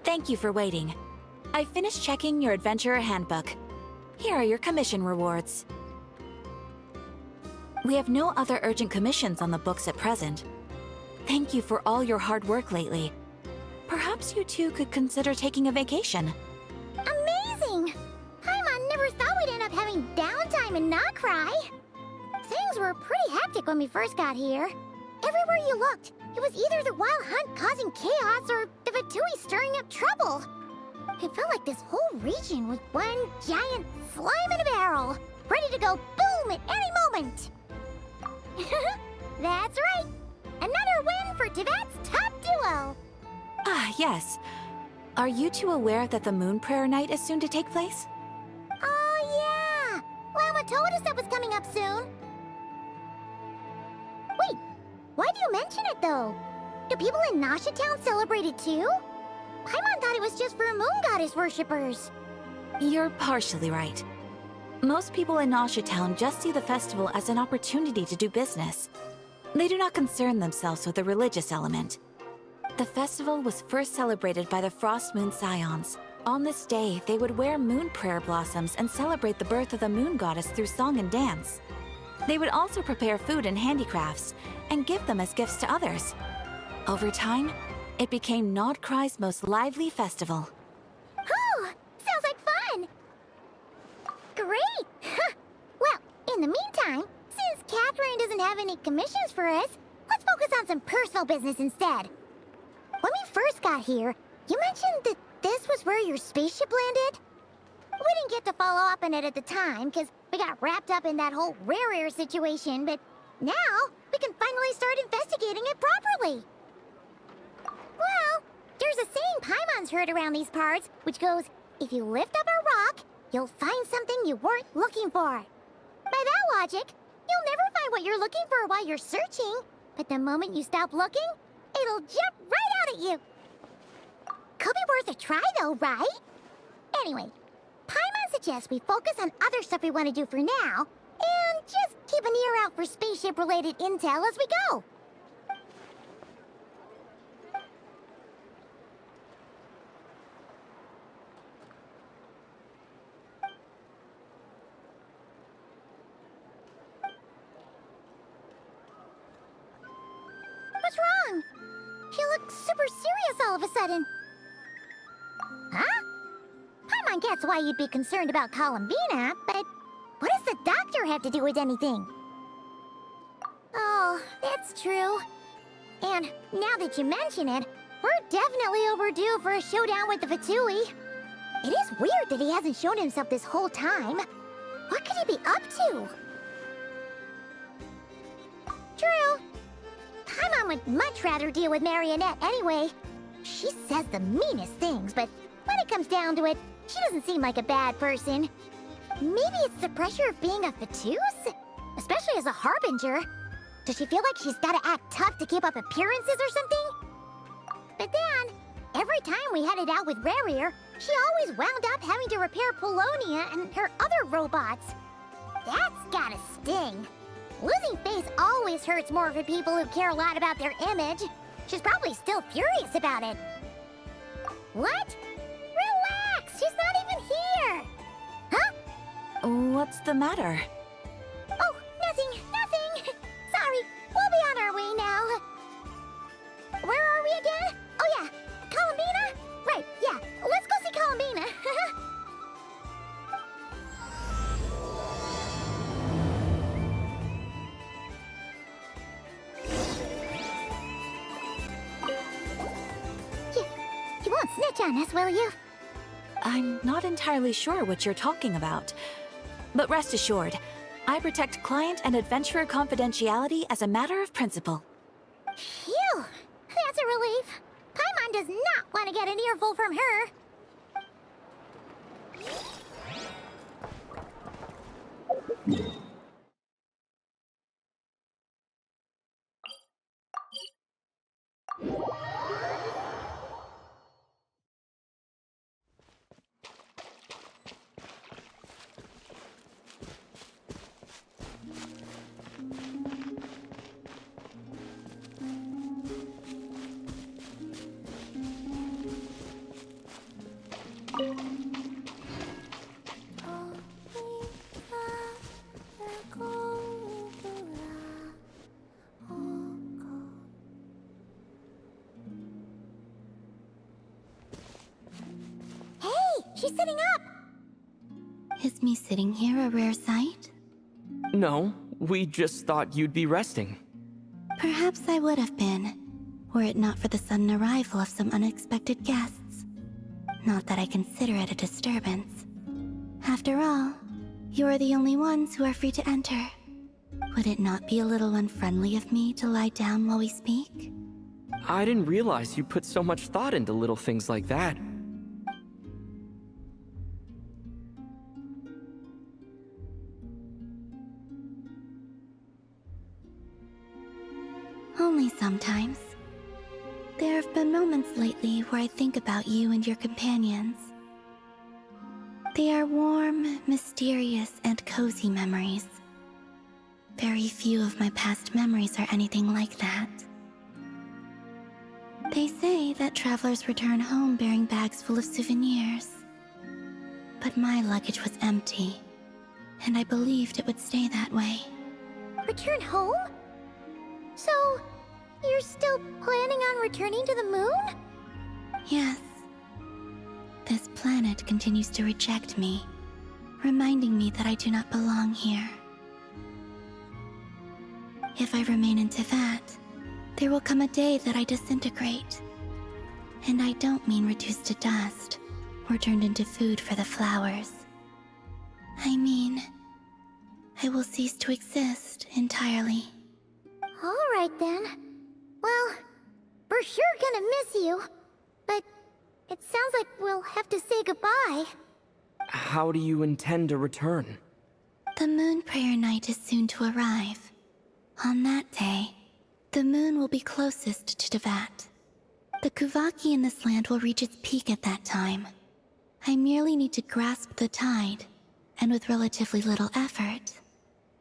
Thank you for waiting. I finished checking your adventurer handbook. Here are your commission rewards. We have no other urgent commissions on the books at present. Thank you for all your hard work lately. Perhaps you two could consider taking a vacation. Amazing! Paimon never thought we'd end up having downtime in Krai. Things were pretty hectic when we first got here. Everywhere you looked, it was either the wild hunt causing chaos or the Fatui stirring up trouble. It felt like this whole region was one giant slime in a barrel, ready to go boom at any moment. That's right! Another win for Tibet's top duo! Ah, yes. Are you two aware that the Moon Prayer Night is soon to take place? Oh yeah! Lama told us that was coming up soon. Wait, why do you mention it though? Do people in Nasha Town celebrate it too? Paimon thought it was just for moon goddess worshippers. You're partially right. Most people in Nasha Town just see the festival as an opportunity to do business. They do not concern themselves with the religious element. The festival was first celebrated by the Frost Moon Scions. On this day, they would wear moon prayer blossoms and celebrate the birth of the moon goddess through song and dance. They would also prepare food and handicrafts and give them as gifts to others. Over time, it became Nod Krai's most lively festival. Oh, sounds like fun! Great! Well, in the meantime, since Catherine doesn't have any commissions for us, let's focus on some personal business instead. When we first got here, you mentioned that this was where your spaceship landed? We didn't get to follow up on it at the time, because we got wrapped up in that whole rare situation, but now we can finally start investigating it properly. Well, there's a saying Paimon's heard around these parts, which goes, if you lift up a rock, you'll find something you weren't looking for. By that logic, you'll never find what you're looking for while you're searching, but the moment you stop looking, it'll jump right out at you. Could be worth a try though, right? Anyway, Paimon suggests we focus on other stuff we want to do for now, and just keep an ear out for spaceship-related intel as we go. What's wrong? You look super serious all of a sudden. Huh? Paimon gets why you'd be concerned about Columbina, but what does the doctor have to do with anything? Oh, that's true. And now that you mention it, we're definitely overdue for a showdown with the Fatui. It is weird that he hasn't shown himself this whole time. What could he be up to? True. Paimon would much rather deal with Marionette anyway. She says the meanest things, but when it comes down to it, she doesn't seem like a bad person. Maybe it's the pressure of being a Fatuse? Especially as a Harbinger. Does she feel like she's gotta act tough to keep up appearances or something? But then, every time we headed out with Rarier, she always wound up having to repair Polonia and her other robots. That's gotta sting. Losing face always hurts more for people who care a lot about their image. She's probably still furious about it. What? Relax, she's not even here. Huh? What's the matter? Oh, nothing. Sorry, we'll be on our way now. Where are we again? Oh yeah, Columbina? Right, yeah, let's go see Columbina. You won't snitch on us, will you? I'm not entirely sure what you're talking about. But rest assured, I protect client and adventurer confidentiality as a matter of principle. Phew! That's a relief. Paimon does not want to get an earful from her. she's sitting up! Is me sitting here a rare sight? No, we just thought you'd be resting. Perhaps I would have been, were it not for the sudden arrival of some unexpected guests. Not that I consider it a disturbance. After all, you are the only ones who are free to enter. Would it not be a little unfriendly of me to lie down while we speak? I didn't realize you put so much thought into little things like that. Only sometimes. There have been moments lately where I think about you and your companions. They are warm, mysterious, and cozy memories. Very few of my past memories are anything like that. They say that travelers return home bearing bags full of souvenirs. But my luggage was empty, and I believed it would stay that way. Return home? So, you're still planning on returning to the moon? Yes. This planet continues to reject me, reminding me that I do not belong here. If I remain in Teyvat, there will come a day that I disintegrate. And I don't mean reduced to dust, or turned into food for the flowers. I mean, I will cease to exist entirely. Alright then. Well, we're sure gonna miss you. But it sounds like we'll have to say goodbye. How do you intend to return? The moon prayer night is soon to arrive. On that day, the moon will be closest to Teyvat. The Kuvaki in this land will reach its peak at that time. I merely need to grasp the tide, and with relatively little effort.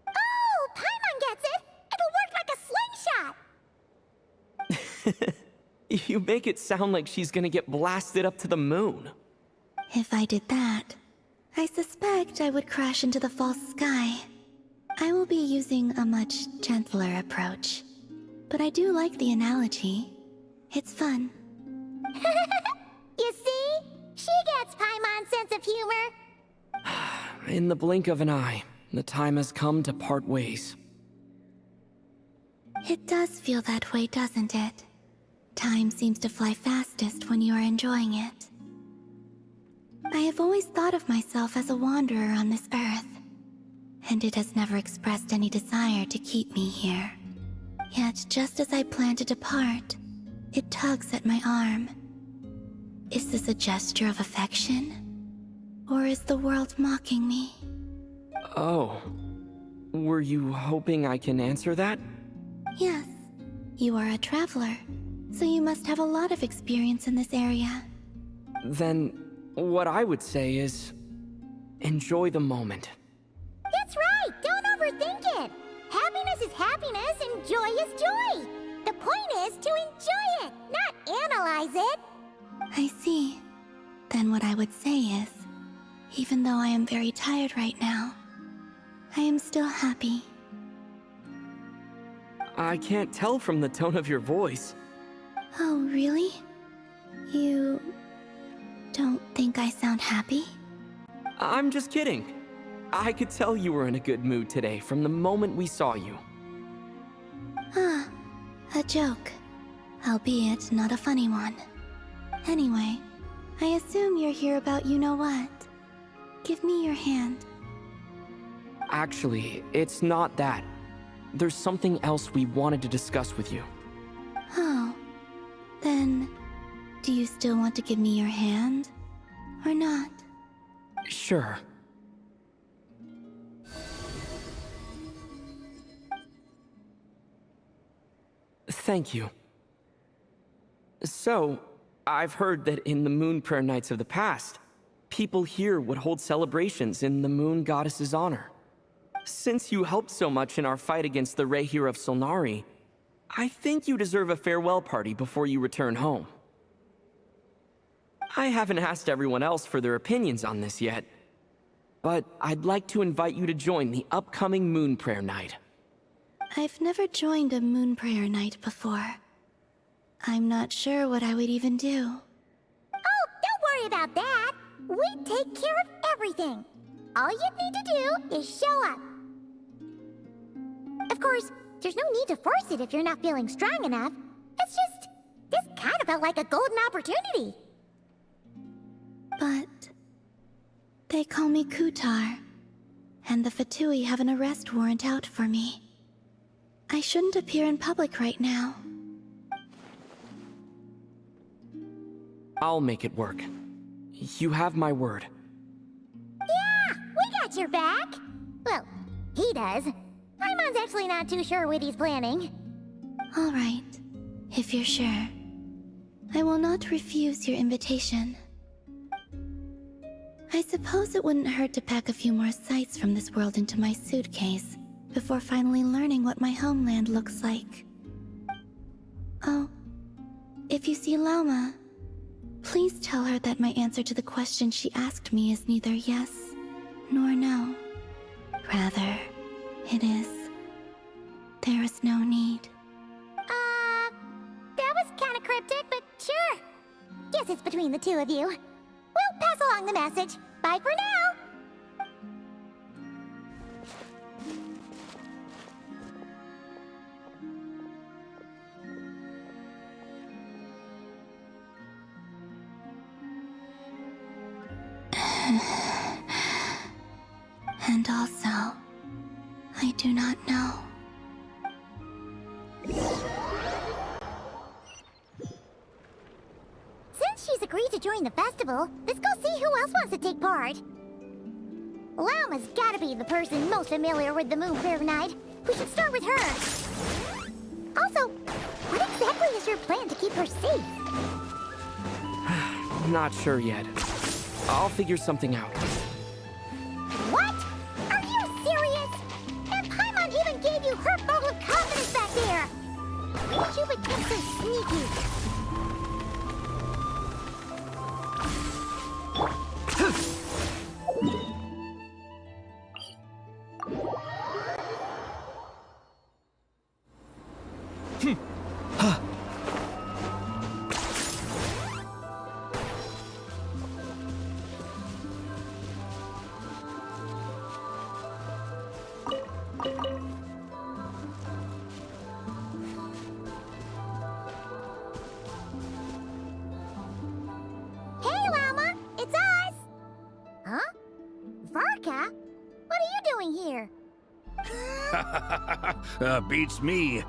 Oh, Paimon gets it! It'll work like a slingshot! You make it sound like she's gonna get blasted up to the moon. If I did that, I suspect I would crash into the false sky. I will be using a much gentler approach. But I do like the analogy. It's fun. You see? She gets Paimon's sense of humor. In the blink of an eye, the time has come to part ways. It does feel that way, doesn't it? Time seems to fly fastest when you are enjoying it. I have always thought of myself as a wanderer on this earth, and it has never expressed any desire to keep me here. Yet, just as I plan to depart, it tugs at my arm. Is this a gesture of affection? Or is the world mocking me? Oh. Were you hoping I can answer that? Yes. You are a traveler, so you must have a lot of experience in this area. Then, what I would say is, enjoy the moment. That's right! Don't overthink it! Happiness is happiness and joy is joy! The point is to enjoy it, not analyze it! I see. Then what I would say is, even though I am very tired right now, I am still happy. I can't tell from the tone of your voice. Oh, really? You don't think I sound happy? I'm just kidding. I could tell you were in a good mood today from the moment we saw you. Ah, a joke. Albeit not a funny one. Anyway, I assume you're here about you-know-what. Give me your hand. Actually, it's not that. There's something else we wanted to discuss with you. Oh. Then, do you still want to give me your hand? Or not? Sure. Thank you. So, I've heard that in the moon prayer nights of the past, people here would hold celebrations in the moon goddess's honor. Since you helped so much in our fight against the Rehir of Solnari, I think you deserve a farewell party before you return home. I haven't asked everyone else for their opinions on this yet, but I'd like to invite you to join the upcoming moon prayer night. I've never joined a moon prayer night before. I'm not sure what I would even do. Oh, don't worry about that! We take care of everything. All you need to do is show up. Of course, there's no need to force it if you're not feeling strong enough. It's just, this kind of felt like a golden opportunity. But they call me Kutar, and the Fatui have an arrest warrant out for me. I shouldn't appear in public right now. I'll make it work. You have my word. Yeah, we got your back. Well, he does. Paimon's actually not too sure what he's planning. All right, if you're sure. I will not refuse your invitation. I suppose it wouldn't hurt to pack a few more sights from this world into my suitcase before finally learning what my homeland looks like. Oh, if you see Lauma, please tell her that my answer to the question she asked me is neither yes nor no. Rather, it is, there is no need. That was kind of cryptic, but sure. Guess it's between the two of you. We'll pass along the message. Bye for now. And also, I do not know. Since she's agreed to join the festival, let's go see who else wants to take part. Lauma's gotta be the person most familiar with the Moon Prayer Night. We should start with her. Also, what exactly is your plan to keep her safe? Not sure yet. I'll figure something out. What? Are you serious? And Paimon even gave you her vote of confidence back there! Wish you would get so sneaky. Hey, Lauma! It's us! Huh? Varka? What are you doing here? Beats me.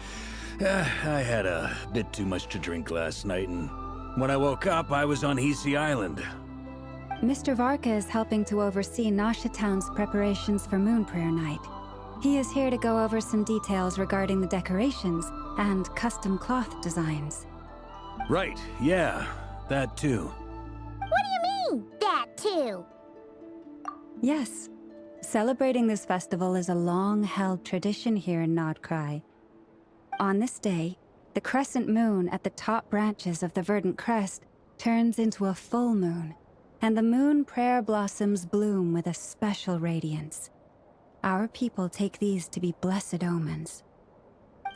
I had a bit too much to drink last night, and when I woke up, I was on Hisi Island. Mr. Varka is helping to oversee Nasha Town's preparations for Moon Prayer Night. He is here to go over some details regarding the decorations and custom cloth designs. Right, yeah, that too. What do you mean, that too? Yes, celebrating this festival is a long-held tradition here in Krai. On this day, the crescent moon at the top branches of the verdant crest turns into a full moon, and the moon prayer blossoms bloom with a special radiance. Our people take these to be blessed omens.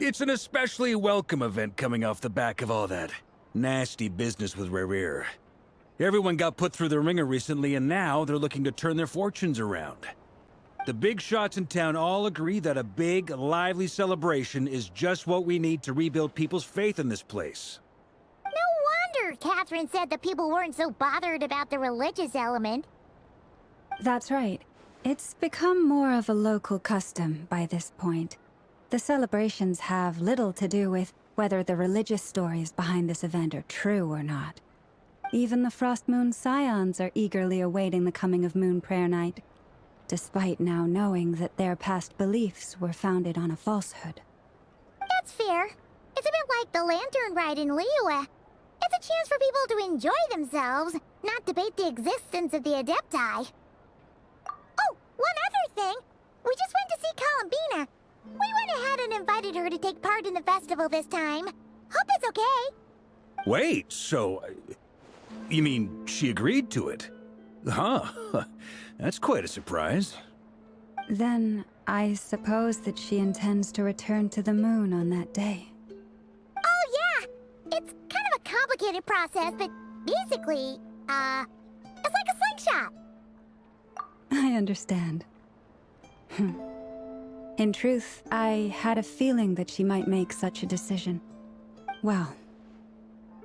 It's an especially welcome event coming off the back of all that nasty business with Rare. Everyone got put through the ringer recently, and now they're looking to turn their fortunes around. The big shots in town all agree that a big, lively celebration is just what we need to rebuild people's faith in this place. No wonder Catherine said the people weren't so bothered about the religious element. That's right. It's become more of a local custom by this point. The celebrations have little to do with whether the religious stories behind this event are true or not. Even the Frost Moon Scions are eagerly awaiting the coming of Moon Prayer Night, despite now knowing that their past beliefs were founded on a falsehood. That's fair. It's a bit like the Lantern Ride in Liyue. It's a chance for people to enjoy themselves, not debate the existence of the Adepti. Oh, one other thing. We just went to see Columbina. We went ahead and invited her to take part in the festival this time. Hope it's okay. Wait, so... you mean she agreed to it? Huh. That's quite a surprise. Then, I suppose that she intends to return to the moon on that day. Oh, yeah! It's kind of a complicated process, but basically, it's like a trick shot. I understand. In truth, I had a feeling that she might make such a decision. Well,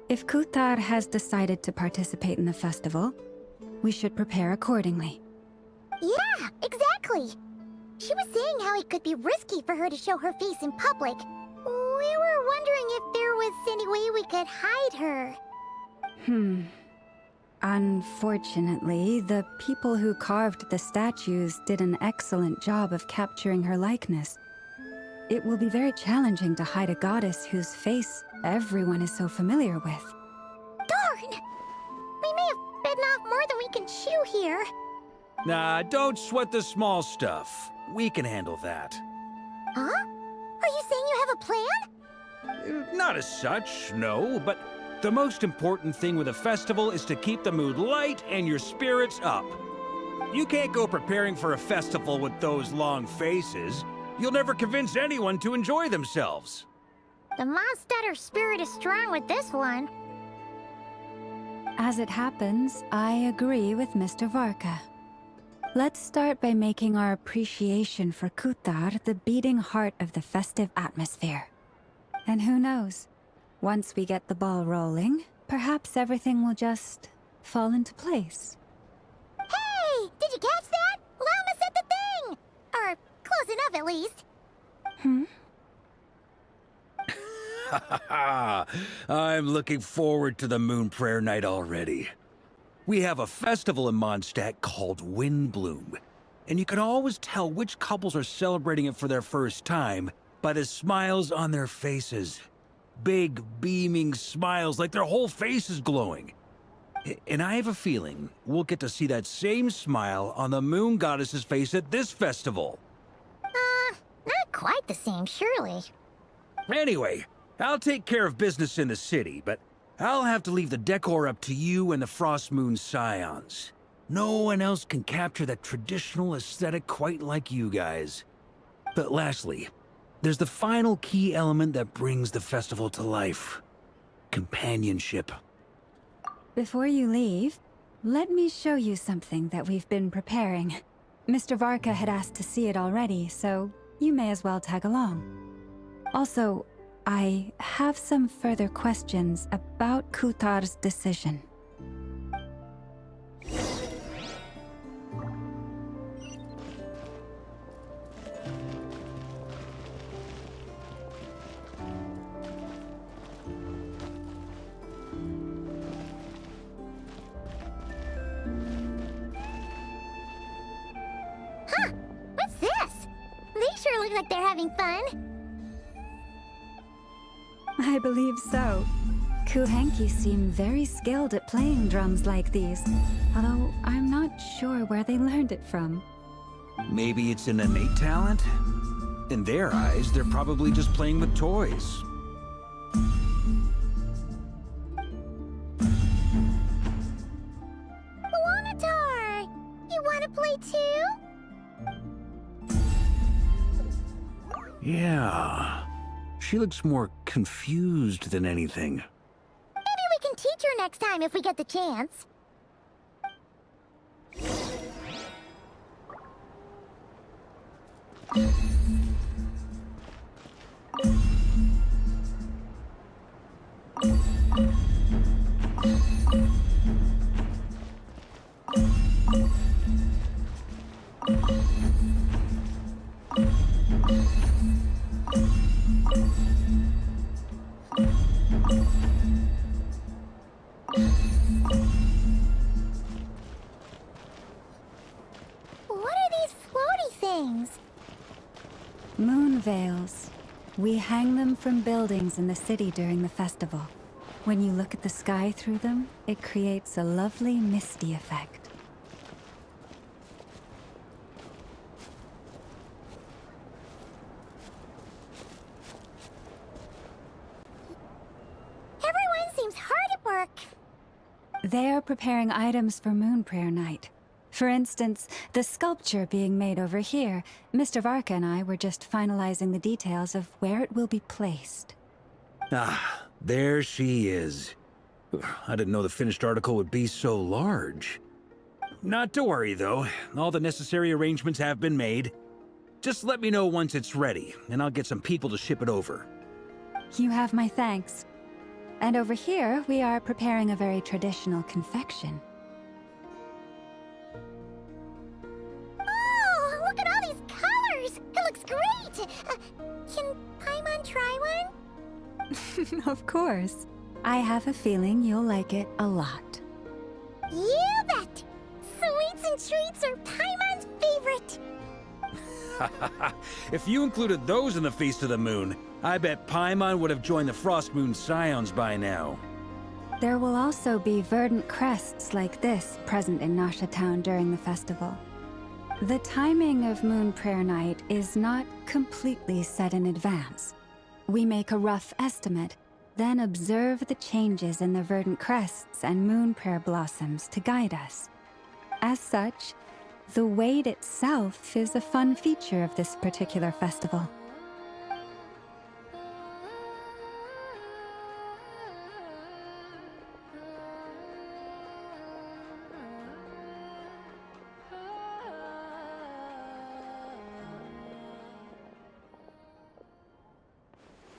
if Kutar has decided to participate in the festival, we should prepare accordingly. Yeah, exactly. She was saying how it could be risky for her to show her face in public. We were wondering if there was any way we could hide her. Unfortunately, the people who carved the statues did an excellent job of capturing her likeness. It will be very challenging to hide a goddess whose face everyone is so familiar with. Darn! We may have bitten off more than we can chew here. Nah, don't sweat the small stuff. We can handle that. Huh? Are you saying you have a plan? Not as such, no, but the most important thing with a festival is to keep the mood light and your spirits up. You can't go preparing for a festival with those long faces. You'll never convince anyone to enjoy themselves. The Mondstatter spirit is strong with this one. As it happens, I agree with Mr. Varka. Let's start by making our appreciation for Kutar the beating heart of the festive atmosphere. And who knows? Once we get the ball rolling, perhaps everything will just fall into place. Hey! Did you catch that? Llama said the thing! Or close enough, at least. I'm looking forward to the Moon Prayer Night already. We have a festival in Mondstadt called Windbloom, and you can always tell which couples are celebrating it for their first time by the smiles on their faces. Big, beaming smiles like their whole face is glowing. And I have a feeling we'll get to see that same smile on the Moon Goddess's face at this festival. Not quite the same, surely. Anyway, I'll take care of business in the city, but I'll have to leave the decor up to you and the Frost Moon Scions. No one else can capture that traditional aesthetic quite like you guys. But lastly, there's the final key element that brings the festival to life. Companionship. Before you leave, let me show you something that we've been preparing. Mr. Varka had asked to see it already, so you may as well tag along. Also, I have some further questions about Kutar's decision. What's this? They sure look like they're having fun. I believe so. Kuhenki seem very skilled at playing drums like these, although I'm not sure where they learned it from. Maybe it's an innate talent? In their eyes, they're probably just playing with toys. Wanatar! You wanna play too? Yeah. She looks more confused than anything. Maybe we can teach her next time if we get the chance. What are these floaty things? Moon veils. We hang them from buildings in the city during the festival. When you look at the sky through them, it creates a lovely misty effect. Everyone seems hard at work. They are preparing items for Moon Prayer Night. For instance, the sculpture being made over here, Mr. Varka and I were just finalizing the details of where it will be placed. Ah, there she is. I didn't know the finished article would be so large. Not to worry, though. All the necessary arrangements have been made. Just let me know once it's ready, and I'll get some people to ship it over. You have my thanks. And over here, we are preparing a very traditional confection. Oh, look at all these colors! It looks great! Can Paimon try one? Of course. I have a feeling you'll like it a lot. You bet! Sweets and treats are Paimon's favorite! If you included those in the Feast of the Moon, I bet Paimon would have joined the Frost Moon Scions by now. There will also be verdant crests like this present in Nasha Town during the festival. The timing of Moon Prayer Night is not completely set in advance. We make a rough estimate, then observe the changes in the verdant crests and moon prayer blossoms to guide us. As such, the wait itself is a fun feature of this particular festival.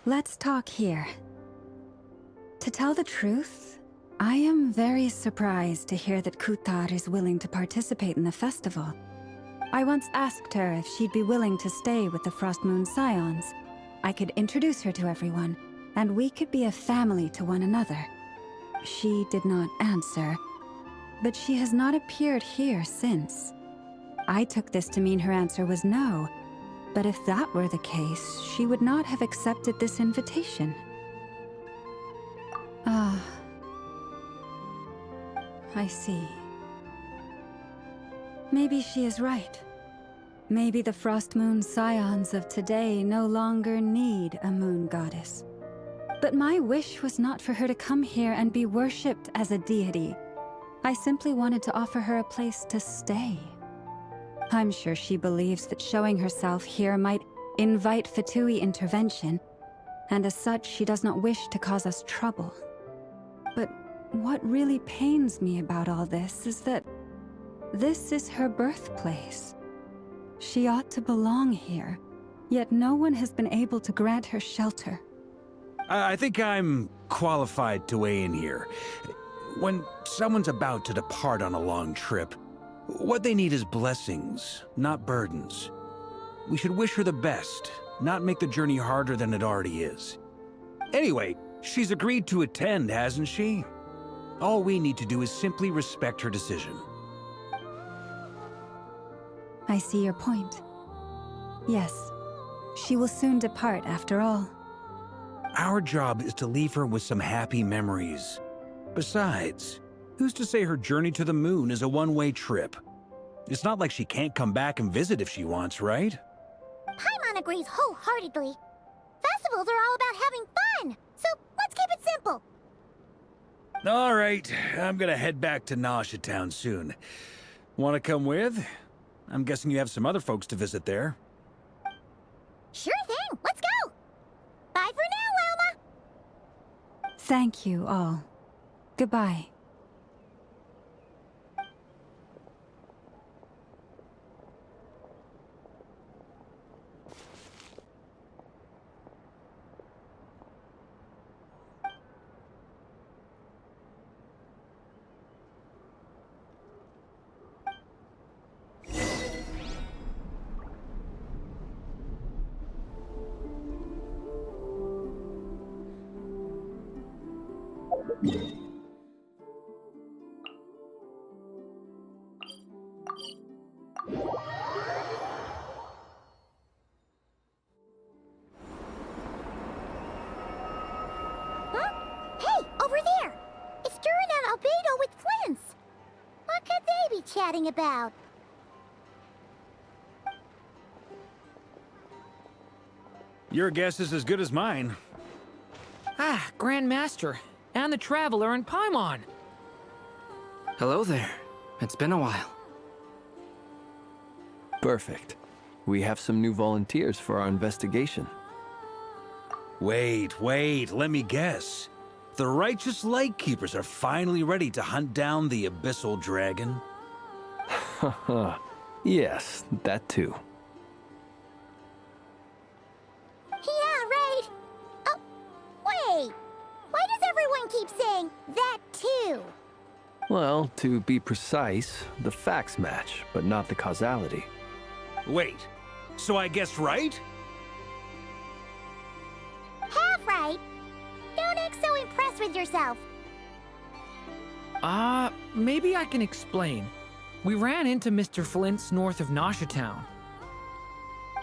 Let's talk here. To tell the truth, I am very surprised to hear that Kutar is willing to participate in the festival. I once asked her if she'd be willing to stay with the Frost Moon Scions. I could introduce her to everyone, and we could be a family to one another. She did not answer, but she has not appeared here since. I took this to mean her answer was no, but if that were the case, she would not have accepted this invitation. Ah. I see. Maybe she is right. Maybe the Frost Moon Scions of today no longer need a moon goddess. But my wish was not for her to come here and be worshipped as a deity. I simply wanted to offer her a place to stay. I'm sure she believes that showing herself here might invite Fatui intervention, and as such she does not wish to cause us trouble. But what really pains me about all this is that this is her birthplace. She ought to belong here, yet no one has been able to grant her shelter. I think I'm qualified to weigh in here. When someone's about to depart on a long trip, what they need is blessings, not burdens. We should wish her the best, not make the journey harder than it already is. Anyway, she's agreed to attend, hasn't she? All we need to do is simply respect her decision. I see your point. Yes, she will soon depart after all. Our job is to leave her with some happy memories. Besides, who's to say her journey to the moon is a one-way trip? It's not like she can't come back and visit if she wants, right? Paimon agrees wholeheartedly. Festivals are all about having fun, so let's keep it simple. All right, I'm gonna head back to Nasha Town soon. Want to come with? I'm guessing you have some other folks to visit there. Sure thing, let's go! Bye for now, Wilma! Thank you all. Goodbye. Chatting about? Your guess is as good as mine. Ah, Grand Master, and the Traveler and Paimon. Hello there. It's been a while. Perfect. We have some new volunteers for our investigation. Wait, let me guess. The righteous Lightkeepers are finally ready to hunt down the Abyssal Dragon? Yes, that too. Yeah, right. Oh, wait. Why does everyone keep saying that too? Well, to be precise, the facts match, but not the causality. Wait, so I guessed right? Half right. Don't act so impressed with yourself. Maybe I can explain. We ran into Mr. Flint's north of Nosha Town.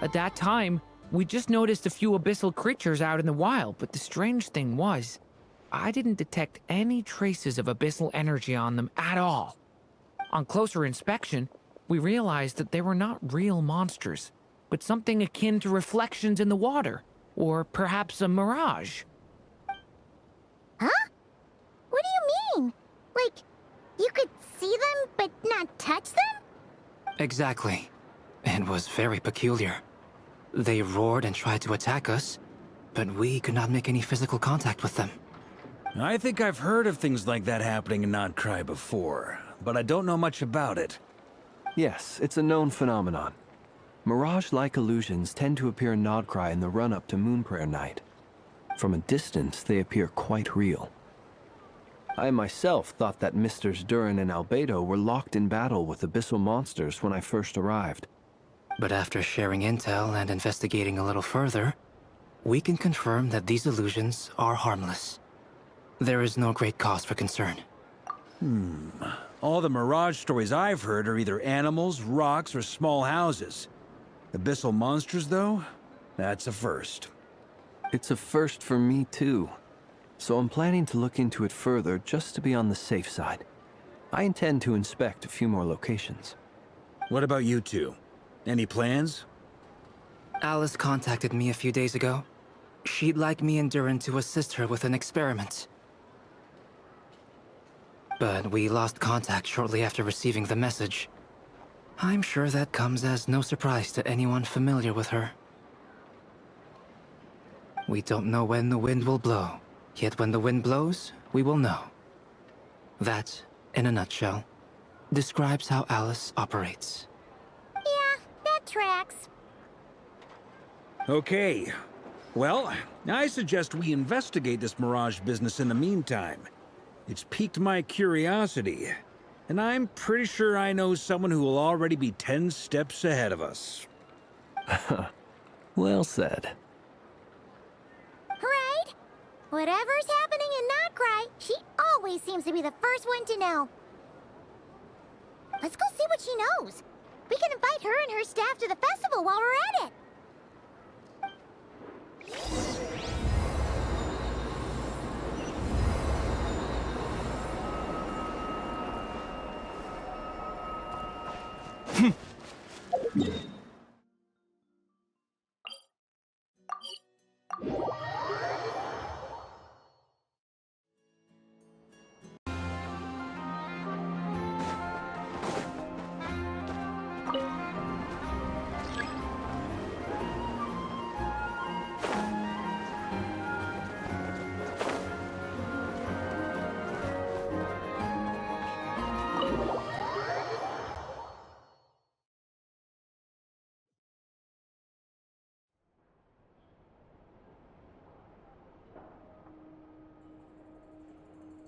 At that time, we just noticed a few abyssal creatures out in the wild, but the strange thing was, I didn't detect any traces of abyssal energy on them at all. On closer inspection, we realized that they were not real monsters, but something akin to reflections in the water, or perhaps a mirage. Huh? What do you mean? Like, you could see them but not touch them? Exactly. It was very peculiar. They roared and tried to attack us, but we could not make any physical contact with them. I think I've heard of things like that happening in Krai before, but I don't know much about it. Yes, it's a known phenomenon. Mirage-like illusions tend to appear in Krai in the run-up to Moonprayer Night. From a distance, they appear quite real. I myself thought that Misters Durin and Albedo were locked in battle with abyssal monsters when I first arrived. But after sharing intel and investigating a little further, we can confirm that these illusions are harmless. There is no great cause for concern. All the Mirage stories I've heard are either animals, rocks, or small houses. Abyssal monsters, though? That's a first. It's a first for me, too. So I'm planning to look into it further just to be on the safe side. I intend to inspect a few more locations. What about you two? Any plans? Alice contacted me a few days ago. She'd like me and Durin to assist her with an experiment. But we lost contact shortly after receiving the message. I'm sure that comes as no surprise to anyone familiar with her. We don't know when the wind will blow, yet when the wind blows, we will know. That, in a nutshell, describes how Alice operates. Yeah, that tracks. Okay. Well, I suggest we investigate this Mirage business in the meantime. It's piqued my curiosity, and I'm pretty sure I know someone who will already be 10 steps ahead of us. Well said. Right? Whatever's happening in Krai, she always seems to be the first one to know. Let's go see what she knows. We can invite her and her staff to the festival while we're at it.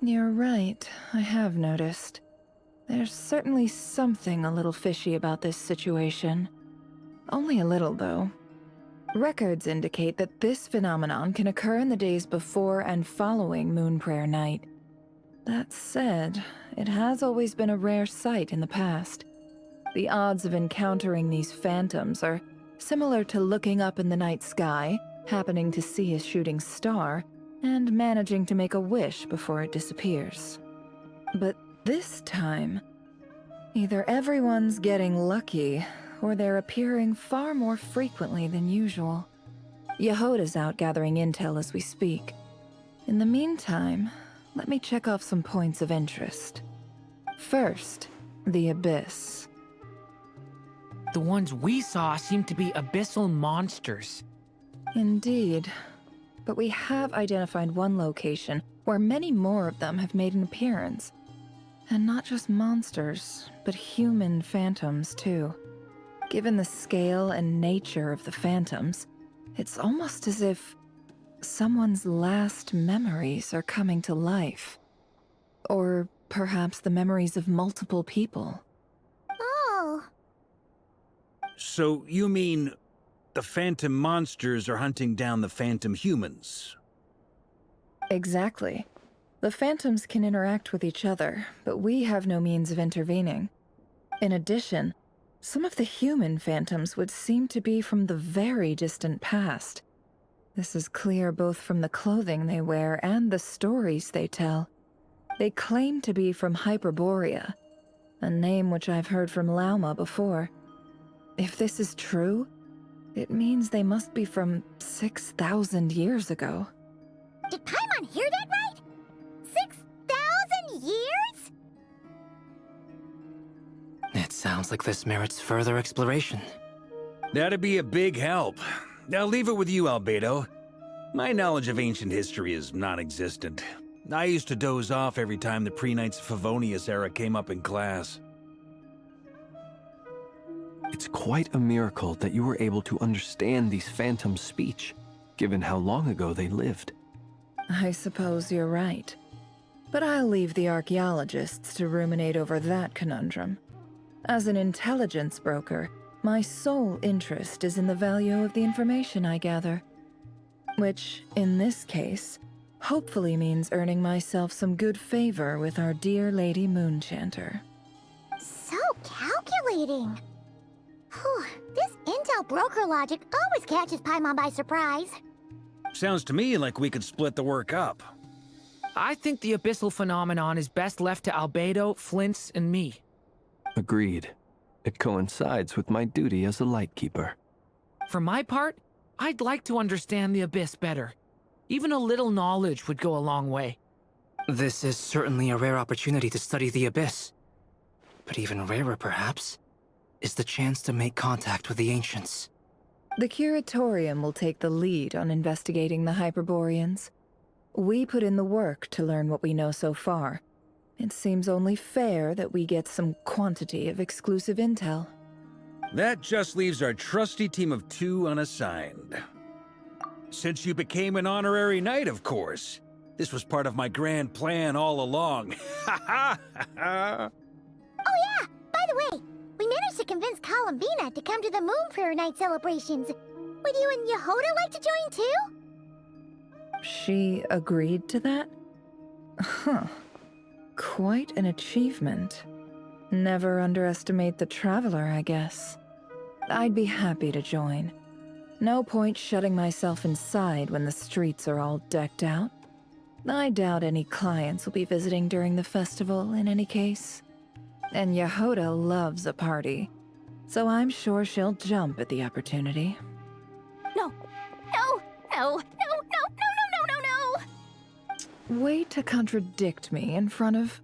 You're right, I have noticed. There's certainly something a little fishy about this situation. Only a little, though. Records indicate that this phenomenon can occur in the days before and following Moonprayer Night. That said, it has always been a rare sight in the past. The odds of encountering these phantoms are similar to looking up in the night sky, happening to see a shooting star, and managing to make a wish before it disappears. But this time, either everyone's getting lucky, or they're appearing far more frequently than usual. Yehoda's out gathering intel as we speak. In the meantime, let me check off some points of interest. First, the Abyss. The ones we saw seem to be abyssal monsters. Indeed. But we have identified one location where many more of them have made an appearance. And not just monsters, but human phantoms, too. Given the scale and nature of the phantoms, it's almost as if someone's last memories are coming to life. Or perhaps the memories of multiple people. Oh. So you mean the phantom monsters are hunting down the phantom humans? Exactly. The phantoms can interact with each other, but we have no means of intervening. In addition, some of the human phantoms would seem to be from the very distant past. This is clear both from the clothing they wear and the stories they tell. They claim to be from Hyperborea, a name which I've heard from Lauma before. If this is true, it means they must be from 6,000 years ago. Did Paimon hear that right? 6,000 years? It sounds like this merits further exploration. That'd be a big help. I'll leave it with you, Albedo. My knowledge of ancient history is non-existent. I used to doze off every time the pre-Knights of Favonius era came up in class. It's quite a miracle that you were able to understand these phantoms' speech, given how long ago they lived. I suppose you're right. But I'll leave the archaeologists to ruminate over that conundrum. As an intelligence broker, my sole interest is in the value of the information I gather. Which, in this case, hopefully means earning myself some good favor with our dear Lady Moonchanter. So calculating. Whew, this intel broker logic always catches Paimon by surprise. Sounds to me like we could split the work up. I think the abyssal phenomenon is best left to Albedo, Flint's, and me. Agreed. It coincides with my duty as a lightkeeper. For my part, I'd like to understand the abyss better. Even a little knowledge would go a long way. This is certainly a rare opportunity to study the abyss. But even rarer, perhaps, is the chance to make contact with the ancients. The Curatorium will take the lead on investigating the Hyperboreans. We put in the work to learn what we know so far. It seems only fair that we get some quantity of exclusive intel. That just leaves our trusty team of 2 unassigned. Since you became an honorary knight, of course. This was part of my grand plan all along. Ha ha ha! Oh yeah, by the way, we managed to convince Columbina to come to the Moonprayer Night celebrations. Would you and Yehoda like to join too? She agreed to that? Huh. Quite an achievement. Never underestimate the traveler, I guess. I'd be happy to join. No point shutting myself inside when the streets are all decked out. I doubt any clients will be visiting during the festival in any case. And Yehoda loves a party, so I'm sure she'll jump at the opportunity. No, no, no, no, no, no, no, no, no, no! Way to contradict me in front of...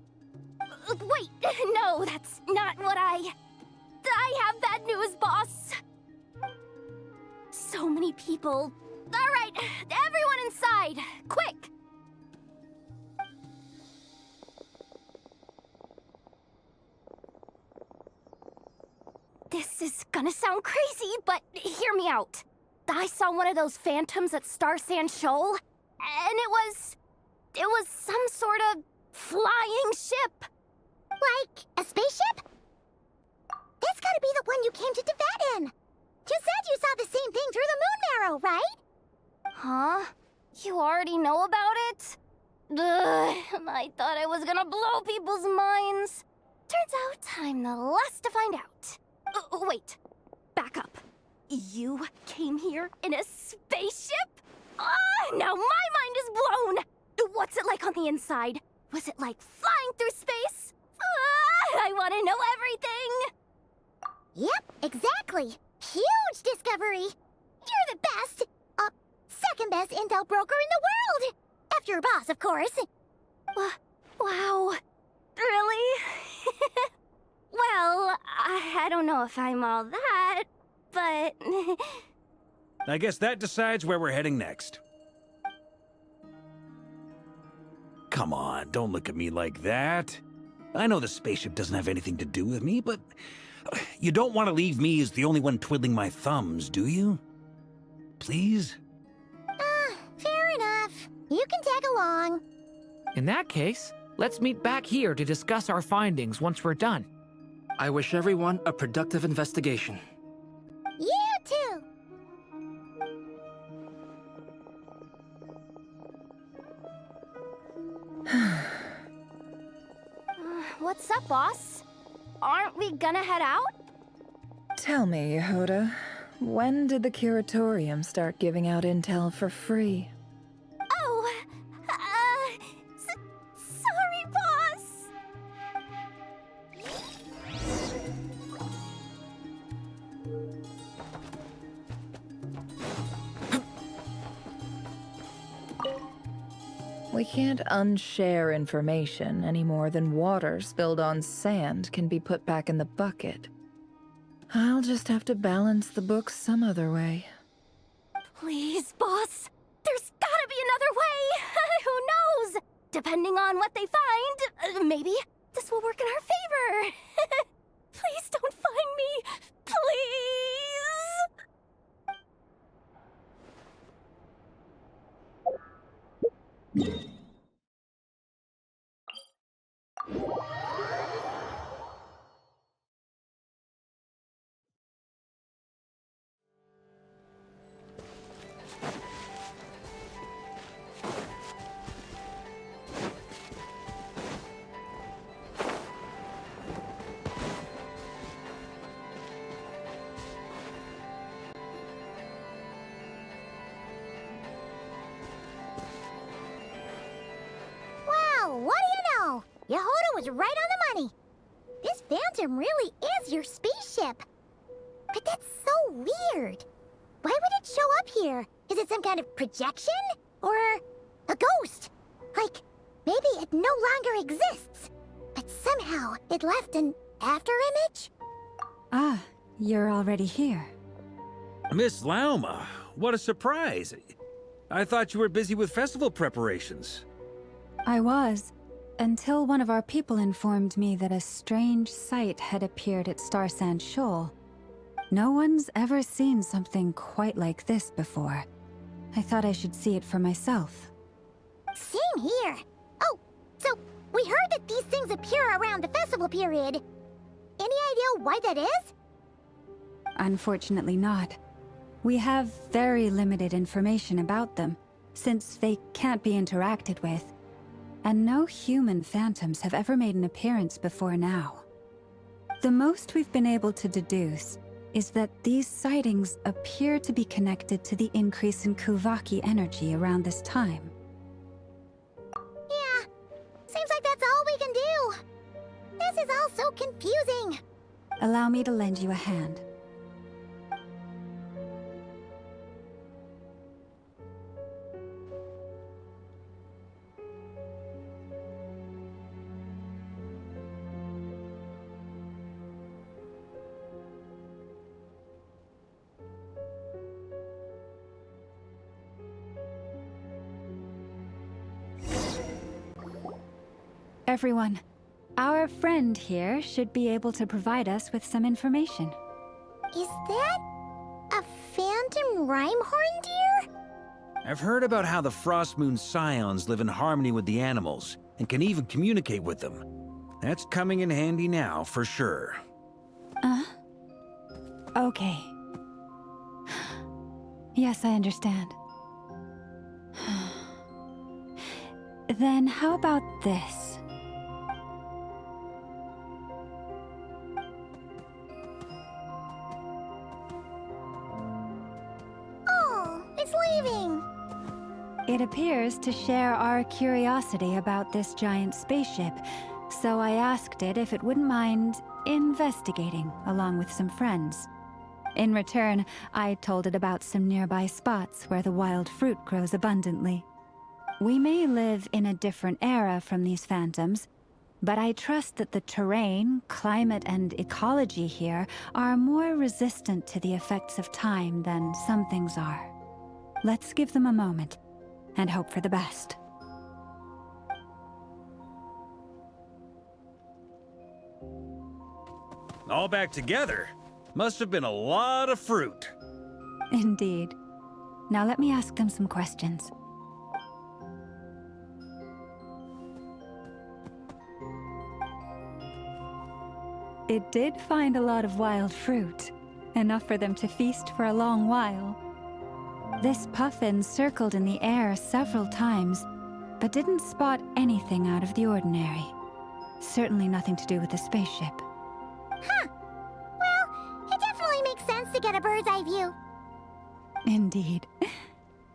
Wait, no, that's not what I have bad news, boss. So many people. All right, everyone inside, quick! This is gonna sound crazy, but hear me out. I saw one of those phantoms at Star Sand Shoal, and it was some sort of flying ship. Like a spaceship? That's gotta be the one you came to Tibet in. You said you saw the same thing through the moon marrow, right? Huh? You already know about it? Ugh, I thought I was gonna blow people's minds. Turns out I'm the last to find out. Wait, back up. You came here in a spaceship? Now my mind is blown! What's it like on the inside? Was it like flying through space? I want to know everything! Yep, exactly. Huge discovery. You're the best, second best intel broker in the world! After your boss, of course. Wow. Really? Well, I don't know if I'm all that, but... I guess that decides where we're heading next. Come on, don't look at me like that. I know the spaceship doesn't have anything to do with me, but you don't want to leave me as the only one twiddling my thumbs, do you? Please? Fair enough. You can tag along. In that case, let's meet back here to discuss our findings once we're done. I wish everyone a productive investigation. You too! What's up, boss? Aren't we gonna head out? Tell me, Yehuda, when did the Curatorium start giving out intel for free? Oh, sorry, boss. We can't unshare information any more than water spilled on sand can be put back in the bucket. I'll just have to balance the books some other way. Please, boss. There's gotta be another way. Who knows? Depending on what they find, maybe this will work in our favor. Please don't find me. Please. Wow, what do you know? Yehuda was right on the money. This Phantom really is your spaceship. But that's so weird. Why would it show up here? Is it some kind of projection? Or a ghost? Like, maybe it no longer exists, but somehow it left an afterimage? Ah, you're already here. Miss Lauma, what a surprise. I thought you were busy with festival preparations. I was, until one of our people informed me that a strange sight had appeared at Starsand Shoal. No one's ever seen something quite like this before. I thought I should see it for myself. Same here. Oh, so we heard that these things appear around the festival period. Any idea why that is? Unfortunately not. We have very limited information about them, since they can't be interacted with. And no human phantoms have ever made an appearance before now. The most we've been able to deduce is that these sightings appear to be connected to the increase in Kuvaki energy around this time. Yeah, seems like that's all we can do. This is all so confusing. Allow me to lend you a hand. Everyone, our friend here should be able to provide us with some information. Is that a phantom Rhymehorn deer? I've heard about how the Frost Moon Scions live in harmony with the animals and can even communicate with them. That's coming in handy now, for sure. Okay. Yes, I understand. Then how about this? Oh, it's leaving. It appears to share our curiosity about this giant spaceship, so I asked it if it wouldn't mind investigating along with some friends. In return, I told it about some nearby spots where the wild fruit grows abundantly. We may live in a different era from these phantoms, but I trust that the terrain, climate, and ecology here are more resistant to the effects of time than some things are. Let's give them a moment and hope for the best. All back together? Must have been a lot of fruit. Indeed. Now let me ask them some questions. It did find a lot of wild fruit, enough for them to feast for a long while. This puffin circled in the air several times, but didn't spot anything out of the ordinary. Certainly nothing to do with the spaceship. Huh. Well, it definitely makes sense to get a bird's eye view. Indeed.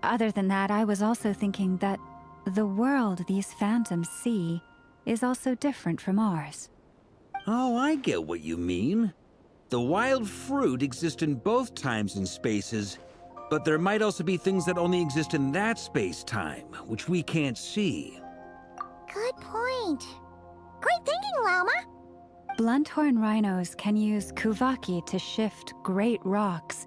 Other than that, I was also thinking that the world these phantoms see is also different from ours. Oh, I get what you mean. The wild fruit exists in both times and spaces, but there might also be things that only exist in that space-time, which we can't see. Good point. Great thinking, Lauma. Blunthorn rhinos can use kuvaki to shift great rocks,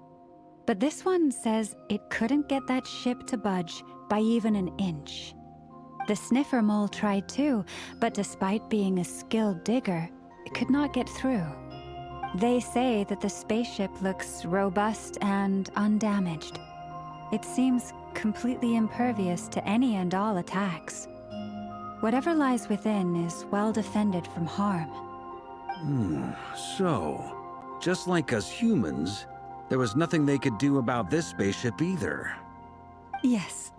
but this one says it couldn't get that ship to budge by even an inch. The sniffer mole tried too, but despite being a skilled digger, it could not get through. They say that the spaceship looks robust and undamaged. It seems completely impervious to any and all attacks. Whatever lies within is well defended from harm. So, just like us humans, there was nothing they could do about this spaceship either. Yes,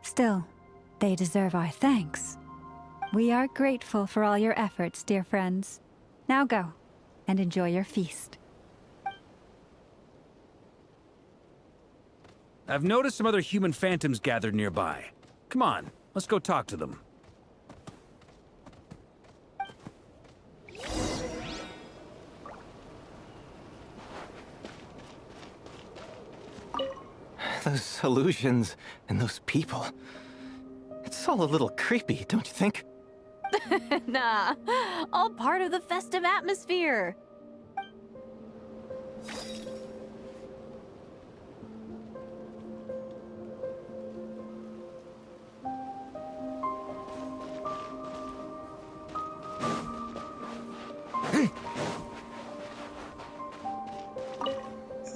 still, they deserve our thanks. We are grateful for all your efforts, dear friends. Now go, and enjoy your feast. I've noticed some other human phantoms gathered nearby. Come on, let's go talk to them. Those illusions and those people. It's all a little creepy, don't you think? Nah, all part of the festive atmosphere.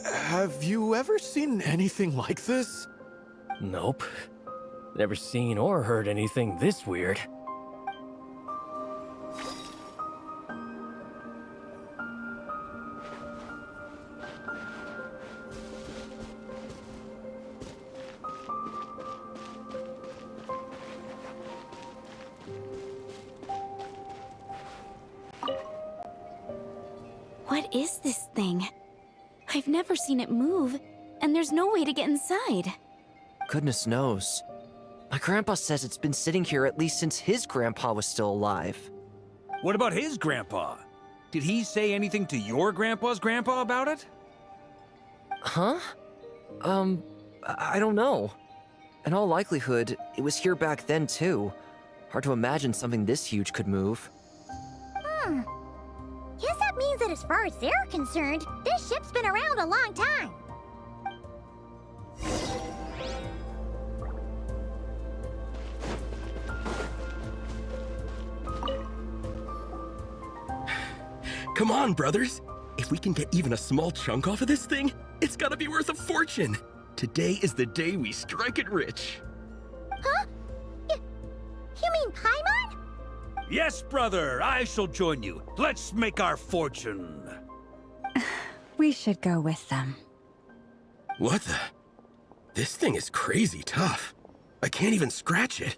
Have you ever seen anything like this? Nope. Never seen or heard anything this weird. What is this thing? I've never seen it move, and there's no way to get inside. Goodness knows. My grandpa says it's been sitting here at least since his grandpa was still alive. What about his grandpa? Did he say anything to your grandpa's grandpa about it? Huh? I don't know. In all likelihood, it was here back then too. Hard to imagine something this huge could move. Guess that means that as far as they're concerned, this ship's been around a long time. Come on, brothers. If we can get even a small chunk off of this thing, it's gotta be worth a fortune. Today is the day we strike it rich. Huh? You mean Paimon? Yes, brother, I shall join you. Let's make our fortune. We should go with them. What the? This thing is crazy tough. I can't even scratch it.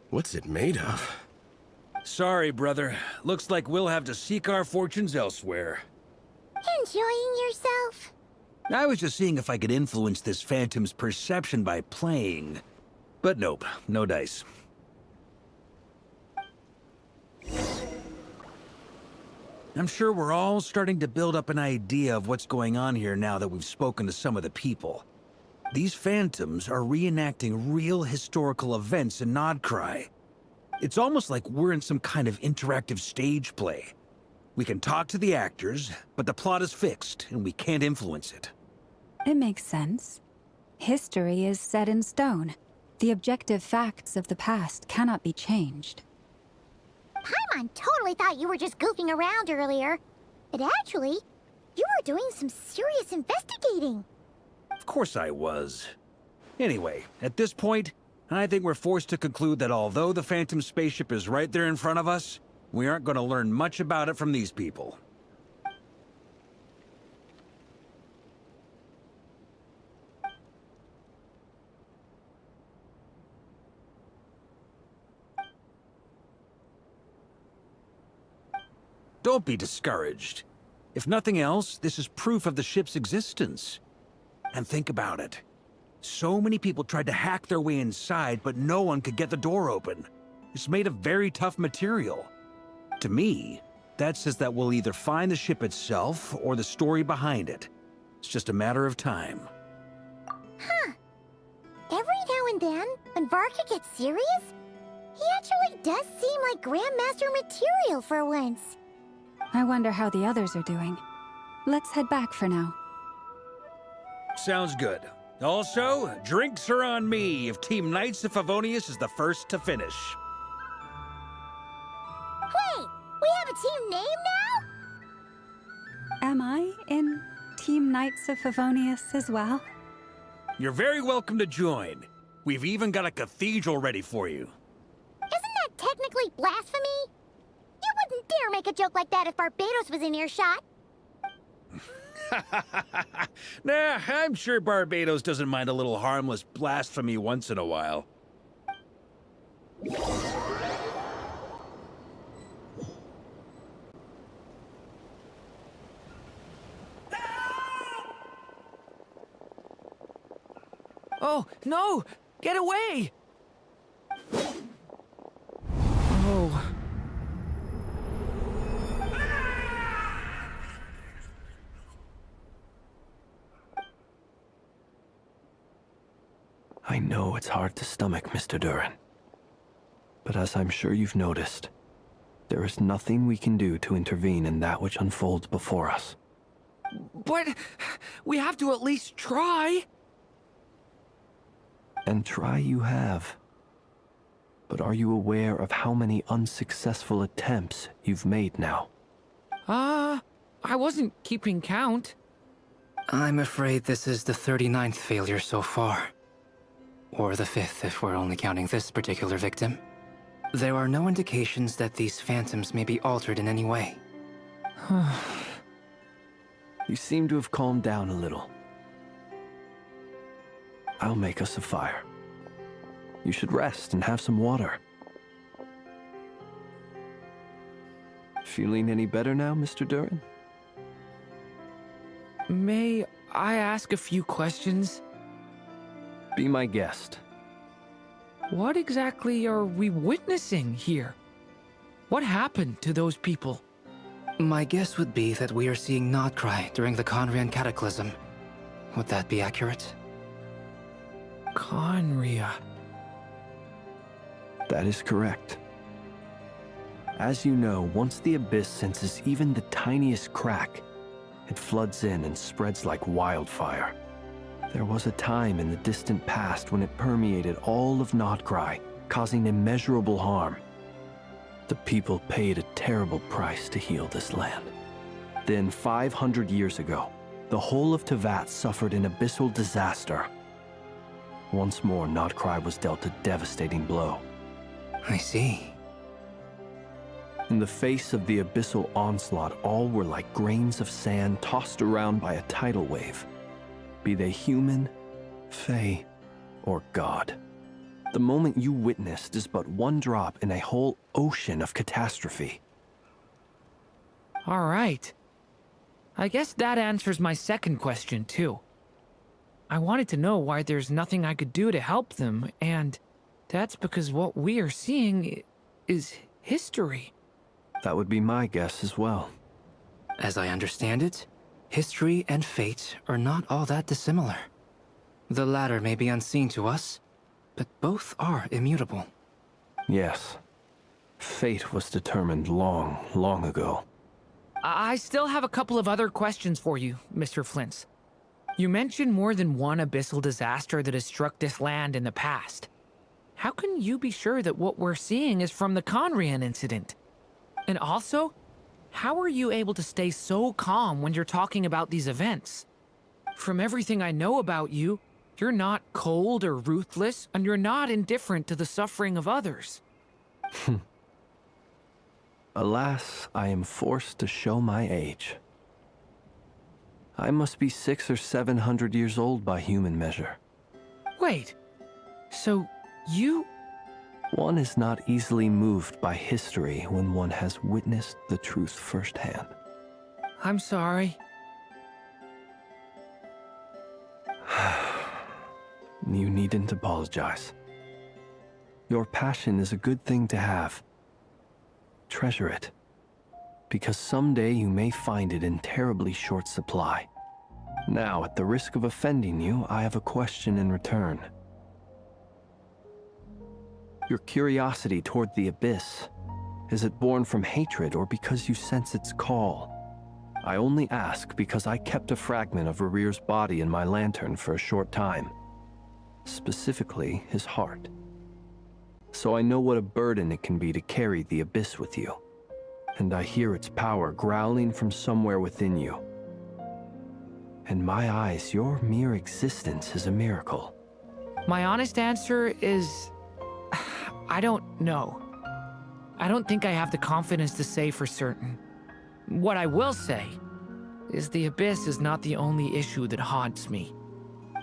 What's it made of? Sorry, brother. Looks like we'll have to seek our fortunes elsewhere. Enjoying yourself? I was just seeing if I could influence this phantom's perception by playing. But nope, no dice. I'm sure we're all starting to build up an idea of what's going on here now that we've spoken to some of the people. These phantoms are reenacting real historical events in Krai. It's almost like we're in some kind of interactive stage play. We can talk to the actors, but the plot is fixed, and we can't influence it. It makes sense. History is set in stone. The objective facts of the past cannot be changed. Paimon totally thought you were just goofing around earlier. But actually, You were doing some serious investigating. Of course I was. Anyway, at this point, I think we're forced to conclude that although the Phantom spaceship is right there in front of us, we aren't going to learn much about it from these people. Don't be discouraged. If nothing else, this is proof of the ship's existence. And think about it. So many people tried to hack their way inside, but no one could get the door open. It's made of very tough material. To me, that says that we'll either find the ship itself or the story behind it. It's just a matter of time. Huh. Every now and then, when Varka gets serious, he actually does seem like Grandmaster material for once. I wonder how the others are doing. Let's head back for now. Sounds good. Also, drinks are on me if Team Knights of Favonius is the first to finish. Wait, we have a team name now? Am I in Team Knights of Favonius as well? You're very welcome to join. We've even got a cathedral ready for you. Isn't that technically blasphemy? You wouldn't dare make a joke like that if Barbados was in earshot. Nah, I'm sure Barbados doesn't mind a little harmless blasphemy once in a while. Oh, no! Get away! Oh. I know it's hard to stomach, Mr. Duran. But as I'm sure you've noticed, there is nothing we can do to intervene in that which unfolds before us. But we have to at least try. And try you have. But are you aware of how many unsuccessful attempts you've made now? I wasn't keeping count. I'm afraid this is the 39th failure so far. Or the 5th if we're only counting this particular victim. There are no indications that these phantoms may be altered in any way. You seem to have calmed down a little. I'll make us a fire. You should rest and have some water. Feeling any better now, Mr. Duran? May I ask a few questions? Be my guest. What exactly are we witnessing here? What happened to those people? My guess would be that we are seeing Krai during the Conrian Cataclysm. Would that be accurate? Conria. That is correct. As you know, once the Abyss senses even the tiniest crack, it floods in and spreads like wildfire. There was a time in the distant past when it permeated all of Krai, causing immeasurable harm. The people paid a terrible price to heal this land. Then 500 years ago, the whole of Teyvat suffered an abyssal disaster. Once more, Krai was dealt a devastating blow. I see. In the face of the abyssal onslaught, all were like grains of sand tossed around by a tidal wave. Be they human, fae, or god. The moment you witnessed is but one drop in a whole ocean of catastrophe. All right. I guess that answers my second question, too. I wanted to know why there's nothing I could do to help them, and that's because what we are seeing is history. That would be my guess as well. As I understand it, history and fate are not all that dissimilar. The latter may be unseen to us, but both are immutable. Yes. Fate was determined long, long ago. I still have a couple of other questions for you, Mr. Flint's. You mentioned more than one abyssal disaster that has struck this land in the past. How can you be sure that what we're seeing is from the Conrian incident? And also, How are you able to stay so calm when you're talking about these events? From everything I know about you, you're not cold or ruthless, and you're not indifferent to the suffering of others. Alas, I am forced to show my age. I must be 600 or 700 years old by human measure. Wait, so you... One is not easily moved by history when one has witnessed the truth firsthand. I'm sorry. You needn't apologize. Your passion is a good thing to have. Treasure it, because someday you may find it in terribly short supply. Now, at the risk of offending you, I have a question in return. Your curiosity toward the Abyss, is it born from hatred or because you sense its call? I only ask because I kept a fragment of Rarir's body in my lantern for a short time. Specifically, his heart. So I know what a burden it can be to carry the Abyss with you. And I hear its power growling from somewhere within you. In my eyes, your mere existence is a miracle. My honest answer is... I don't know. I don't think I have the confidence to say for certain. What I will say is the Abyss is not the only issue that haunts me.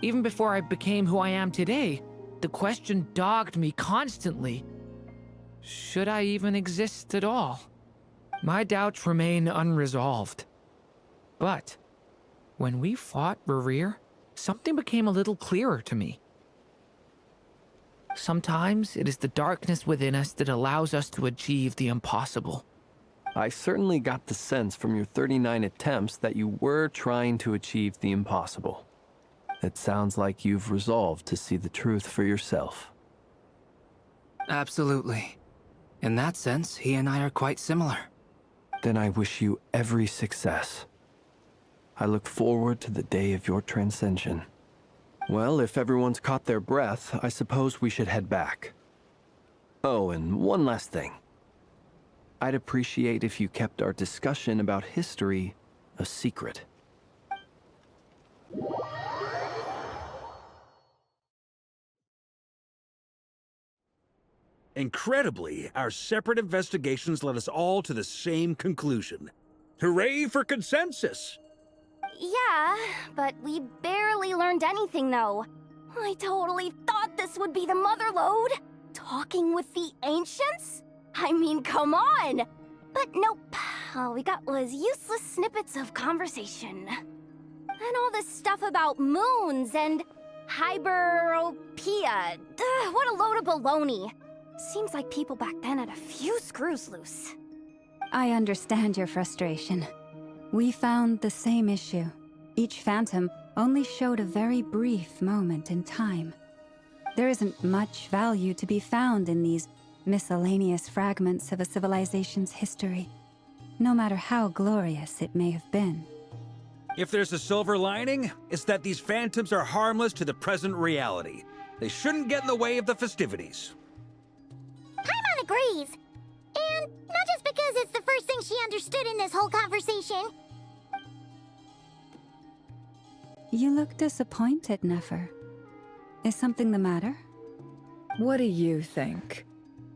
Even before I became who I am today, the question dogged me constantly. Should I even exist at all? My doubts remain unresolved. But when we fought Rarir, something became a little clearer to me. Sometimes it is the darkness within us that allows us to achieve the impossible. I certainly got the sense from your 39 attempts that you were trying to achieve the impossible. It sounds like you've resolved to see the truth for yourself. Absolutely. In that sense, he and I are quite similar. Then I wish you every success. I look forward to the day of your transcension. Well, if everyone's caught their breath, I suppose we should head back. Oh, and one last thing. I'd appreciate if you kept our discussion about history a secret. Incredibly, our separate investigations led us all to the same conclusion. Hooray for consensus! Yeah, but we barely learned anything, though. I totally thought this would be the mother lode. Talking with the ancients? I mean, come on! But nope, all we got was useless snippets of conversation. And all this stuff about moons and hyperopia. What a load of baloney. Seems like people back then had a few screws loose. I understand your frustration. We found the same issue. Each phantom only showed a very brief moment in time. There isn't much value to be found in these miscellaneous fragments of a civilization's history, no matter how glorious it may have been. If there's a silver lining, it's that these phantoms are harmless to the present reality. They shouldn't get in the way of the festivities. Paimon agrees. And not just because it's the first thing she understood in this whole conversation. You look disappointed, Nefer. Is something the matter? What do you think?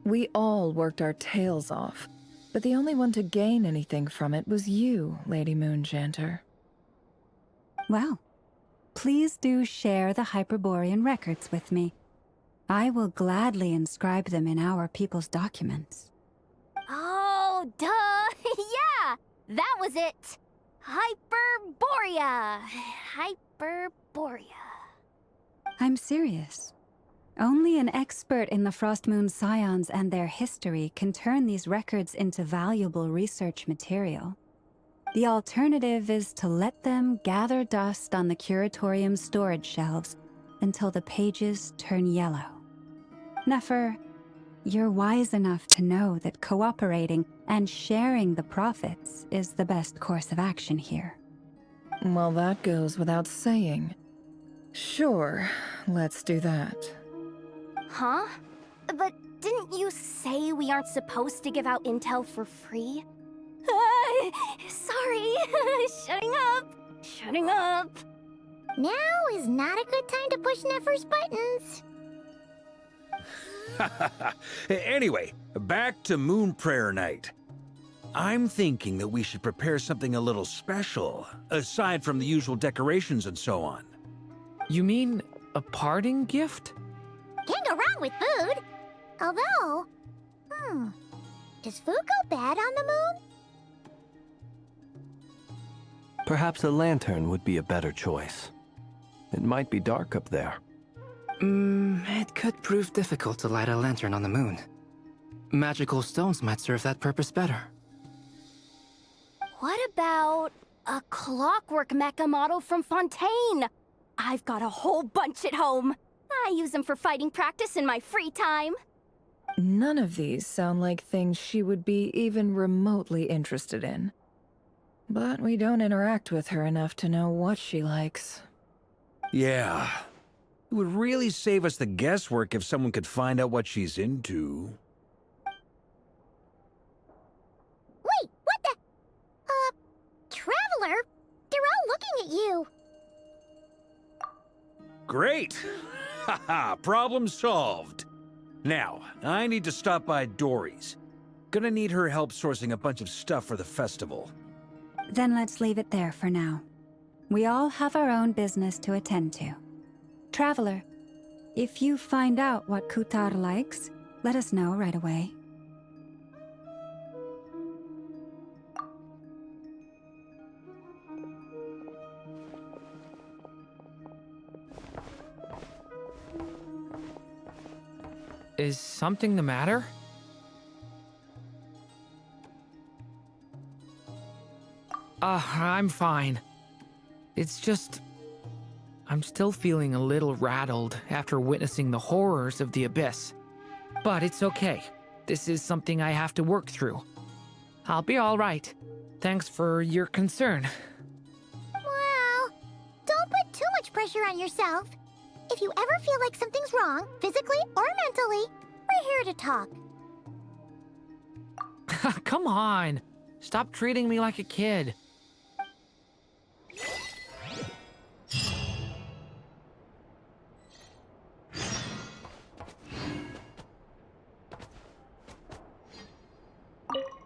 We all worked our tails off, but the only one to gain anything from it was you, Lady Moonjanter. Well, please do share the Hyperborean records with me. I will gladly inscribe them in our people's documents. Oh, duh! Yeah! That was it! Hyperborea! Hyperborea. I'm serious. Only an expert in the Frostmoon Scions and their history can turn these records into valuable research material. The alternative is to let them gather dust on the Curatorium's storage shelves until the pages turn yellow. Nefer, you're wise enough to know that cooperating and sharing the profits is the best course of action here. Well, that goes without saying. Sure, let's do that. Huh? But didn't you say we aren't supposed to give out intel for free? Sorry. Shutting up. Shutting up. Now is not a good time to push Nefer's buttons. Anyway, back to Moon Prayer Night. I'm thinking that we should prepare something a little special, aside from the usual decorations and so on. You mean a parting gift? Can't go wrong with food. Although, does food go bad on the moon? Perhaps a lantern would be a better choice. It might be dark up there. It could prove difficult to light a lantern on the moon. Magical stones might serve that purpose better. What about a clockwork mecha model from Fontaine? I've got a whole bunch at home. I use them for fighting practice in my free time. None of these sound like things she would be even remotely interested in. But we don't interact with her enough to know what she likes. Yeah. It would really save us the guesswork if someone could find out what she's into. Wait, what the? Traveler? They're all looking at you. Great! Haha, problem solved. Now, I need to stop by Dory's. Gonna need her help sourcing a bunch of stuff for the festival. Then let's leave it there for now. We all have our own business to attend to. Traveler, if you find out what Kutar likes, let us know right away. Is something the matter? I'm fine. It's just... I'm still feeling a little rattled after witnessing the horrors of the Abyss. But it's okay. This is something I have to work through. I'll be all right. Thanks for your concern. Well, don't put too much pressure on yourself. If you ever feel like something's wrong, physically or mentally, we're here to talk. Come on. Stop treating me like a kid.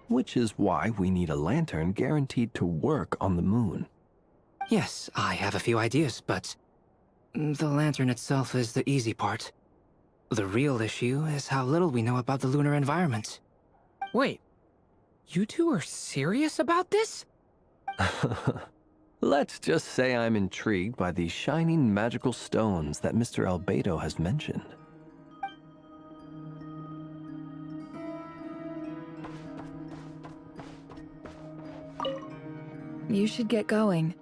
Which is why we need a lantern guaranteed to work on the moon. Yes, I have a few ideas, but the lantern itself is the easy part. The real issue is how little we know about the lunar environment. Wait, you two are serious about this? Let's just say I'm intrigued by these shining magical stones that Mr. Albedo has mentioned. You should get going.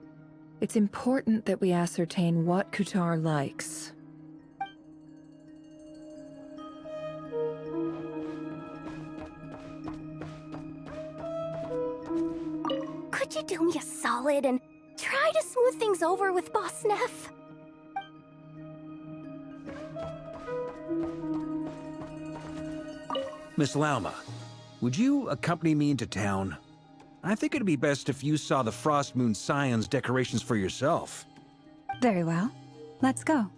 It's important that we ascertain what Kutar likes. Could you do me a solid and try to smooth things over with Boss Neff? Miss Lauma, would you accompany me into town? I think it'd be best if you saw the Frost Moon Scion's decorations for yourself. Very well. Let's go.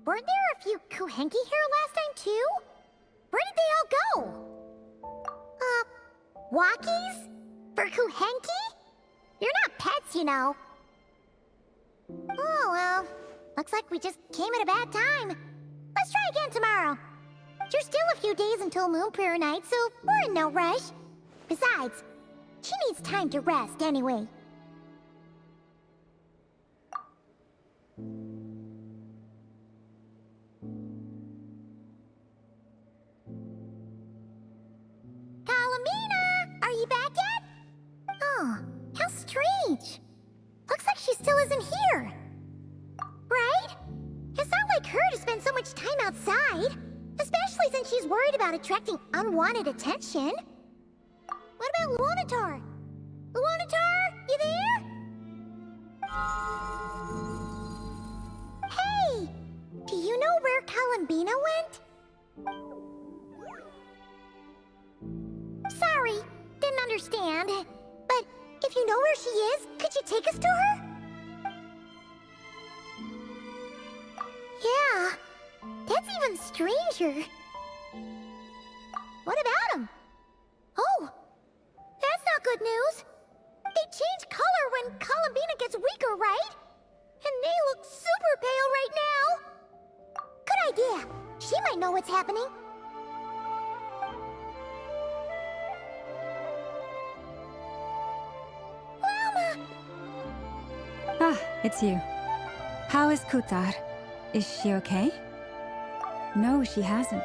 Weren't there a few Kuhenki here last time, too? Where did they all go? Walkies? For Kuhenki? You're not pets, you know. Oh, well. Looks like we just came at a bad time. Let's try again tomorrow. There's still a few days until Moon Prayer Night, so we're in no rush. Besides, she needs time to rest anyway. outside. Especially since she's worried about attracting unwanted attention. What about Lunatar? Lunatar, you there? Hey! Do you know where Columbina went? Sorry, didn't understand. But if you know where she is, could you take us to her? Yeah, that's even stranger. What about him? Oh, that's not good news. They change color when Columbina gets weaker, right? And they look super pale right now. Good idea. She might know what's happening. Llama! Ah, it's you. How is Kutar? Is she okay? No, she hasn't.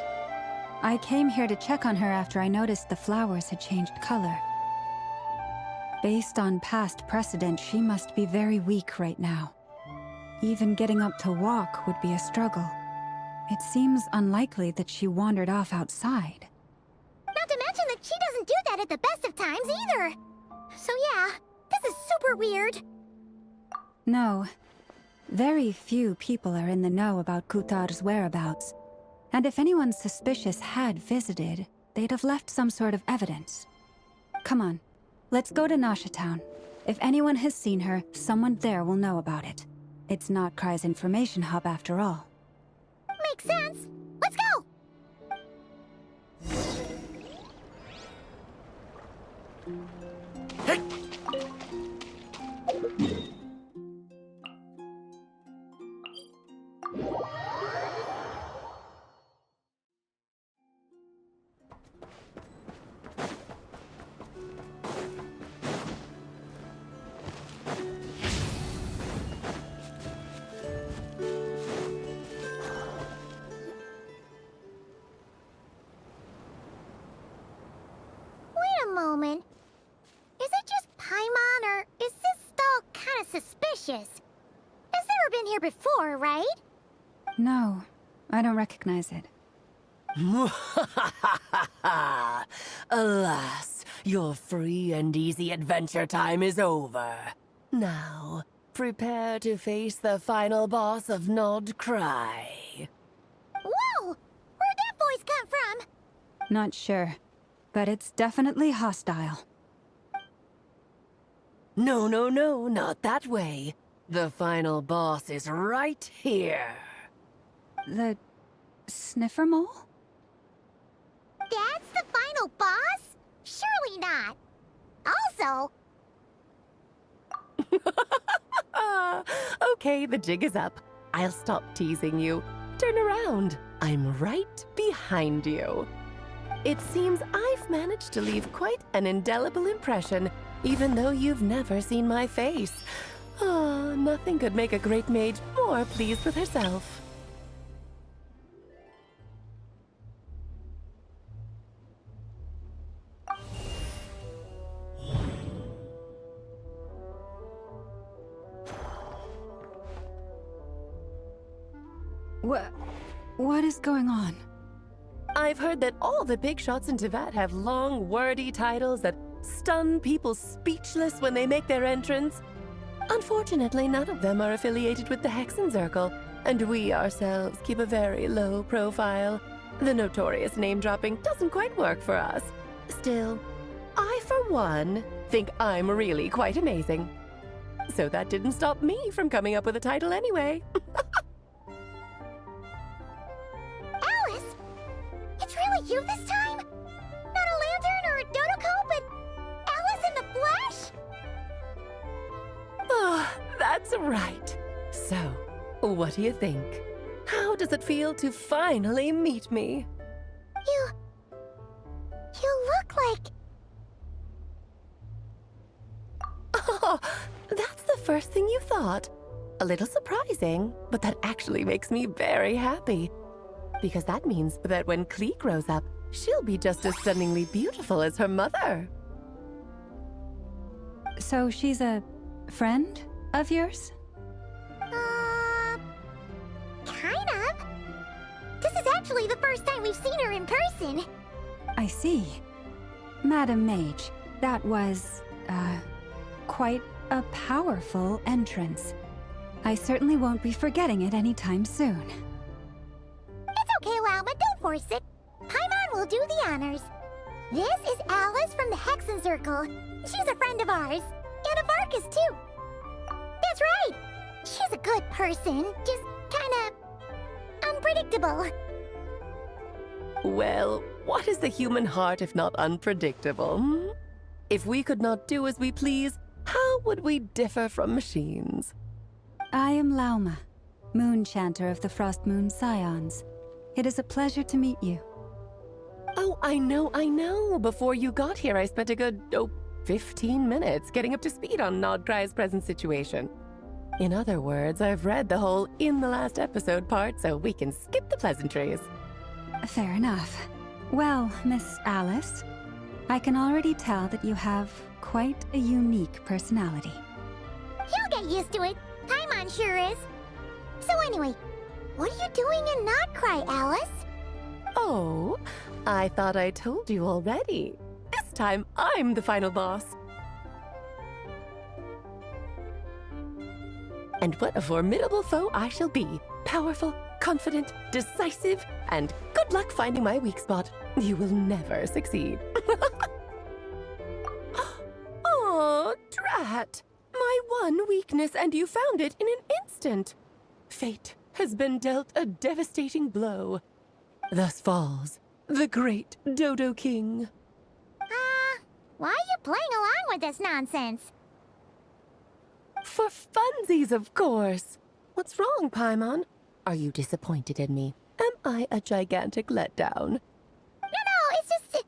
I came here to check on her after I noticed the flowers had changed color. Based on past precedent, she must be very weak right now. Even getting up to walk would be a struggle. It seems unlikely that she wandered off outside. Not to mention that she doesn't do that at the best of times either. So yeah, this is super weird. No. Very few people are in the know about Kutar's whereabouts. And if anyone suspicious had visited, they'd have left some sort of evidence. Come on, let's go to Nasha Town. If anyone has seen her, someone there will know about it. It's not Krai's information hub after all. Makes sense. Let's go! Hey! Wait a moment. Is it just Paimon, or is this stall kinda suspicious? It's never been here before, right? No, I don't recognize it. Alas, your free and easy adventure time is over. Now, prepare to face the final boss of Nod Krai. Whoa! Where'd that voice come from? Not sure, but it's definitely hostile. No, not that way. The final boss is right here. The sniffer mole? That's the final boss? Surely not. Also... Okay, the jig is up. I'll stop teasing you. Turn around. I'm right behind you. It seems I've managed to leave quite an indelible impression, even though you've never seen my face. Ah, nothing could make a great mage more pleased with herself. What is going on? I've heard that all the big shots in Teyvat have long, wordy titles that stun people speechless when they make their entrance. Unfortunately, none of them are affiliated with the Hexenzirkel, and we ourselves keep a very low profile. The notorious name-dropping doesn't quite work for us. Still, I, for one, think I'm really quite amazing. So that didn't stop me from coming up with a title anyway. Alice? It's really you this time? Not a lantern or a Dodoko, but Alice in the flesh? Oh, that's right. So, what do you think? How does it feel to finally meet me? You look like... Oh, that's the first thing you thought. A little surprising, but that actually makes me very happy. Because that means that when Klee grows up, she'll be just as stunningly beautiful as her mother. So she's a friend of yours? Kind of. Does actually the first time we've seen her in person. I see. Madam Mage, that was, quite a powerful entrance. I certainly won't be forgetting it anytime soon. It's okay, Lauma, don't force it. Paimon will do the honors. This is Alice from the Hexen Circle. She's a friend of ours. And of Arcus, too. That's right! She's a good person, just kinda unpredictable. Well, what is the human heart if not unpredictable? Hmm? If we could not do as we please, how would we differ from machines? I am Lauma, Moon Chanter of the Frost Moon Scions. It is a pleasure to meet you. Oh, I know. Before you got here, I spent a good, 15 minutes getting up to speed on Nocturne's present situation. In other words, I've read the whole in the last episode part, so we can skip the pleasantries. Fair enough. Well, Miss Alice, I can already tell that you have quite a unique personality. He'll get used to it. Paimon sure is. So anyway, what are you doing in Krai, Alice? Oh, I thought I told you already. This time, I'm the final boss. And what a formidable foe I shall be. Powerful, confident, decisive, and good luck finding my weak spot. You will never succeed. Aw, drat. My one weakness, and you found it in an instant. Fate has been dealt a devastating blow. Thus falls the great Dodo King. Why are you playing along with this nonsense? For funsies, of course. What's wrong, Paimon? Are you disappointed in me? Am I a gigantic letdown? No, it's just...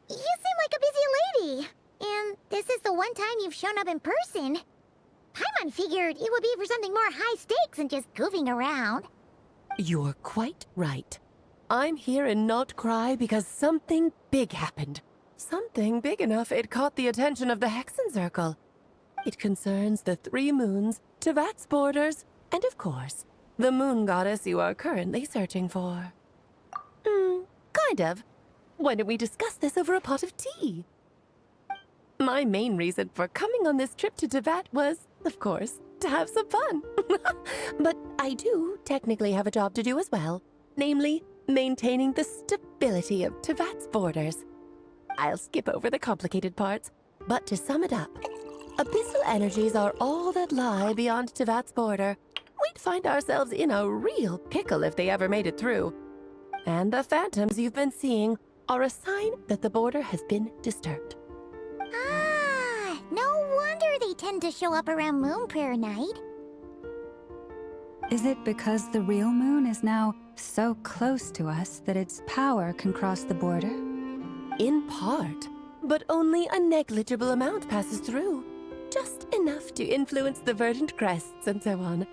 You seem like a busy lady. And this is the one time you've shown up in person. Paimon figured it would be for something more high stakes than just goofing around. You're quite right. I'm here in Krai because something big happened. Something big enough it caught the attention of the Hexen Circle. It concerns the 3 moons, Tevat's borders, and of course, the moon goddess you are currently searching for. Kind of. Why don't we discuss this over a pot of tea? My main reason for coming on this trip to Tevat was, of course, to have some fun. But I do technically have a job to do as well, namely, maintaining the stability of Tevat's borders. I'll skip over the complicated parts, but to sum it up, abyssal energies are all that lie beyond Tevat's border. We'd find ourselves in a real pickle if they ever made it through. And the phantoms you've been seeing are a sign that the border has been disturbed. No wonder they tend to show up around Moon Prayer Night. Is it because the real moon is now so close to us that its power can cross the border? In part, but only a negligible amount passes through. Just enough to influence the verdant crests and so on.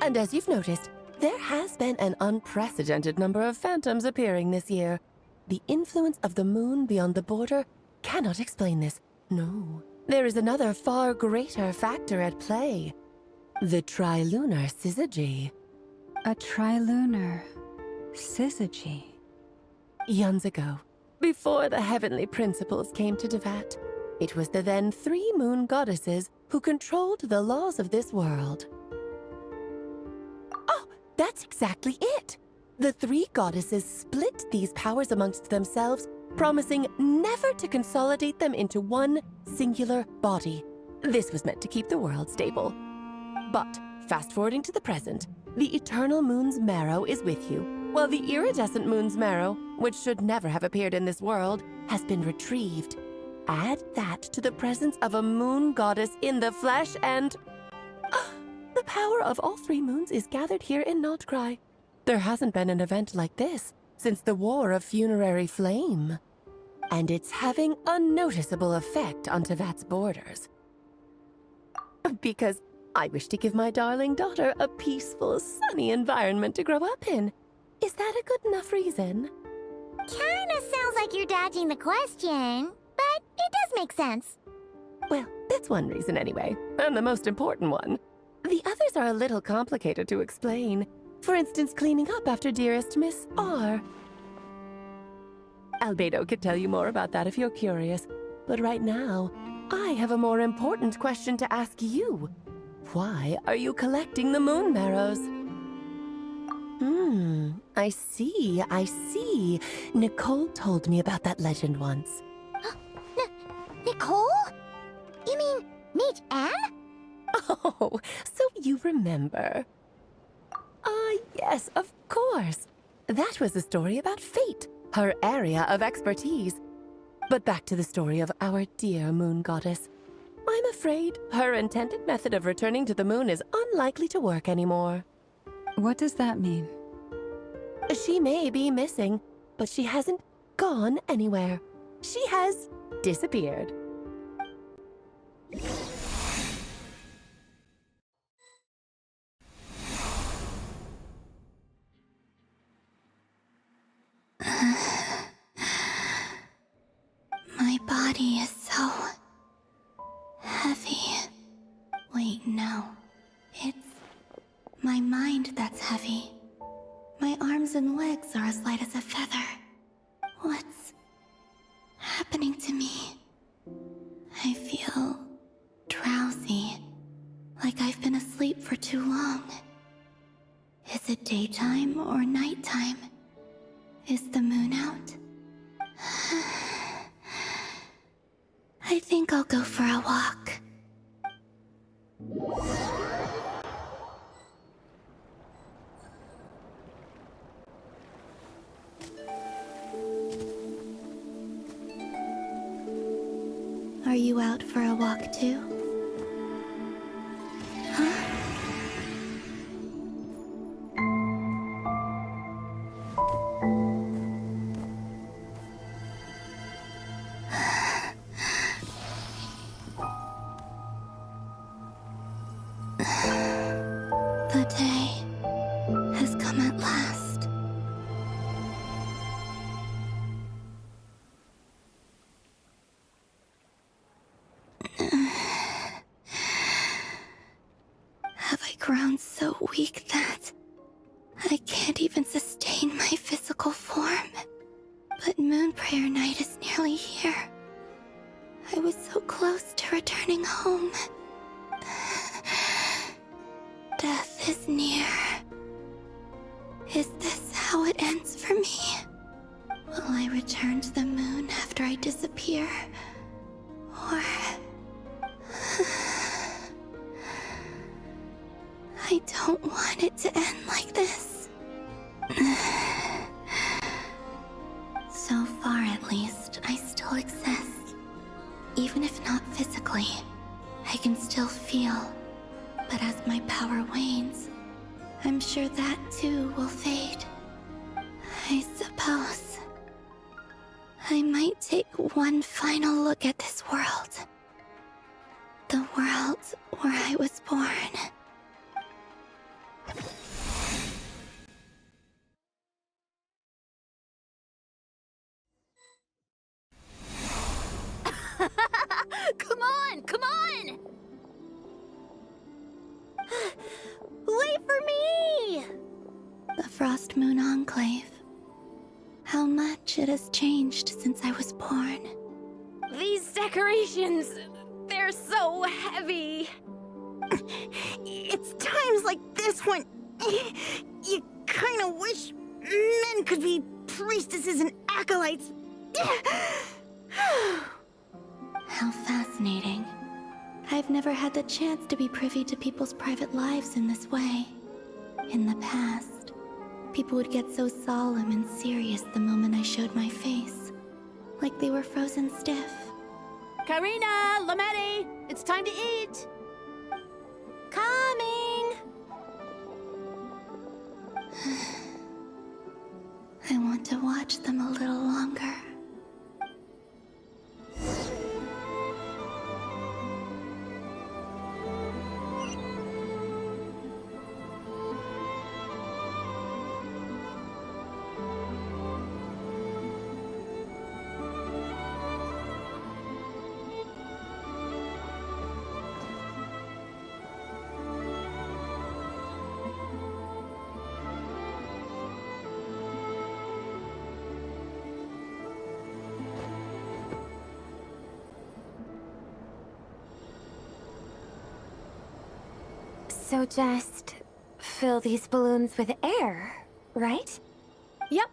And as you've noticed, there has been an unprecedented number of phantoms appearing this year. The influence of the moon beyond the border cannot explain this. No, there is another far greater factor at play. The trilunar syzygy. A trilunar syzygy. Eons ago, before the heavenly principles came to Tevat, it was the then 3 moon goddesses who controlled the laws of this world. Oh, that's exactly it! The 3 goddesses split these powers amongst themselves, promising never to consolidate them into one singular body. This was meant to keep the world stable. But, fast-forwarding to the present, the eternal moon's marrow is with you, while the iridescent moon's marrow, which should never have appeared in this world, has been retrieved. Add that to the presence of a moon goddess in the flesh and... the power of all 3 moons is gathered here in Krai. There hasn't been an event like this since the War of Funerary Flame. And it's having a noticeable effect on Tevat's borders. Because I wish to give my darling daughter a peaceful, sunny environment to grow up in. Is that a good enough reason? Kinda sounds like you're dodging the question, but it does make sense. Well, that's one reason anyway, and the most important one. The others are a little complicated to explain. For instance, cleaning up after dearest Miss R. Albedo could tell you more about that if you're curious, but right now, I have a more important question to ask you. Why are you collecting the moon marrows? I see. Nicole told me about that legend once. Nicole? You mean Mage Anne? Oh, so you remember. Yes, of course. That was a story about fate, her area of expertise. But back to the story of our dear moon goddess. I'm afraid her intended method of returning to the moon is unlikely to work anymore. What does that mean? She may be missing, but she hasn't gone anywhere. She has disappeared. My body is so heavy. Wait, no. It's my mind that's heavy. My arms and legs are as light as a feather. What's happening to me? I feel drowsy, like I've been asleep for too long. Is it daytime or nighttime? Is the moon out? I think I'll go for a walk. Are you out for a walk too? Huh? The day has come at last. Have I grown so weak that I can't even sustain my physical form? But Moon Prayer Night is nearly here. I was so close to returning home. Death is near. Is this how it ends for me? Will I return to the moon after I disappear? Or... I don't want it to end like this. So far, at least, I still exist. Even if not physically, I can still feel. But as my power wanes, I'm sure that too will fade. I suppose I might take one final look at this world. The world where I was born. Come on! Come on! Wait for me! The Frost Moon Enclave. How much it has changed since I was born. These decorations, they're so heavy. It's times like this when you kind of wish men could be priestesses and acolytes. How fascinating. I've never had the chance to be privy to people's private lives in this way. In the past, people would get so solemn and serious the moment I showed my face. Like they were frozen stiff. Karina, Lametti, it's time to eat. Coming. I want to watch them a little longer. So just fill these balloons with air, right? Yep.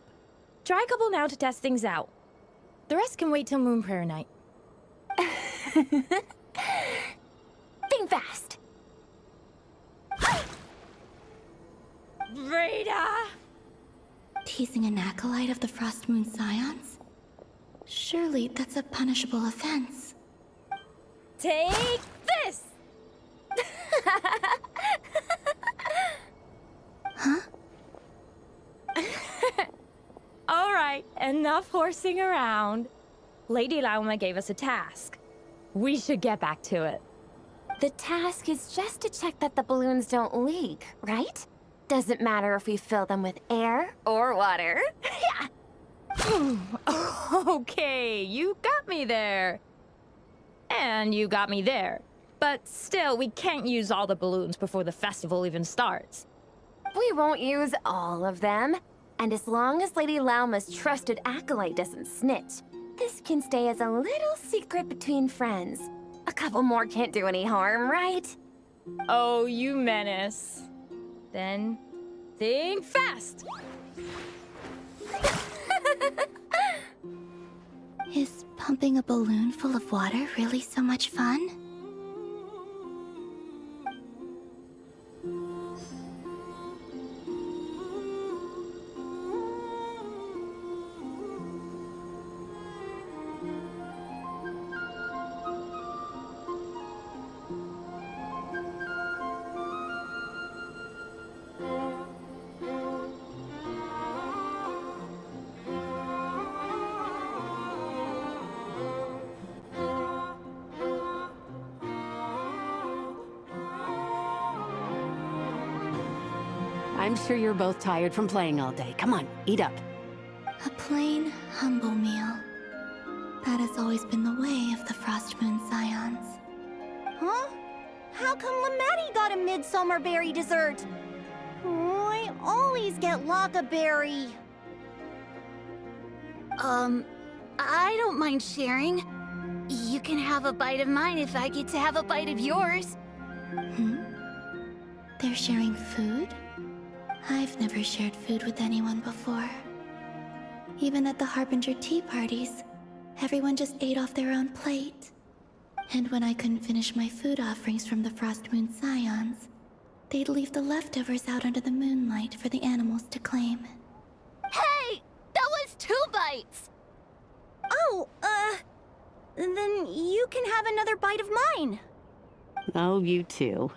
Try a couple now to test things out. The rest can wait till Moon Prayer night. Think fast. Rita! Teasing an acolyte of the Frost Moon Scions? Surely that's a punishable offense. Take this! Huh? All right, enough horsing around. Lady Lauma gave us a task. We should get back to it. The task is just to check that the balloons don't leak, right? Doesn't matter if we fill them with air or water. Yeah. Okay, you got me there. And you got me there. But still, we can't use all the balloons before the festival even starts. We won't use all of them. And as long as Lady Lauma's trusted acolyte doesn't snitch, this can stay as a little secret between friends. A couple more can't do any harm, right? Oh, you menace. Then, think fast! Is pumping a balloon full of water really so much fun? I'm sure you're both tired from playing all day. Come on, eat up. A plain, humble meal. That has always been the way of the Frost Moon Scions. Huh? How come Lamatti got a midsummer berry dessert? Oh, I always get Lockaberry. I don't mind sharing. You can have a bite of mine if I get to have a bite of yours. They're sharing food? I've never shared food with anyone before. Even at the Harbinger tea parties, everyone just ate off their own plate. And when I couldn't finish my food offerings from the Frost Moon Scions, they'd leave the leftovers out under the moonlight for the animals to claim. Hey! That was 2 bites! Oh, then you can have another bite of mine. Oh, you too.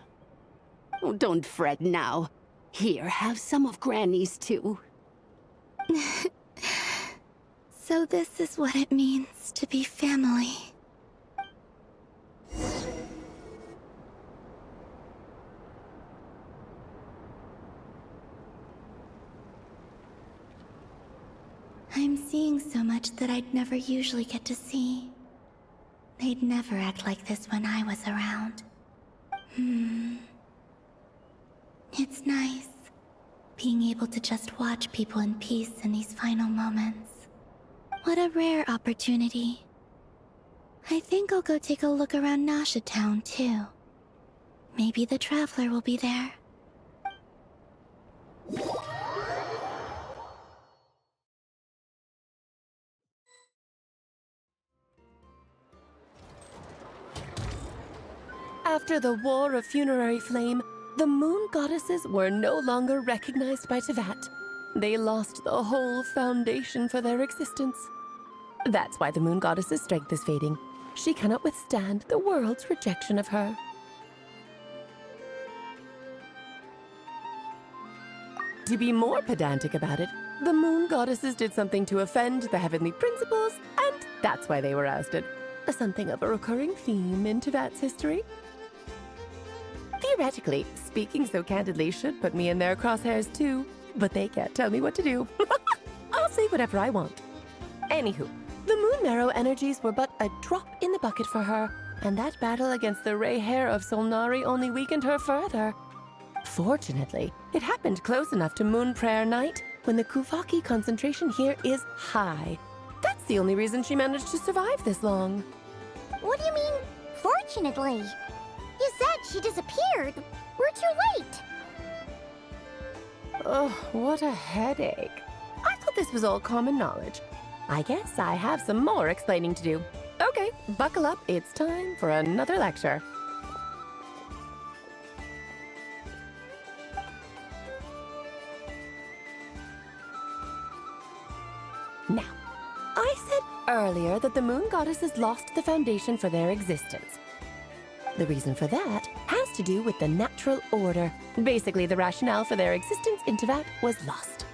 Oh, don't fret now. Here, have some of Granny's too. So this is what it means to be family. I'm seeing so much that I'd never usually get to see. They'd never act like this when I was around. It's nice, being able to just watch people in peace in these final moments. What a rare opportunity. I think I'll go take a look around Nasha Town, too. Maybe the Traveler will be there. After the War of Funerary Flame, the Moon Goddesses were no longer recognized by Tevat. They lost the whole foundation for their existence. That's why the Moon Goddess's strength is fading. She cannot withstand the world's rejection of her. To be more pedantic about it, the Moon Goddesses did something to offend the heavenly principles, and that's why they were ousted. Something of a recurring theme in Tevat's history. Theoretically, speaking so candidly should put me in their crosshairs too, but they can't tell me what to do. I'll say whatever I want. Anywho, the Moon Marrow energies were but a drop in the bucket for her, and that battle against the Ray Hair of Solnari only weakened her further. Fortunately, it happened close enough to Moon Prayer Night when the Kuvaki concentration here is high. That's the only reason she managed to survive this long. What do you mean, fortunately? You said she disappeared. We're too late! Oh, what a headache. I thought this was all common knowledge. I guess I have some more explaining to do. Okay, buckle up. It's time for another lecture. Now, I said earlier that the moon goddesses lost the foundation for their existence. The reason for that has to do with the natural order. Basically, the rationale for their existence in Teyvat was lost.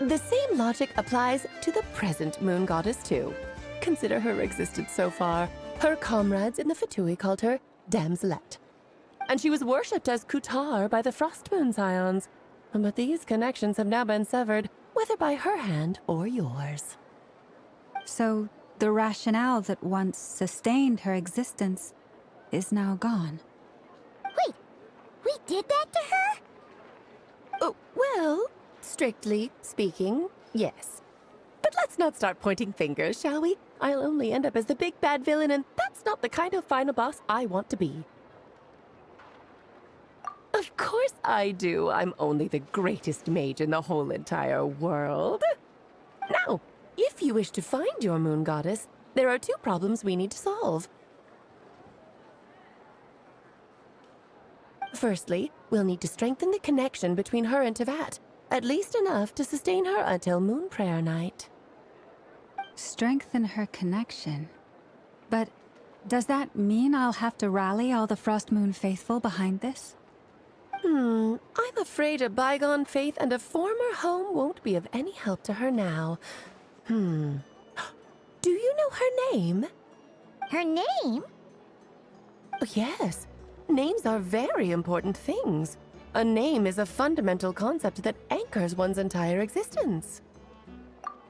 The same logic applies to the present moon goddess, too. Consider her existence so far. Her comrades in the Fatui called her Damselette. And she was worshipped as Kutar by the Frost Moon Scions. But these connections have now been severed, whether by her hand or yours. So, the rationale that once sustained her existence is now gone. Wait, we did that to her? Oh, well, strictly speaking, yes. But let's not start pointing fingers, shall we? I'll only end up as the big bad villain, and that's not the kind of final boss I want to be. Of course I do. I'm only the greatest mage in the whole entire world. Now, if you wish to find your moon goddess, there are two problems we need to solve. Firstly, we'll need to strengthen the connection between her and Teyvat, at least enough to sustain her until Moon Prayer Night. Strengthen her connection. But does that mean I'll have to rally all the Frost Moon faithful behind this? I'm afraid a bygone faith and a former home won't be of any help to her now. Do you know her name? Her name? Oh, yes. Names are very important things. A name is a fundamental concept that anchors one's entire existence.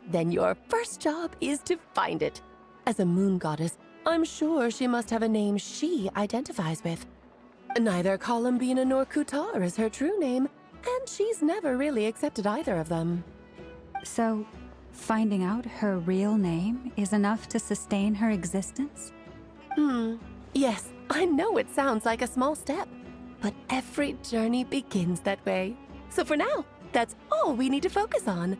Then your first job is to find it. As a moon goddess, I'm sure she must have a name she identifies with. Neither Columbina nor Kutar is her true name, and she's never really accepted either of them. So, finding out her real name is enough to sustain her existence? Yes, I know it sounds like a small step, but every journey begins that way. So for now, that's all we need to focus on.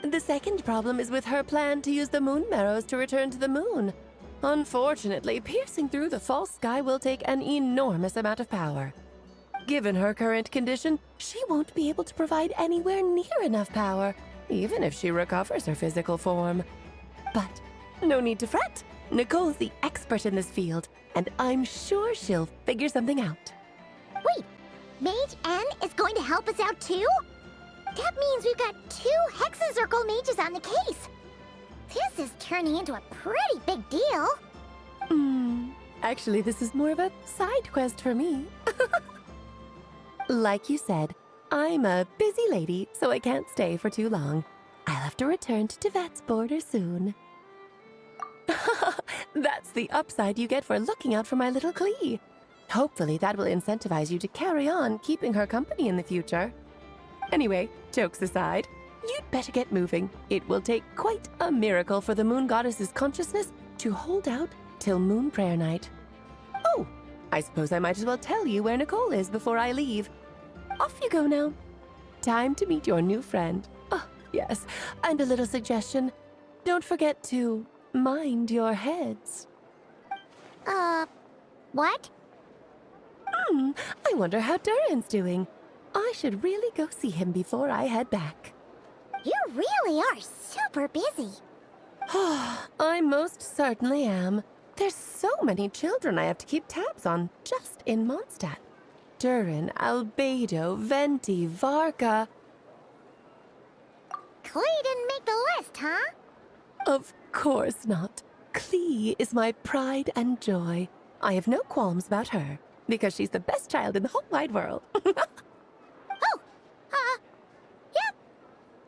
The second problem is with her plan to use the moon marrows to return to the moon. Unfortunately, piercing through the false sky will take an enormous amount of power. Given her current condition, she won't be able to provide anywhere near enough power, even if she recovers her physical form. But no need to fret. Nicole's the expert in this field, and I'm sure she'll figure something out. Wait, Mage N is going to help us out too? That means we've got 2 Hexacircle mages on the case. This is turning into a pretty big deal. Actually, this is more of a side quest for me. Like you said, I'm a busy lady, so I can't stay for too long. I'll have to return to Teyvat's border soon. That's the upside you get for looking out for my little Klee. Hopefully that will incentivize you to carry on keeping her company in the future. Anyway, jokes aside, you'd better get moving. It will take quite a miracle for the moon goddess's consciousness to hold out till Moon Prayer Night. Oh, I suppose I might as well tell you where Nicole is before I leave. Off you go now. Time to meet your new friend. Oh, yes, and a little suggestion. Don't forget to mind your heads. What? I wonder how Durin's doing. I should really go see him before I head back. You really are super busy. I most certainly am. There's so many children I have to keep tabs on just in Mondstadt. Durin, Albedo, Venti, Varka. Klee didn't make the list, huh? Of course not. Klee is my pride and joy. I have no qualms about her, because she's the best child in the whole wide world. Yep.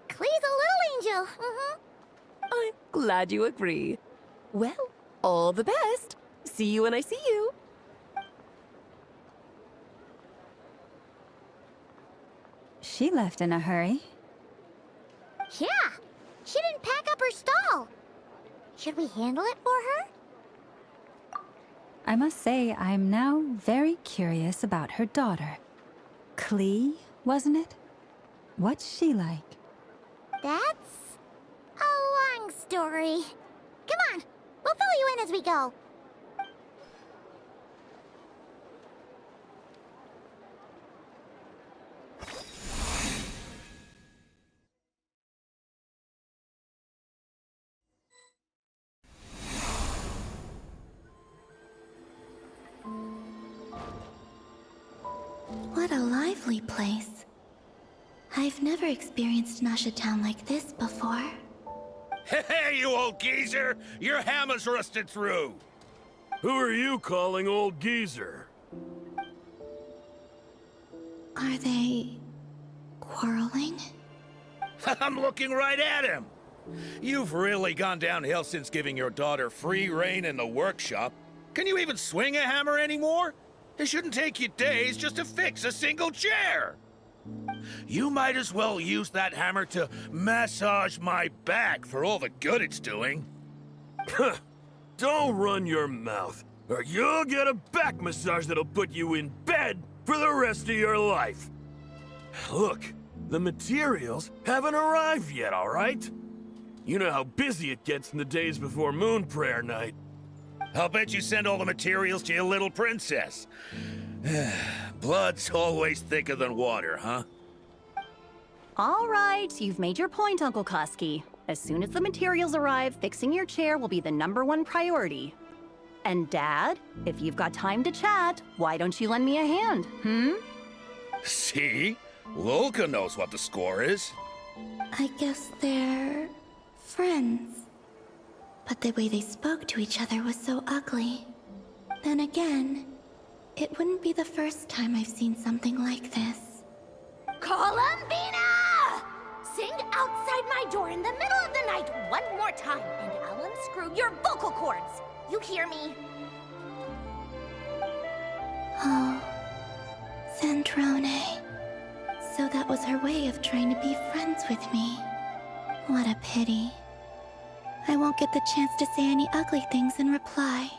Klee's a little angel. I'm glad you agree. Well, all the best. See you when I see you. She left in a hurry. Yeah, she didn't pack up her stall. Should we handle it for her? I must say, I'm now very curious about her daughter. Klee, wasn't it? What's she like? That's a long story. Come on, we'll fill you in as we go. What a lively place. I've never experienced Nasha Town like this before. Hey, you old geezer! Your hammer's rusted through! Who are you calling old geezer? Are they quarreling? I'm looking right at him! You've really gone downhill since giving your daughter free rein in the workshop. Can you even swing a hammer anymore? It shouldn't take you days just to fix a single chair! You might as well use that hammer to massage my back for all the good it's doing. Don't run your mouth, or you'll get a back massage that'll put you in bed for the rest of your life. Look, the materials haven't arrived yet, all right? You know how busy it gets in the days before Moon Prayer Night. I'll bet you send all the materials to your little princess. Blood's always thicker than water, huh? All right, you've made your point, Uncle Koski. As soon as the materials arrive, fixing your chair will be the #1 priority. And Dad, if you've got time to chat, why don't you lend me a hand, See? Lolka knows what the score is. I guess they're friends. But the way they spoke to each other was so ugly. Then again, it wouldn't be the first time I've seen something like this. Columbina! Sing outside my door in the middle of the night one more time, and I'll unscrew your vocal cords. You hear me? Oh, Zandrone. So that was her way of trying to be friends with me. What a pity. I won't get the chance to say any ugly things in reply.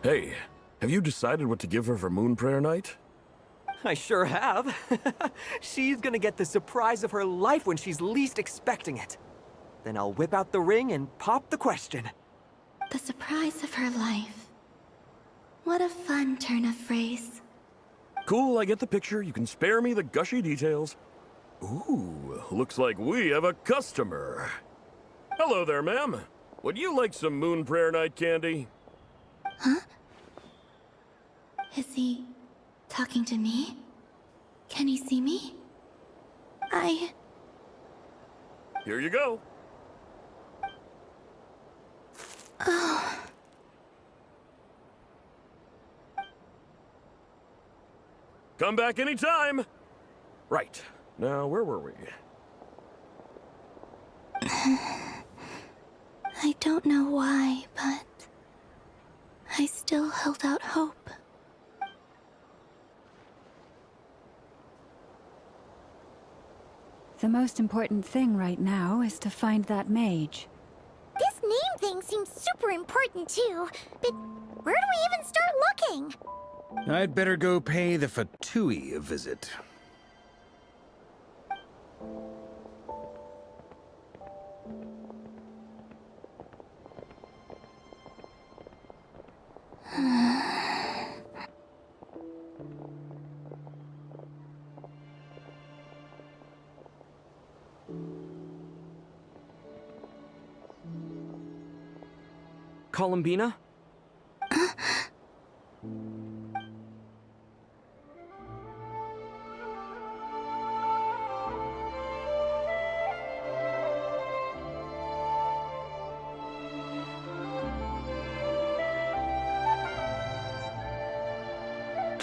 Hey, have you decided what to give her for Moon Prayer Night? I sure have. She's gonna get the surprise of her life when she's least expecting it. Then I'll whip out the ring and pop the question. The surprise of her life. What a fun turn of phrase. Cool, I get the picture. You can spare me the gushy details. Ooh, looks like we have a customer. Hello there, ma'am. Would you like some Moon Prayer Night candy? Huh? Is he talking to me? Can he see me? Here you go. Oh. Come back anytime. Right. Now, where were we? I don't know why, but I still held out hope. The most important thing right now is to find that mage. This name thing seems super important too, but where do we even start looking? I'd better go pay the Fatui a visit. Columbina?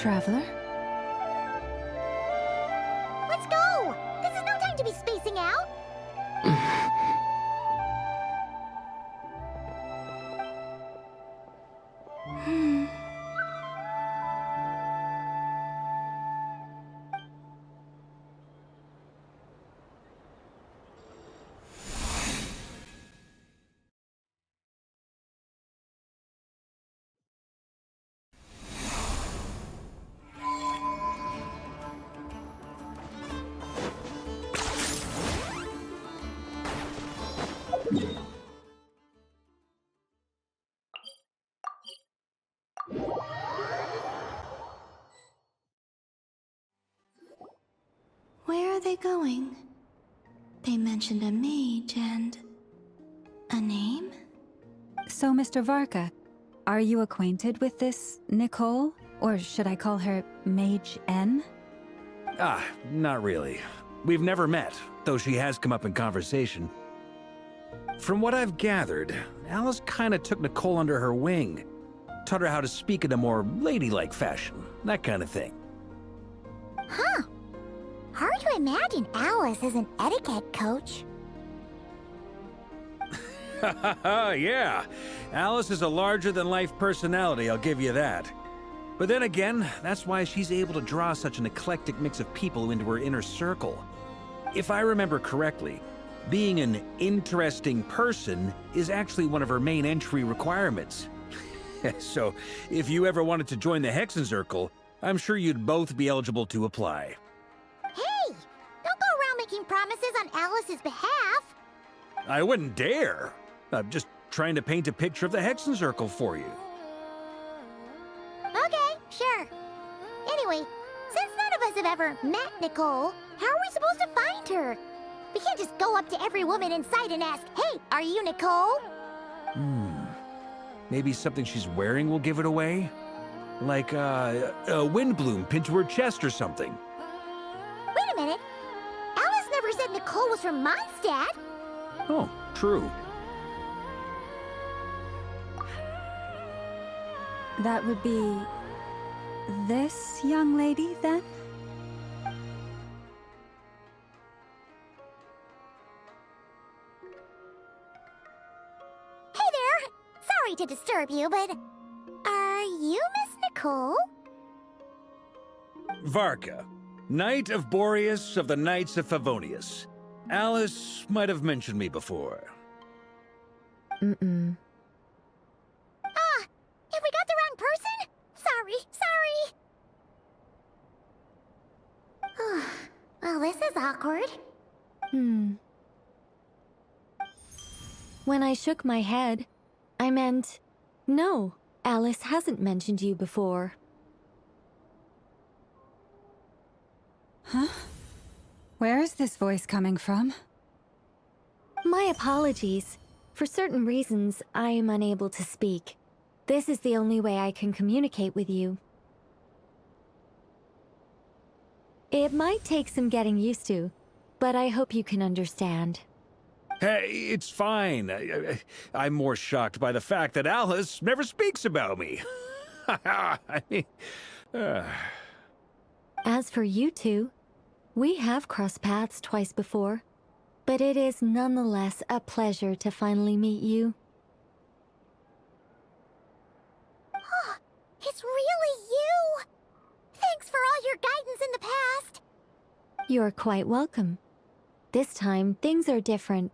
traveler. Let's go! This is no time to be spacing out! Where are they going? They mentioned a mage and... a name? So, Mr. Varka, are you acquainted with this Nicole? Or should I call her Mage N? Ah, not really. We've never met, though she has come up in conversation. From what I've gathered, Alice kinda took Nicole under her wing. Taught her how to speak in a more ladylike fashion, that kind of thing. Huh. Hard to imagine Alice as an etiquette coach. Yeah, Alice is a larger-than-life personality, I'll give you that. But then again, that's why she's able to draw such an eclectic mix of people into her inner circle. If I remember correctly, being an interesting person is actually one of her main entry requirements. So, if you ever wanted to join the Hexenzirkel, I'm sure you'd both be eligible to apply. Hey! Don't go around making promises on Alice's behalf! I wouldn't dare. I'm just trying to paint a picture of the Hexenzirkel for you. Okay, sure. Anyway, since none of us have ever met Nicole, how are we supposed to find her? We can't just go up to every woman in sight and ask, "Hey, are you Nicole?" Maybe something she's wearing will give it away? Like, a windbloom pinned to her chest or something. Wait a minute. Alice never said Nicole was from Mondstadt. Oh, true. That would be... this young lady, then? Hey there! Sorry to disturb you, but... are you Miss Nicole? Varka, Knight of Boreas of the Knights of Favonius. Alice might have mentioned me before. Ah! Have we got the wrong person? Sorry. Well, this is awkward. When I shook my head, I meant, no, Alice hasn't mentioned you before. Huh? Where is this voice coming from? My apologies. For certain reasons, I am unable to speak. This is the only way I can communicate with you. It might take some getting used to, but I hope you can understand. Hey, it's fine. I'm more shocked by the fact that Alice never speaks about me. I mean... As for you two, we have crossed paths twice before, but it is nonetheless a pleasure to finally meet you. Oh, it's really you! Thanks for all your guidance in the past! You're quite welcome. This time, things are different.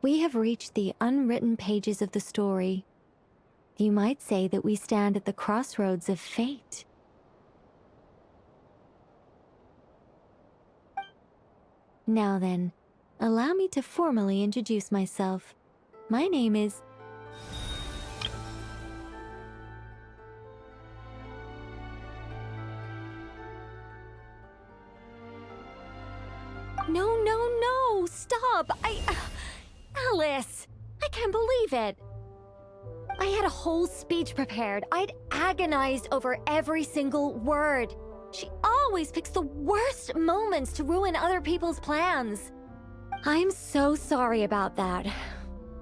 We have reached the unwritten pages of the story. You might say that we stand at the crossroads of fate. Now then, allow me to formally introduce myself. My name is... No, stop! Alice! I can't believe it! I had a whole speech prepared. I'd agonized over every single word. She always picks the worst moments to ruin other people's plans. I'm so sorry about that.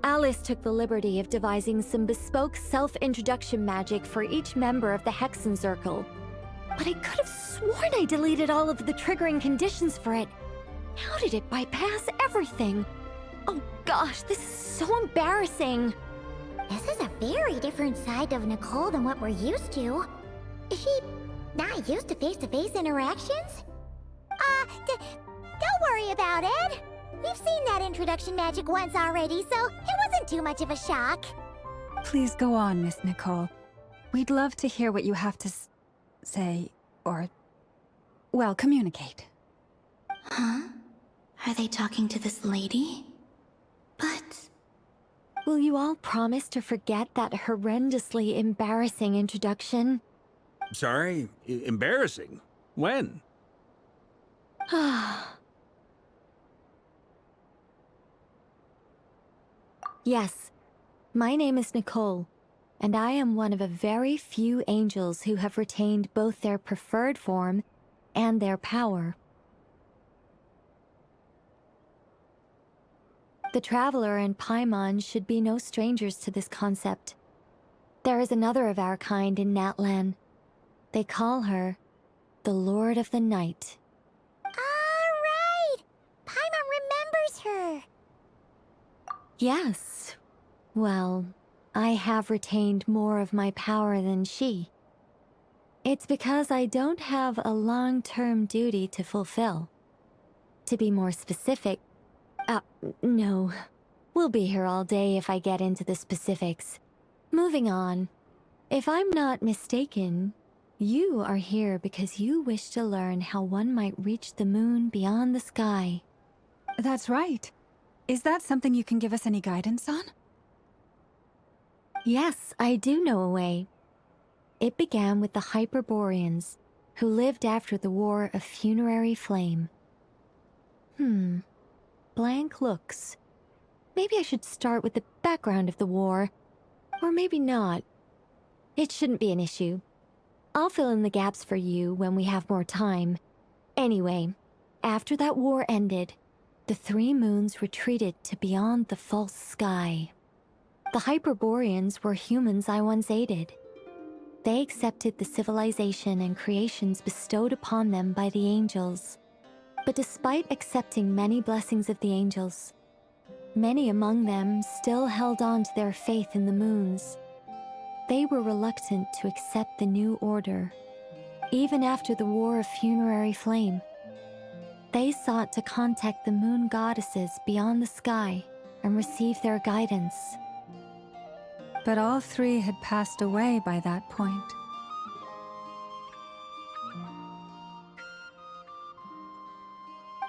Alice took the liberty of devising some bespoke self-introduction magic for each member of the Hexenzirkel. But I could have sworn I deleted all of the triggering conditions for it. How did it bypass everything? Oh gosh, this is so embarrassing. This is a very different side of Nicole than what we're used to. Is she not used to face-to-face interactions? Don't worry about it. We've seen that introduction magic once already, so it wasn't too much of a shock. Please go on, Miss Nicole. We'd love to hear what you have to say, or, well, communicate. Huh? Are they talking to this lady? But... Will you all promise to forget that horrendously embarrassing introduction? Sorry? Embarrassing? When? Yes, my name is Nicole, and I am one of a very few angels who have retained both their preferred form and their power. The Traveler and Paimon should be no strangers to this concept. There is another of our kind in Natlan. They call her the Lord of the Night. Alright! Paimon remembers her! Yes. Well, I have retained more of my power than she. It's because I don't have a long-term duty to fulfill. To be more specific, no. We'll be here all day if I get into the specifics. Moving on. If I'm not mistaken, you are here because you wish to learn how one might reach the moon beyond the sky. That's right. Is that something you can give us any guidance on? Yes, I do know a way. It began with the Hyperboreans, who lived after the War of Funerary Flame. Blank looks. Maybe I should start with the background of the war. Or maybe not. It shouldn't be an issue. I'll fill in the gaps for you when we have more time. Anyway, after that war ended, the three moons retreated to beyond the false sky. The Hyperboreans were humans I once aided. They accepted the civilization and creations bestowed upon them by the angels. But despite accepting many blessings of the angels, many among them still held on to their faith in the moons. They were reluctant to accept the new order, even after the War of Funerary Flame. They sought to contact the moon goddesses beyond the sky and receive their guidance. But all three had passed away by that point.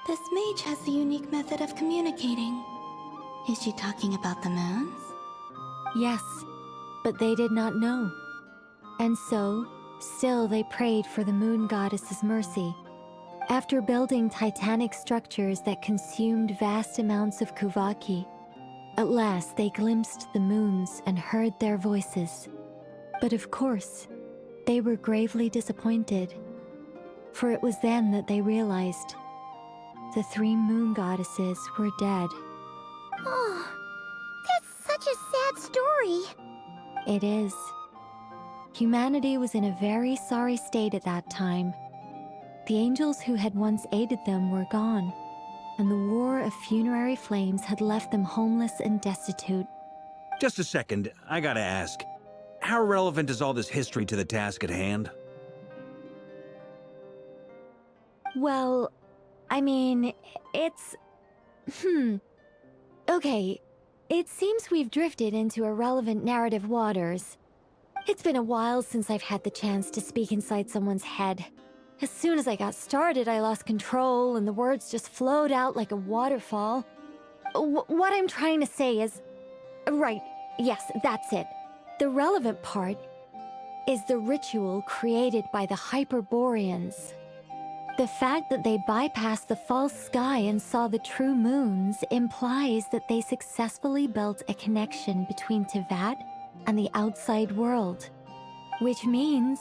This mage has a unique method of communicating. Is she talking about the moons? Yes, but they did not know. And so, still they prayed for the moon goddess's mercy. After building titanic structures that consumed vast amounts of Kuvaki, at last they glimpsed the moons and heard their voices. But of course, they were gravely disappointed. For it was then that they realized the three moon goddesses were dead. Oh, that's such a sad story. It is. Humanity was in a very sorry state at that time. The angels who had once aided them were gone, and the War of Funerary Flames had left them homeless and destitute. Just a second, I gotta ask. How relevant is all this history to the task at hand? Well, I mean, it's... Okay, it seems we've drifted into irrelevant narrative waters. It's been a while since I've had the chance to speak inside someone's head. As soon as I got started, I lost control, and the words just flowed out like a waterfall. What I'm trying to say is... Right, yes, that's it. The relevant part is the ritual created by the Hyperboreans. The fact that they bypassed the false sky and saw the true moons implies that they successfully built a connection between Teyvat and the outside world. Which means,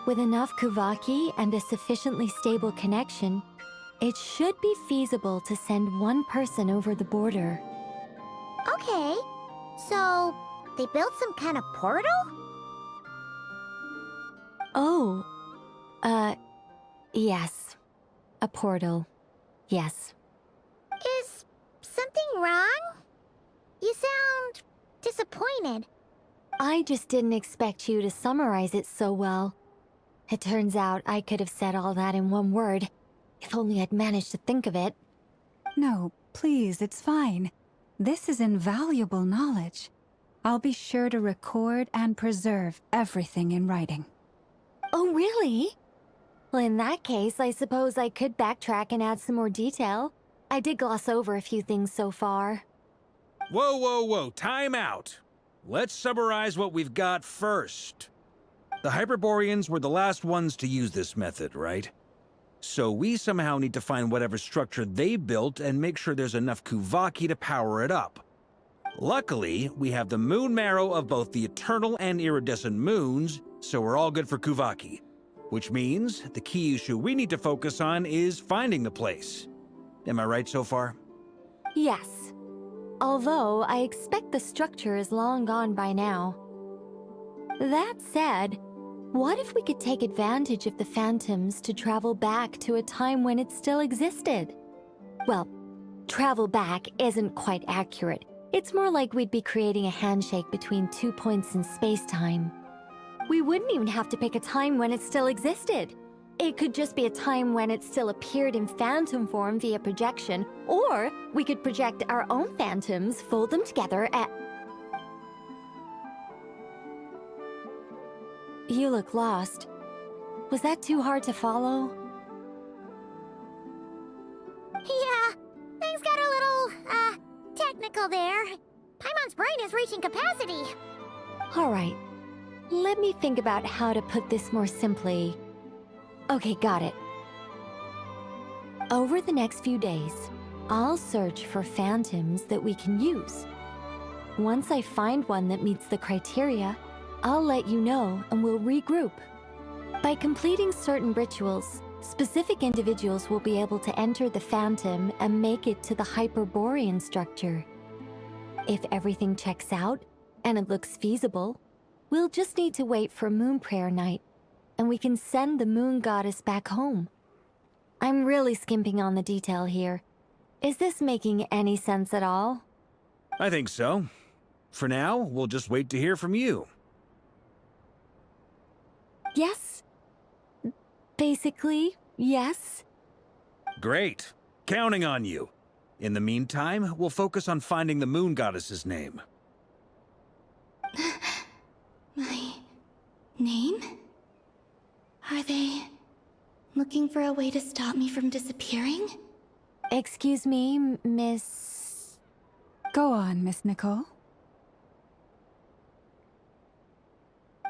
with enough Kuvaki and a sufficiently stable connection, it should be feasible to send one person over the border. Okay, so they built some kind of portal? Oh, Yes. A portal. Yes. Is something wrong? You sound disappointed. I just didn't expect you to summarize it so well. It turns out I could have said all that in one word, if only I'd managed to think of it. No, please, it's fine. This is invaluable knowledge. I'll be sure to record and preserve everything in writing. Oh, really? Well, in that case, I suppose I could backtrack and add some more detail. I did gloss over a few things so far. Whoa, whoa, whoa, time out. Let's summarize what we've got first. The Hyperboreans were the last ones to use this method, right? So we somehow need to find whatever structure they built and make sure there's enough Kuvaki to power it up. Luckily, we have the moon marrow of both the eternal and iridescent moons, so we're all good for Kuvaki. Which means the key issue we need to focus on is finding the place. Am I right so far? Yes. Although, I expect the structure is long gone by now. That said, what if we could take advantage of the phantoms to travel back to a time when it still existed? Well, travel back isn't quite accurate. It's more like we'd be creating a handshake between 2 points in space-time. We wouldn't even have to pick a time when it still existed. It could just be a time when it still appeared in phantom form via projection, or we could project our own phantoms, fold them together, and... You look lost. Was that too hard to follow? Yeah, things got a little, technical there. Paimon's brain is reaching capacity. All right. Let me think about how to put this more simply. Okay, got it. Over the next few days, I'll search for phantoms that we can use. Once I find one that meets the criteria, I'll let you know and we'll regroup. By completing certain rituals, specific individuals will be able to enter the phantom and make it to the Hyperborean structure. If everything checks out, and it looks feasible, we'll just need to wait for Moon Prayer Night, and we can send the Moon Goddess back home. I'm really skimping on the detail here. Is this making any sense at all? I think so. For now, we'll just wait to hear from you. Yes. Basically, yes. Great. Counting on you. In the meantime, we'll focus on finding the Moon Goddess's name. My name? Are they looking for a way to stop me from disappearing? Excuse me, Miss... Go on, Miss Nicole.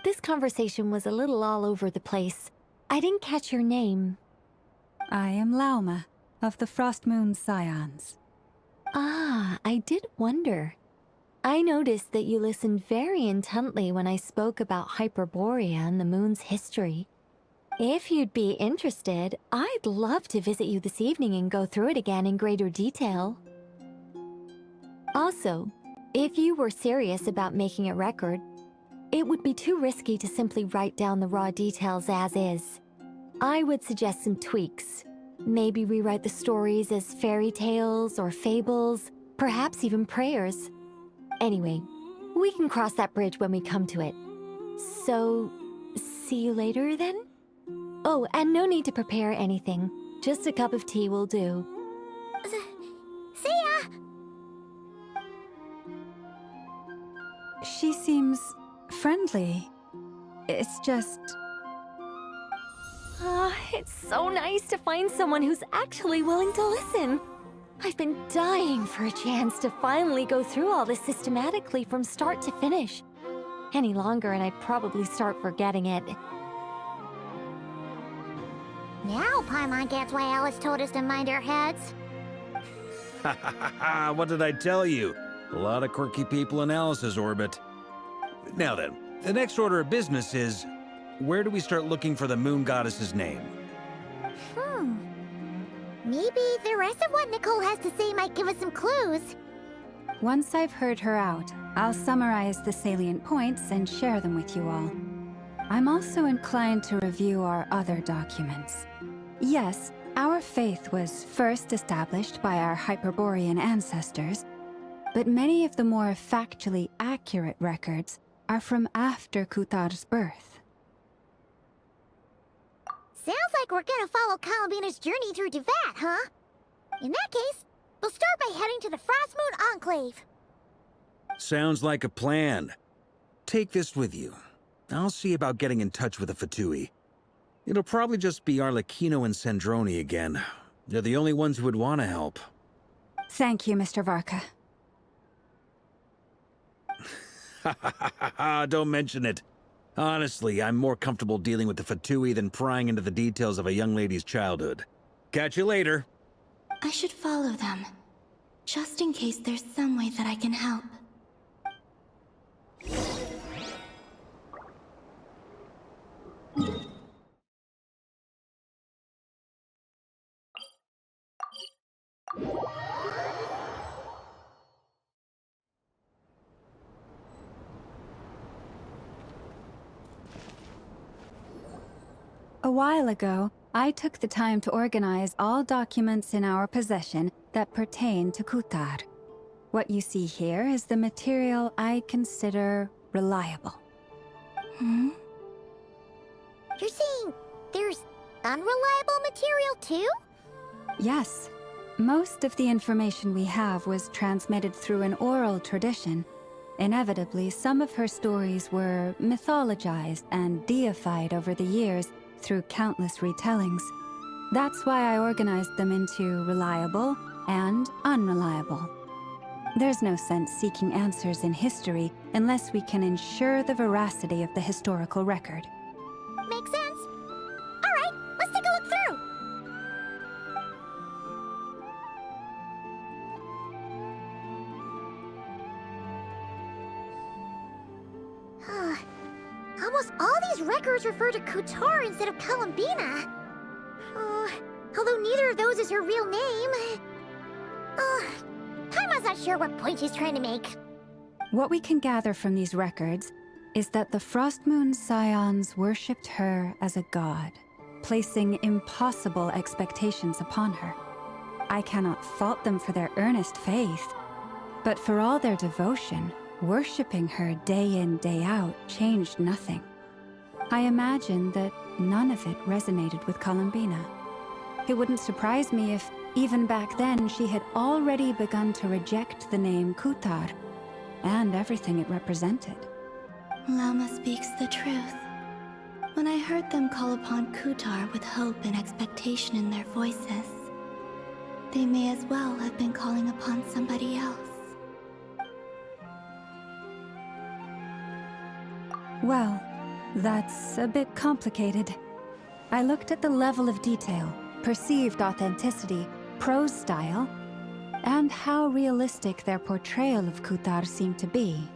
This conversation was a little all over the place. I didn't catch your name. I am Lauma, of the Frost Moon Scions. Ah, I did wonder. I noticed that you listened very intently when I spoke about Hyperborea and the moon's history. If you'd be interested, I'd love to visit you this evening and go through it again in greater detail. Also, if you were serious about making a record, it would be too risky to simply write down the raw details as is. I would suggest some tweaks. Maybe rewrite the stories as fairy tales or fables, perhaps even prayers. Anyway, we can cross that bridge when we come to it. So, see you later then? Oh, and no need to prepare anything. Just a cup of tea will do. See ya! She seems friendly. It's just... It's so nice to find someone who's actually willing to listen. I've been dying for a chance to finally go through all this systematically from start to finish. Any longer and I'd probably start forgetting it. Now Paimon gets why Alice told us to mind our heads. Ha ha ha ha! What did I tell you? A lot of quirky people in Alice's orbit. Now then, the next order of business is... where do we start looking for the Moon Goddess's name? Maybe the rest of what Nicole has to say might give us some clues. Once I've heard her out, I'll summarize the salient points and share them with you all. I'm also inclined to review our other documents. Yes, our faith was first established by our Hyperborean ancestors, but many of the more factually accurate records are from after Kutar's birth. Sounds like we're gonna follow Columbina's journey through Devat, huh? In that case, we'll start by heading to the Frostmoon Enclave. Sounds like a plan. Take this with you. I'll see about getting in touch with the Fatui. It'll probably just be Arlecchino and Sandroni again. They're the only ones who would want to help. Thank you, Mr. Varka. Don't mention it. Honestly, I'm more comfortable dealing with the Fatui than prying into the details of a young lady's childhood. Catch you later. I should follow them, just in case there's some way that I can help. A while ago, I took the time to organize all documents in our possession that pertain to Kutar. What you see here is the material I consider reliable. You're saying there's unreliable material too? Yes. Most of the information we have was transmitted through an oral tradition. Inevitably, some of her stories were mythologized and deified over the years through countless retellings. That's why I organized them into reliable and unreliable. There's no sense seeking answers in history unless we can ensure the veracity of the historical record. Makes sense. All right, let's take a look through. Almost all these records refer to Kutar instead of Columbina. Although neither of those is her real name. Paimon's not sure what point she's trying to make. What we can gather from these records is that the Frostmoon Scions worshipped her as a god, placing impossible expectations upon her. I cannot fault them for their earnest faith, but for all their devotion, worshipping her day in, day out changed nothing. I imagine that none of it resonated with Columbina. It wouldn't surprise me if, even back then, she had already begun to reject the name Kutar and everything it represented. Lama speaks the truth. When I heard them call upon Kutar with hope and expectation in their voices, they may as well have been calling upon somebody else. Well, that's a bit complicated. I looked at the level of detail, perceived authenticity, prose style, and how realistic their portrayal of Kutar seemed to be.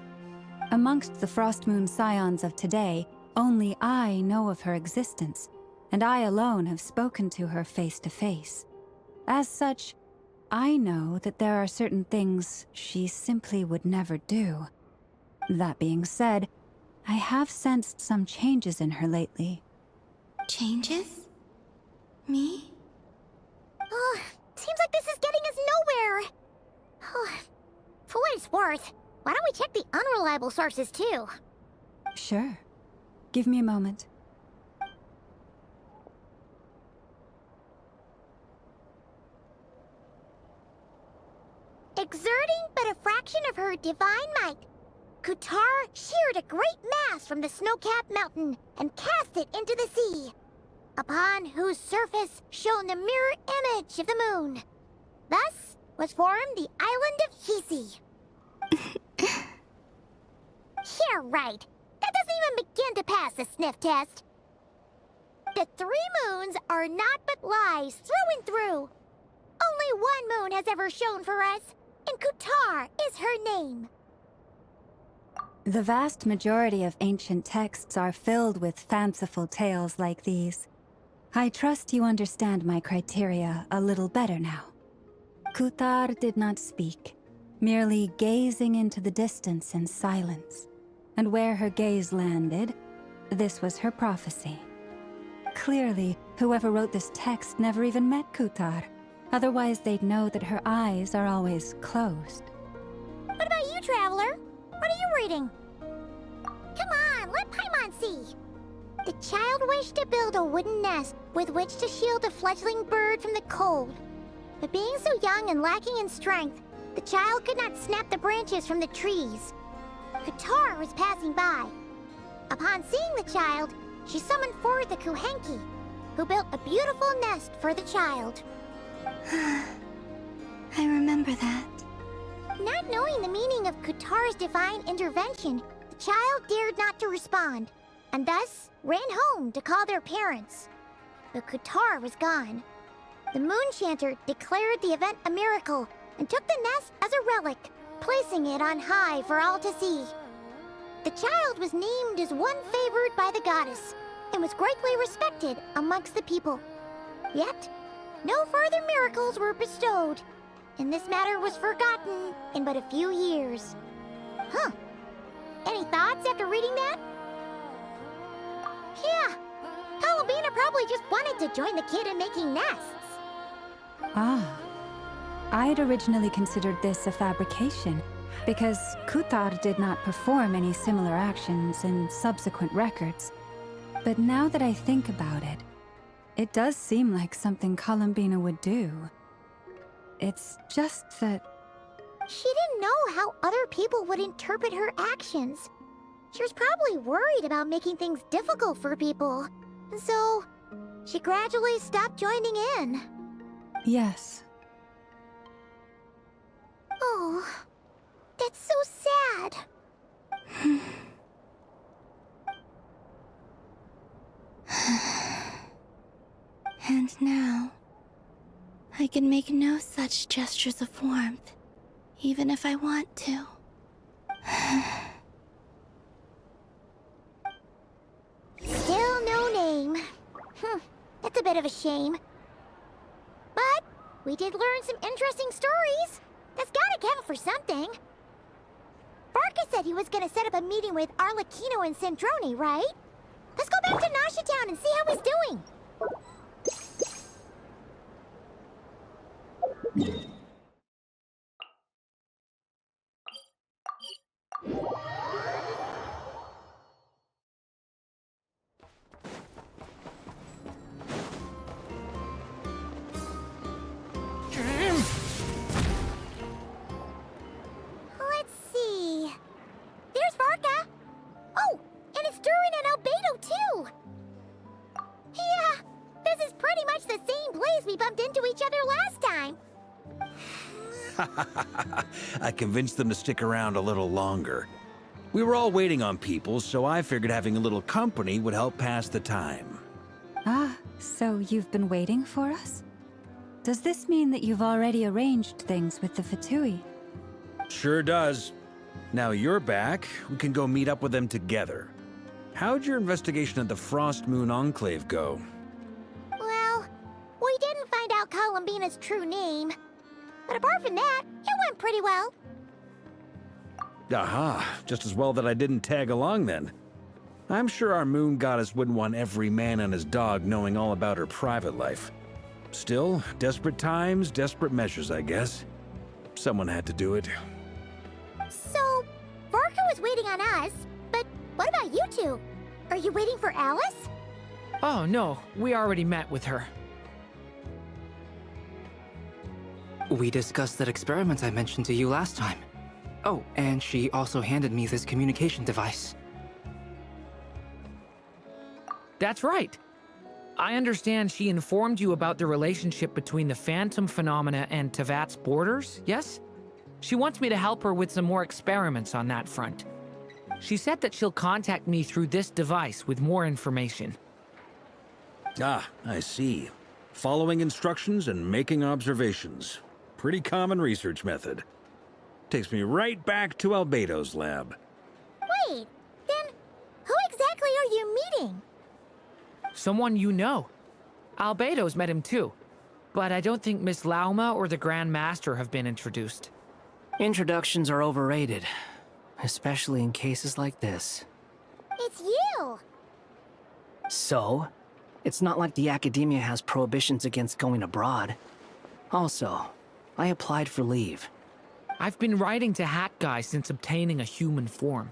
Amongst the Frostmoon Scions of today, only I know of her existence, and I alone have spoken to her face to face. As such, I know that there are certain things she simply would never do. That being said, I have sensed some changes in her lately. Changes? Me? Seems like this is getting us nowhere. For what it's worth, why don't we check the unreliable sources too? Sure. Give me a moment. Exerting but a fraction of her divine might, Kutar sheared a great mass from the snow-capped mountain and cast it into the sea, upon whose surface shone the mirror image of the moon. Thus was formed the island of Hisi. Yeah, right. That doesn't even begin to pass the sniff test. The 3 moons are naught but lies through and through. Only one moon has ever shone for us, and Kutar is her name. The vast majority of ancient texts are filled with fanciful tales like these. I trust you understand my criteria a little better now. Kutar did not speak, merely gazing into the distance in silence. And where her gaze landed, this was her prophecy. Clearly, Whoever wrote this text never even met Kutar. Otherwise, they'd know that her eyes are always closed. What about you, Traveler? What are you reading? Come on, let Paimon see. The child wished to build a wooden nest with which to shield a fledgling bird from the cold. But being so young and lacking in strength, the child could not snap the branches from the trees. Kutar was passing by. Upon seeing the child, she summoned forth the Kuhenki, who built a beautiful nest for the child. I remember that. Not knowing the meaning of Kutar's divine intervention, the child dared not to respond, and thus ran home to call their parents. But Kutar was gone. The Moonchanter declared the event a miracle and took the nest as a relic, placing it on high for all to see. The child was named as one favored by the goddess and was greatly respected amongst the people. Yet, no further miracles were bestowed, and this matter was forgotten in but a few years. Huh. Any thoughts after reading that? Yeah, Columbina probably just wanted to join the kid in making nests. Ah. I'd originally considered this a fabrication, because Kutar did not perform any similar actions in subsequent records. But now that I think about it, it does seem like something Columbina would do. It's just that... She didn't know how other people would interpret her actions. She was probably worried about making things difficult for people. So, she gradually stopped joining in. Yes. Oh, that's so sad. And now, I can make no such gestures of warmth, even if I want to. Still no name. That's a bit of a shame. But we did learn some interesting stories. That's gotta count for something. Varka said he was gonna set up a meeting with Arlecchino and Sandrone, right? Let's go back to Nasha Town and see how he's doing. Let's see. There's Varka. Oh, and it's Durin and Albedo too. Yeah, this is pretty much the same place we bumped into each other last time. I convinced them to stick around a little longer. We were all waiting on people, so I figured having a little company would help pass the time. Ah, so you've been waiting for us? Does this mean that you've already arranged things with the Fatui? Sure does. Now you're back, we can go meet up with them together. How'd your investigation at the Frost Moon Enclave go? Well, we didn't find out Columbina's true name. But apart from that, it went pretty well. Aha, just as well that I didn't tag along then. I'm sure our moon goddess wouldn't want every man and his dog knowing all about her private life. Still, desperate times, desperate measures, I guess. Someone had to do it. So, Varka was waiting on us, but what about you two? Are you waiting for Alice? Oh, no. We already met with her. We discussed that experiment I mentioned to you last time. Oh, and she also handed me this communication device. That's right. I understand she informed you about the relationship between the phantom phenomena and Tevat's borders, yes? She wants me to help her with some more experiments on that front. She said that she'll contact me through this device with more information. Ah, I see. Following instructions and making observations. Pretty common research method. Takes me right back to Albedo's lab. Wait, then who exactly are you meeting? Someone you know. Albedo's met him too. But I don't think Miss Lauma or the Grand Master have been introduced. Introductions are overrated, especially in cases like this. It's you! So, It's not like the academia has prohibitions against going abroad. Also, I applied for leave. I've been writing to Hat Guy since obtaining a human form.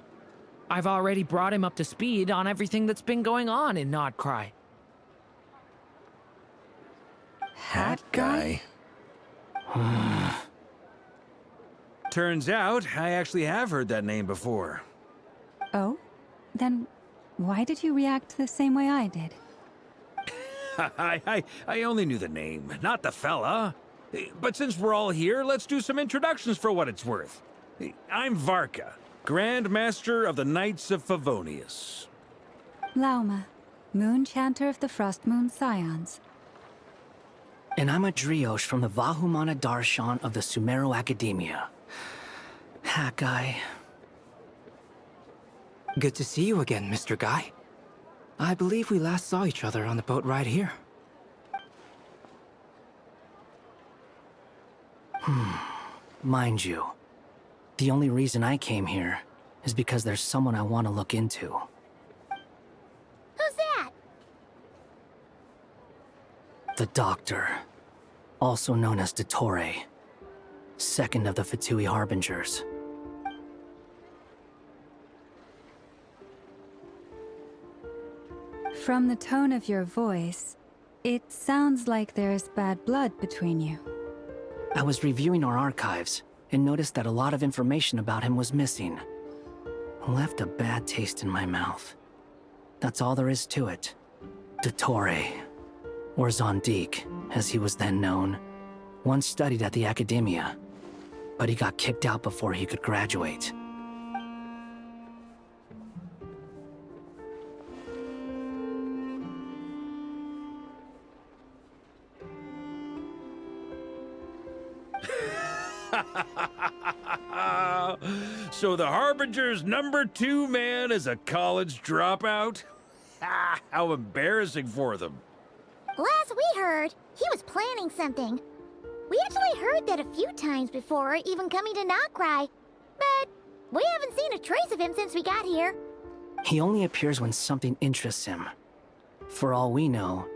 I've already brought him up to speed on everything that's been going on in Krai. Hat Guy? Turns out, I actually have heard that name before. Oh? Then why did you react the same way I did? I only knew the name, not the fella. But since we're all here, let's do some introductions for what it's worth. I'm Varka, Grand Master of the Knights of Favonius. Lauma, Moon Chanter of the Frost Moon Scions. And I'm a Driosh from the Vahumana Darshan of the Sumeru Academia. Hat Guy. Good to see you again, Mr. Guy. I believe we last saw each other on the boat ride here. Mind you, the only reason I came here is because there's someone I want to look into. Who's that? The Doctor, also known as Dottore, second of the Fatui Harbingers. From the tone of your voice, it sounds like there's bad blood between you. I was reviewing our archives and noticed that a lot of information about him was missing. Left a bad taste in my mouth. That's all there is to it. Dottore, or Zondik, as he was then known, once studied at the Academia, but he got kicked out before he could graduate. So the Harbinger's #2 man is a college dropout? How embarrassing for them. Last we heard, he was planning something. We actually heard that a few times before, even coming to Krai, but we haven't seen a trace of him since we got here. He only appears when something interests him. For all we know,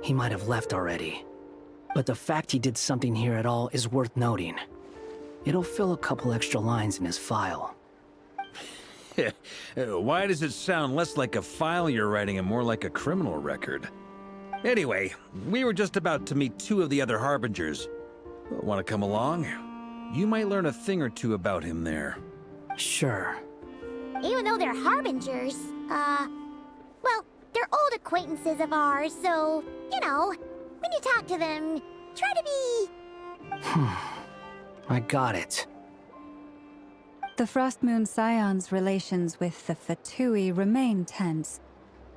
he might have left already. But the fact he did something here at all is worth noting. It'll fill a couple extra lines in his file. Why does it sound less like a file you're writing and more like a criminal record? Anyway, we were just about to meet 2 of the other Harbingers. Want to come along? You might learn a thing or two about him there. Sure. Even though they're Harbingers, well, they're old acquaintances of ours, so, you know, when you talk to them, try to be... I got it. The Frost Moon Scion's relations with the Fatui remain tense.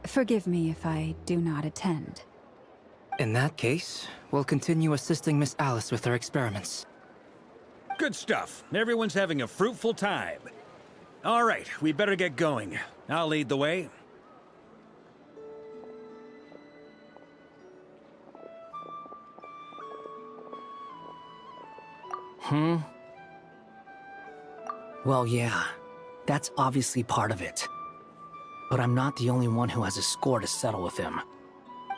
Forgive me if I do not attend. In that case, we'll continue assisting Miss Alice with her experiments. Good stuff. Everyone's having a fruitful time. All right, we better get going. I'll lead the way. Well, yeah, that's obviously part of it. But I'm not the only one who has a score to settle with him.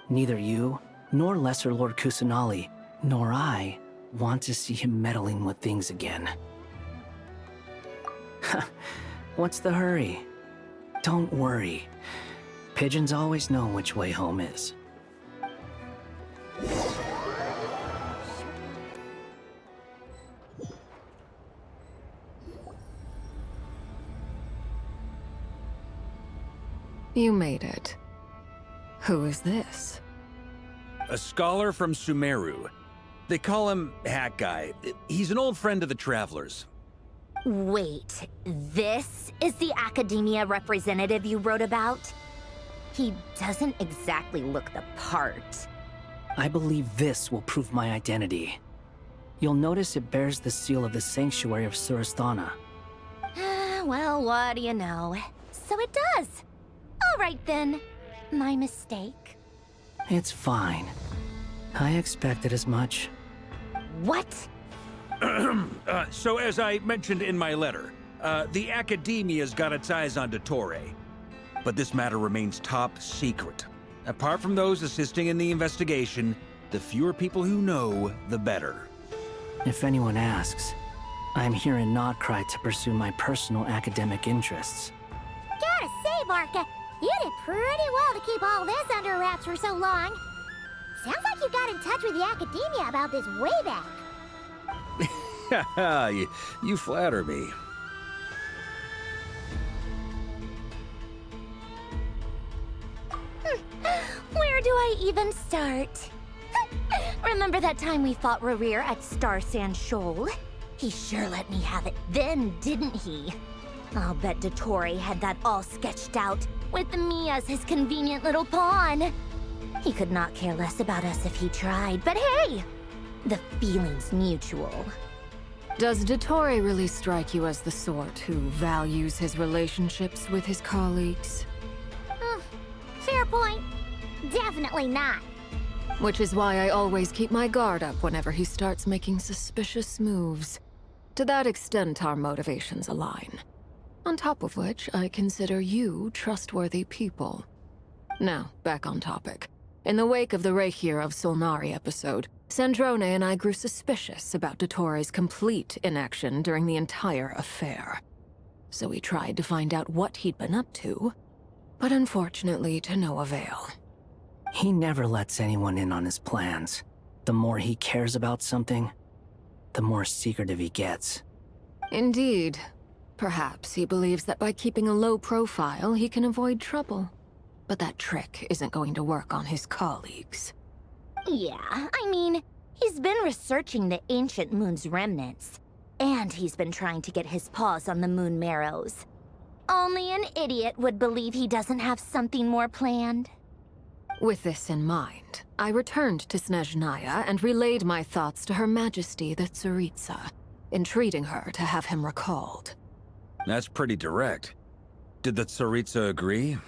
Neither you, nor Lesser Lord Kusanali, nor I want to see him meddling with things again. What's the hurry? Don't worry. Pigeons always know which way home is. You made it. Who is this? A scholar from Sumeru. They call him Hat Guy. He's an old friend of the Travelers. Wait, this is the Academia representative you wrote about? He doesn't exactly look the part. I believe this will prove my identity. You'll notice it bears the seal of the Sanctuary of Surasthana. Well, what do you know? So it does. All right then. My mistake. It's fine. I expected as much. What? So as I mentioned in my letter, the Academia's got its eyes on Dottore. But this matter remains top secret. Apart from those assisting in the investigation, the fewer people who know, the better. If anyone asks, I'm here in Nocturne to pursue my personal academic interests. Gotta say, Barca, you did pretty well to keep all this under wraps for so long. Sounds like you got in touch with the academia about this way back. Haha, you flatter me. Where do I even start? Remember that time we fought Rerir at Star Sand Shoal? He sure let me have it then, didn't he? I'll bet Dottore had that all sketched out, with me as his convenient little pawn. He could not care less about us if he tried, but hey! The feeling's mutual. Does Dottore really strike you as the sort who values his relationships with his colleagues? Fair point. Definitely not. Which is why I always keep my guard up whenever he starts making suspicious moves. To that extent, our motivations align. On top of which, I consider you trustworthy people. Now, back on topic. In the wake of the Reikir of Solnari episode, Sandrone and I grew suspicious about Dottore's complete inaction during the entire affair. So we tried to find out what he'd been up to, but unfortunately to no avail. He never lets anyone in on his plans. The more he cares about something, the more secretive he gets. Indeed. Perhaps he believes that by keeping a low profile, he can avoid trouble. But that trick isn't going to work on his colleagues. Yeah, I mean, he's been researching the ancient moon's remnants. And he's been trying to get his paws on the moon marrows. Only an idiot would believe he doesn't have something more planned. With this in mind, I returned to Snezhnaya and relayed my thoughts to Her Majesty the Tsaritsa, entreating her to have him recalled. That's pretty direct. Did the Tsaritsa agree?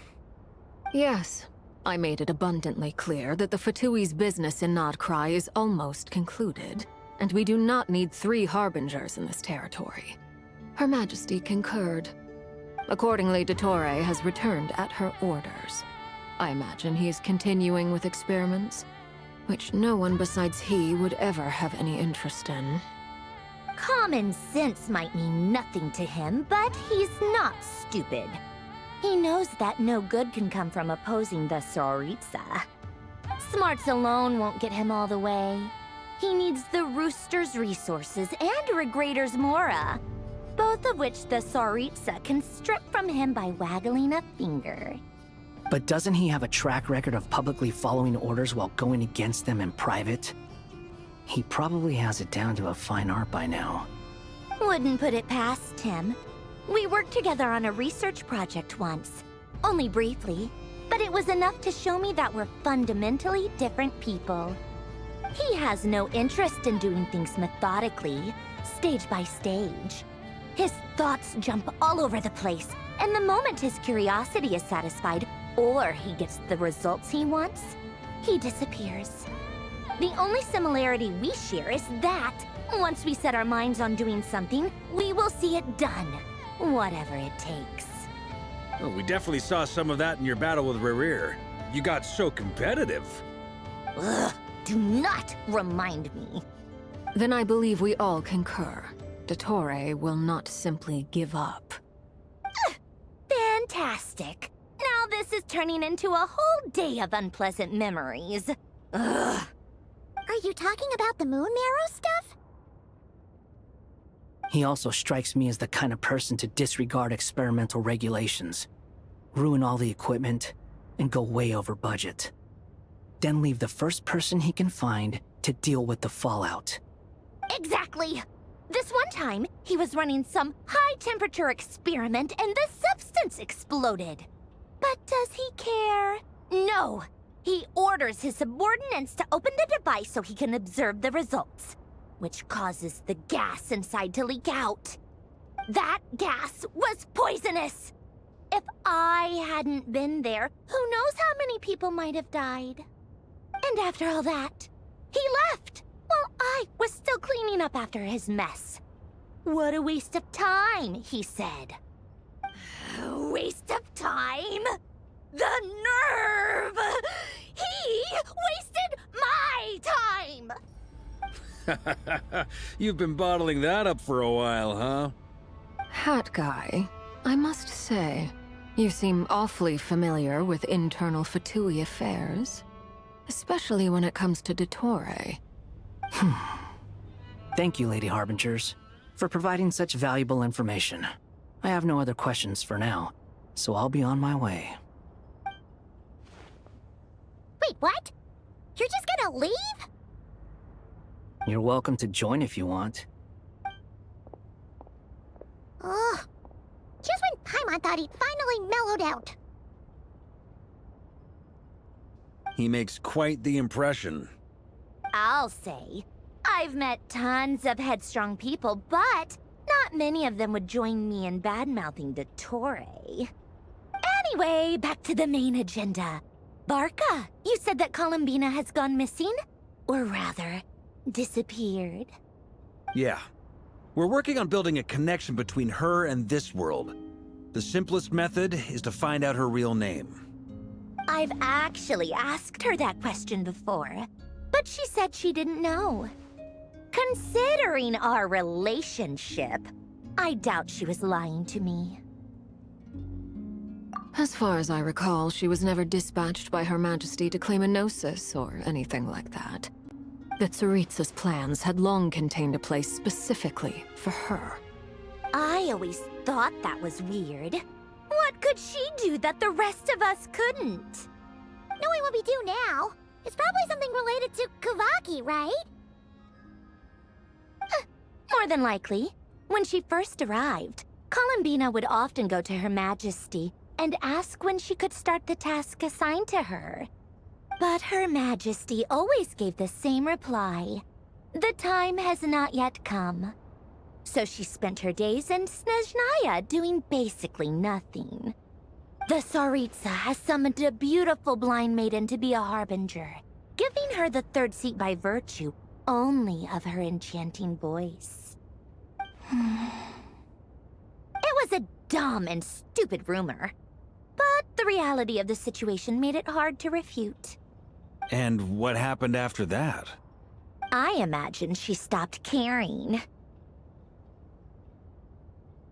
Yes. I made it abundantly clear that the Fatui's business in Nocturne is almost concluded, and we do not need 3 harbingers in this territory. Her Majesty concurred. Accordingly, Dottore has returned at her orders. I imagine he is continuing with experiments, which no one besides he would ever have any interest in. Common sense might mean nothing to him, but he's not stupid. He knows that no good can come from opposing the Tsaritsa. Smarts alone won't get him all the way. He needs the Rooster's resources and Regrator's Mora, both of which the Tsaritsa can strip from him by waggling a finger. But doesn't he have a track record of publicly following orders while going against them in private? He probably has it down to a fine art by now. Wouldn't put it past him. We worked together on a research project once. Only briefly, but it was enough to show me that we're fundamentally different people. He has no interest in doing things methodically, stage by stage. His thoughts jump all over the place, and the moment his curiosity is satisfied, or he gets the results he wants, he disappears. The only similarity we share is that, once we set our minds on doing something, we will see it done, whatever it takes. Oh, we definitely saw some of that in your battle with Rerir. You got so competitive. Ugh, do not remind me. Then I believe we all concur. Dottore will not simply give up. Fantastic. Now this is turning into a whole day of unpleasant memories. Ugh. Are you talking about the moon marrow stuff? He also strikes me as the kind of person to disregard experimental regulations, ruin all the equipment, and go way over budget. Then leave the first person he can find to deal with the fallout. Exactly. This one time, he was running some high-temperature experiment and the substance exploded. But does he care? No. He orders his subordinates to open the device so he can observe the results, which causes the gas inside to leak out. That gas was poisonous! If I hadn't been there, who knows how many people might have died. And after all that, he left, while I was still cleaning up after his mess. What a waste of time, he said. A waste of time? The nerve! He wasted my time! You've been bottling that up for a while, huh? Hat guy, I must say, you seem awfully familiar with internal Fatui affairs. Especially when it comes to Dottore. Thank you, Lady Harbingers, for providing such valuable information. I have no other questions for now, so I'll be on my way. Wait, what? You're just gonna leave? You're welcome to join if you want. Ugh. Just when Paimon thought he'd finally mellowed out. He makes quite the impression. I'll say. I've met tons of headstrong people, but not many of them would join me in bad-mouthing Dottore. Anyway, back to the main agenda. Barca, you said that Columbina has gone missing? Or rather, disappeared. Yeah. We're working on building a connection between her and this world. The simplest method is to find out her real name. I've actually asked her that question before, but she said she didn't know. Considering our relationship, I doubt she was lying to me. As far as I recall, she was never dispatched by Her Majesty to claim a gnosis or anything like that. The Tsaritsa's plans had long contained a place specifically for her. I always thought that was weird. What could she do that the rest of us couldn't? Knowing what we do now, it's probably something related to Kavaki, right? More than likely. When she first arrived, Columbina would often go to Her Majesty and ask when she could start the task assigned to her. But Her Majesty always gave the same reply. The time has not yet come. So she spent her days in Snezhnaya doing basically nothing. The Tsaritsa has summoned a beautiful blind maiden to be a harbinger, giving her the third seat by virtue only of her enchanting voice. It was a dumb and stupid rumor, but the reality of the situation made it hard to refute. And what happened after that? I imagine she stopped caring.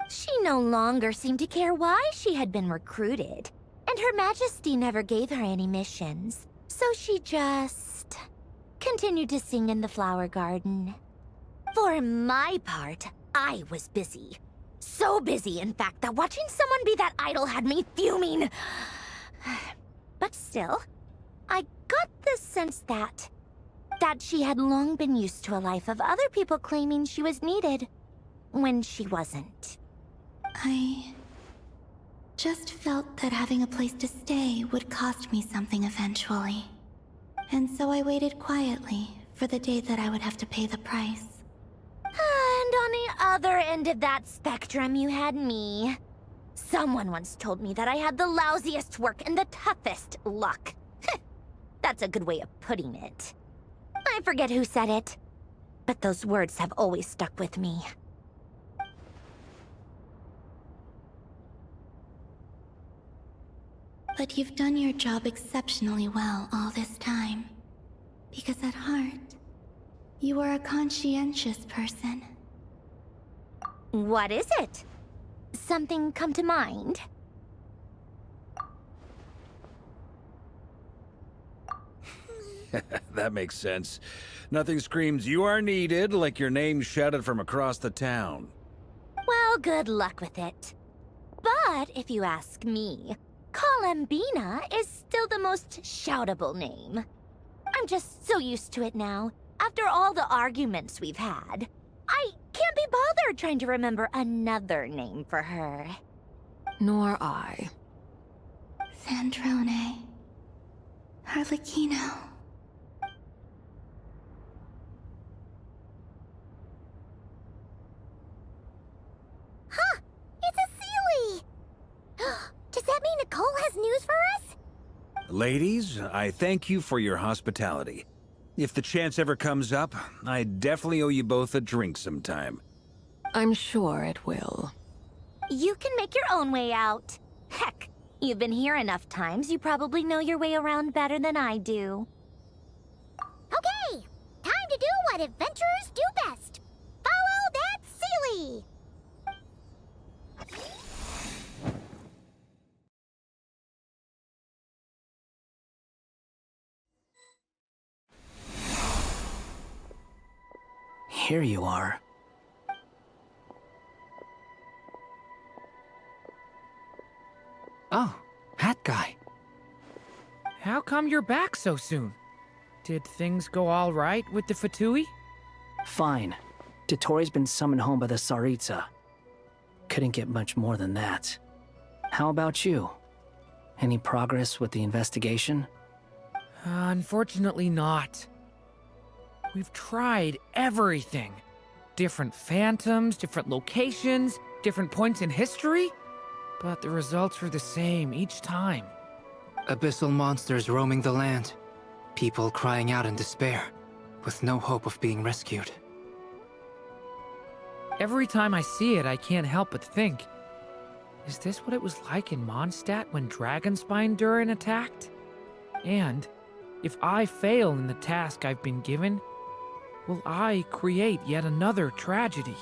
She no longer seemed to care why she had been recruited, and Her Majesty never gave her any missions, so she just continued to sing in the flower garden. For my part, I was busy. So busy, in fact, that watching someone be that idol had me fuming. But still, I got the sense that she had long been used to a life of other people claiming she was needed when she wasn't. I just felt that having a place to stay would cost me something eventually. And so I waited quietly for the day that I would have to pay the price. And on the other end of that spectrum, you had me. Someone once told me that I had the lousiest work and the toughest luck. That's a good way of putting it. I forget who said it, but those words have always stuck with me. But you've done your job exceptionally well all this time. Because at heart, you are a conscientious person. What is it? Something come to mind? That makes sense. Nothing screams you are needed like your name shouted from across the town. Well, good luck with it. But if you ask me, Columbina is still the most shoutable name. I'm just so used to it now, after all the arguments we've had. I can't be bothered trying to remember another name for her. Nor I. Sandrone. Harlequino. Huh! It's a Sealy! Does that mean Nicole has news for us? Ladies, I thank you for your hospitality. If the chance ever comes up, I definitely owe you both a drink sometime. I'm sure it will. You can make your own way out. Heck, You've been here enough times, you probably know your way around better than I do. Okay, time to do what adventurers do best. Follow that Sealy! Here you are. Oh, hat guy. How come you're back so soon? Did things go all right with the Fatui? Fine. Dotori's been summoned home by the Tsaritsa. Couldn't get much more than that. How about you? Any progress with the investigation? Unfortunately not. We've tried everything. Different phantoms, different locations, different points in history. But the results were the same each time. Abyssal monsters roaming the land. People crying out in despair, with no hope of being rescued. Every time I see it, I can't help but think, is this what it was like in Mondstadt when Dragonspine Durin attacked? And if I fail in the task I've been given, will I create yet another tragedy?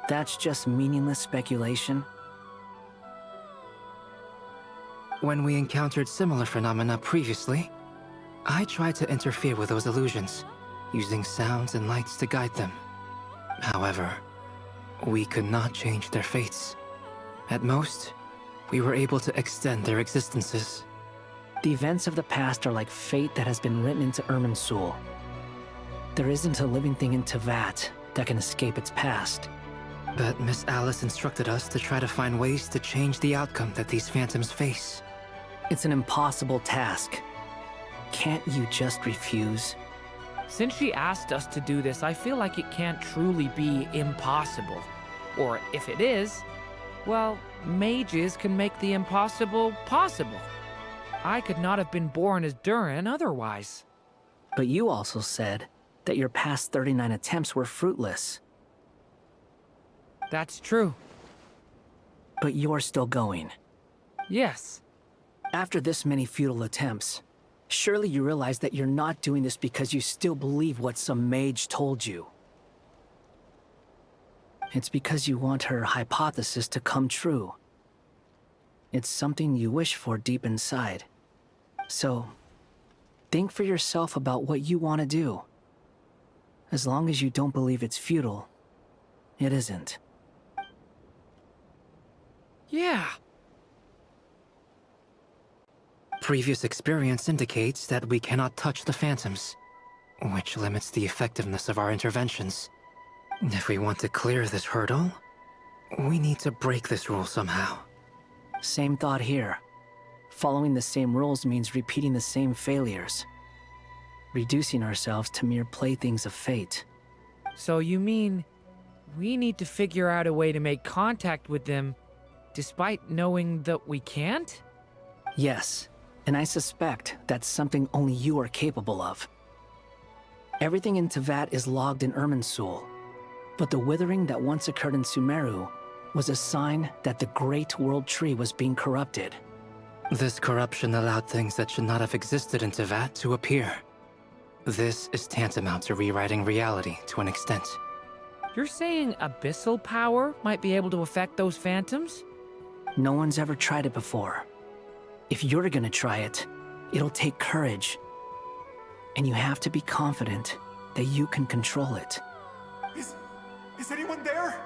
That's just meaningless speculation. When we encountered similar phenomena previously, I tried to interfere with those illusions, using sounds and lights to guide them. However, we could not change their fates. At most, we were able to extend their existences. The events of the past are like fate that has been written into Irminsul. There isn't a living thing in Teyvat that can escape its past. But Miss Alice instructed us to try to find ways to change the outcome that these phantoms face. It's an impossible task. Can't you just refuse? Since she asked us to do this, I feel like it can't truly be impossible. Or if it is, well, mages can make the impossible possible. I could not have been born as Durin otherwise. But you also said that your past 39 attempts were fruitless. That's true. But you're still going. Yes. After this many futile attempts, surely you realize that you're not doing this because you still believe what some mage told you. It's because you want her hypothesis to come true. It's something you wish for deep inside. So, think for yourself about what you want to do. As long as you don't believe it's futile, it isn't. Yeah. Previous experience indicates that we cannot touch the phantoms, which limits the effectiveness of our interventions. If we want to clear this hurdle, we need to break this rule somehow. Same thought here. Following the same rules means repeating the same failures. Reducing ourselves to mere playthings of fate. So you mean we need to figure out a way to make contact with them despite knowing that we can't? Yes, and I suspect that's something only you are capable of. Everything in Teyvat is logged in Irminsul, but the withering that once occurred in Sumeru was a sign that the Great World Tree was being corrupted. This corruption allowed things that should not have existed in Teyvat to appear. This is tantamount to rewriting reality to an extent. You're saying abyssal power might be able to affect those phantoms? No one's ever tried it before. If you're gonna try it, it'll take courage. And you have to be confident that you can control it. Is anyone there?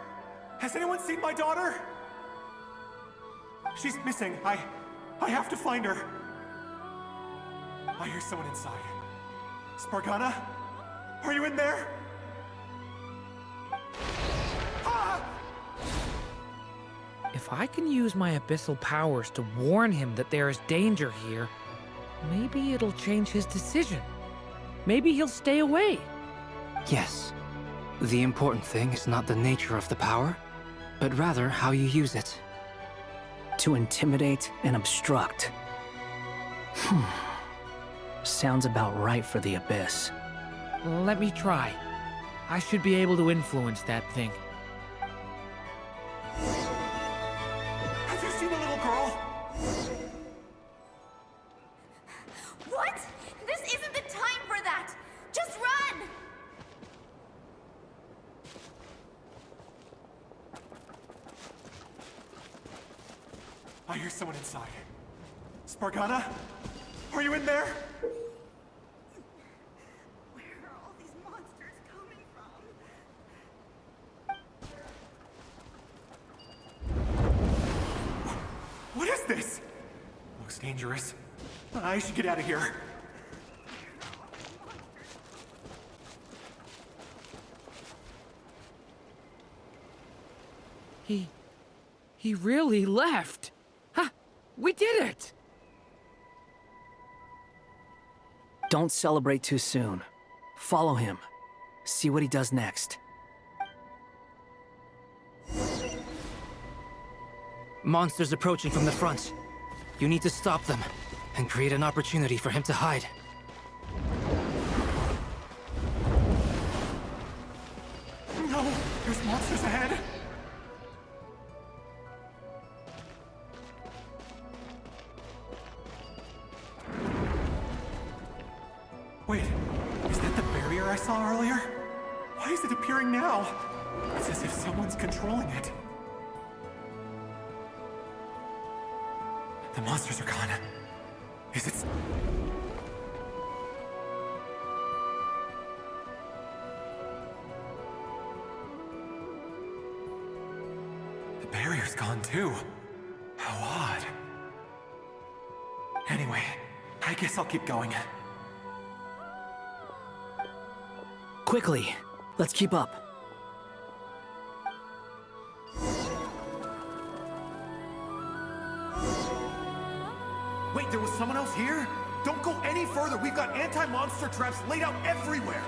Has anyone seen my daughter? She's missing. I have to find her. I hear someone inside. Spargana? Are you in there? If I can use my abyssal powers to warn him that there is danger here, maybe it'll change his decision. Maybe he'll stay away. Yes. The important thing is not the nature of the power, but rather how you use it. To intimidate and obstruct. Sounds about right for the Abyss. Let me try. I should be able to influence that thing. Have you seen the little girl? I hear someone inside. Spargana? Are you in there? Where are all these monsters coming from? What is this? Looks dangerous. I should get out of here. He really left. Ha! We did it! Don't celebrate too soon. Follow him. See what he does next. Monsters approaching from the front. You need to stop them and create an opportunity for him to hide. No! There's monsters ahead! Wait, is that the barrier I saw earlier? Why is it appearing now? It's as if someone's controlling it. The monsters are gone. Is it... The barrier's gone too. How odd. Anyway, I guess I'll keep going. Quickly, let's keep up. Wait, there was someone else here? Don't go any further. We've got anti-monster traps laid out everywhere.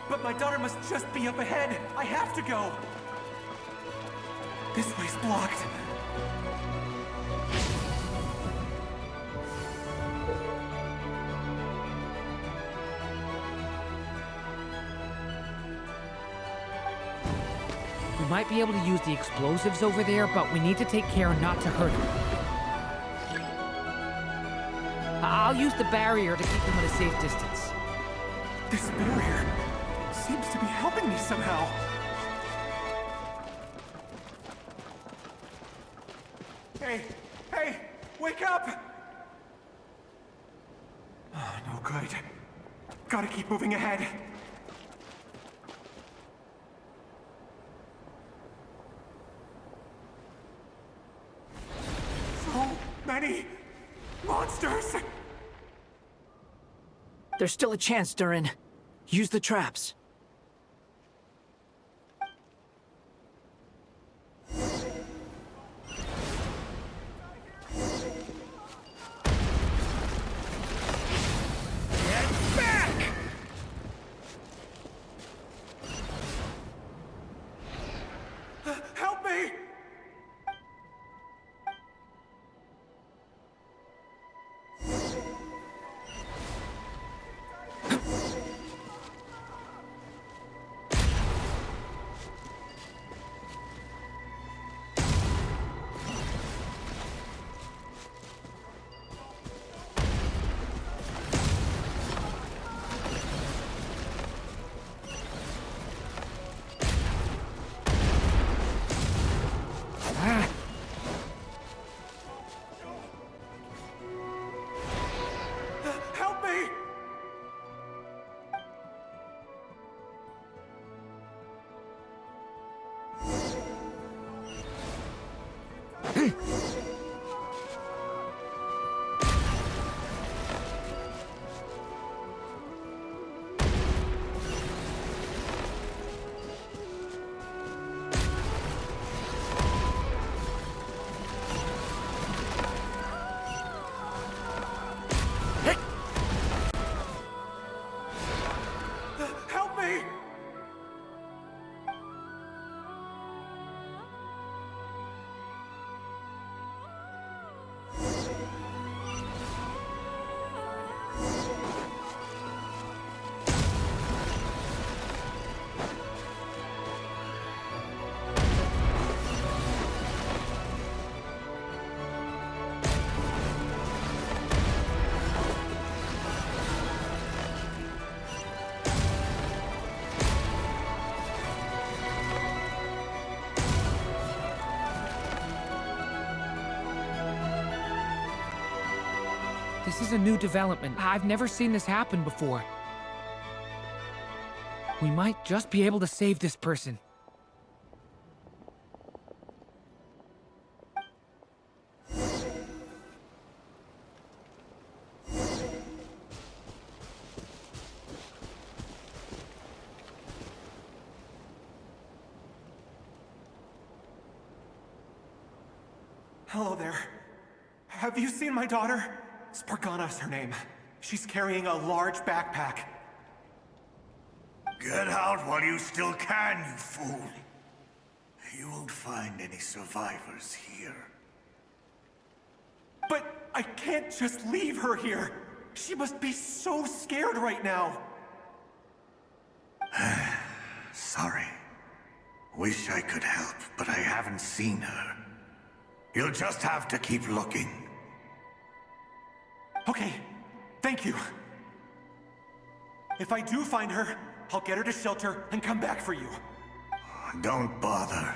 But my daughter must just be up ahead. I have to go. This way's blocked. We might be able to use the explosives over there, but we need to take care not to hurt them. I'll use the barrier to keep them at a safe distance. This barrier seems to be helping me somehow. Hey, wake up! Oh, no good. Gotta keep moving ahead. So many monsters! There's still a chance, Durin. Use the traps. Help me! This is a new development. I've never seen this happen before. We might just be able to save this person. Hello there. Have you seen my daughter? Spargana's her name. She's carrying a large backpack. Get out while you still can, you fool. You won't find any survivors here. But I can't just leave her here. She must be so scared right now. Sorry. Wish I could help, but I haven't seen her. You'll just have to keep looking. Okay, thank you. If I do find her, I'll get her to shelter and come back for you. Don't bother.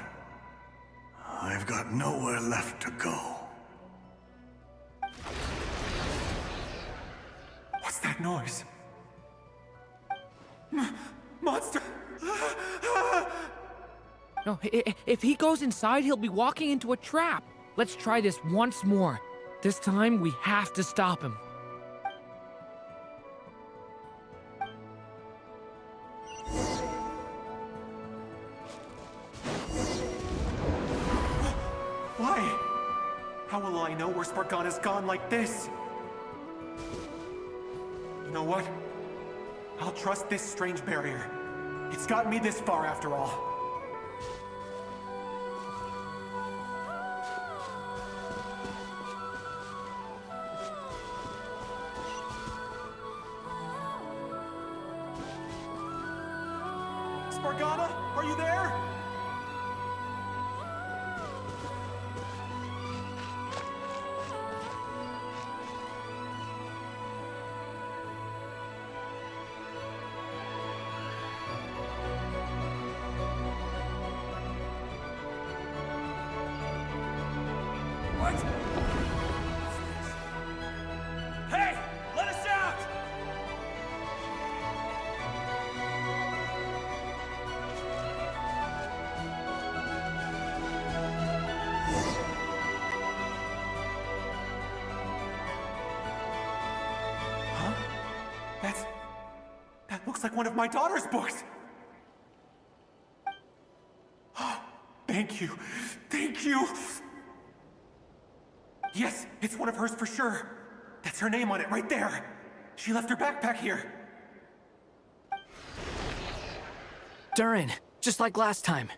I've got nowhere left to go. What's that noise? Monster! No, if he goes inside, he'll be walking into a trap. Let's try this once more. This time, we have to stop him. Why? How will I know where Spargana's gone like this? You know what? I'll trust this strange barrier. It's gotten me this far after all. Spargana, are you there? What? Hey! Let us out! Huh? That looks like one of my daughter's books! Thank you. Thank you! Yes, it's one of hers for sure. That's her name on it right there. She left her backpack here. Durin, just like last time.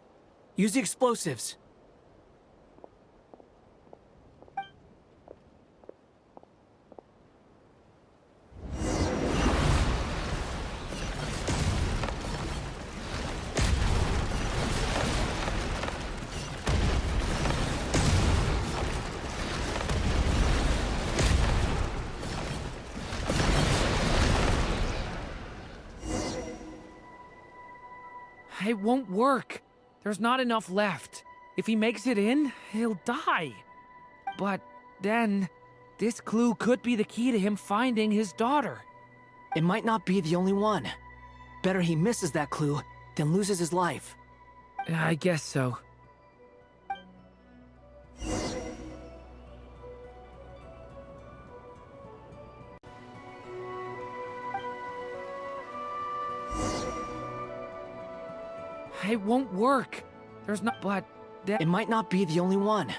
Use the explosives. It won't work. There's not enough left. If he makes it in, he'll die. But then, this clue could be the key to him finding his daughter. It might not be the only one. Better he misses that clue than loses his life. I guess so. It won't work. There's not, but that... It might not be the only one.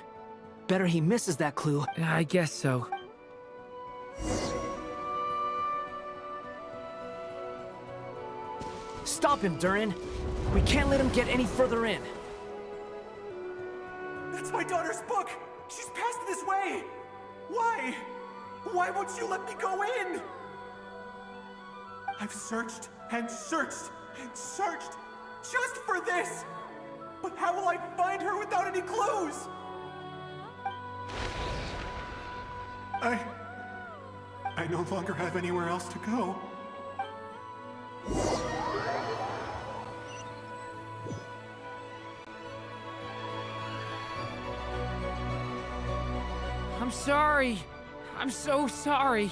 Better he misses that clue. I guess so. Stop him, Durin. We can't let him get any further in. That's my daughter's book! She's passed this way! Why? Why won't you let me go in? I've searched and searched and searched just for this! But how will I find her without any clues? I no longer have anywhere else to go. I'm sorry. I'm so sorry.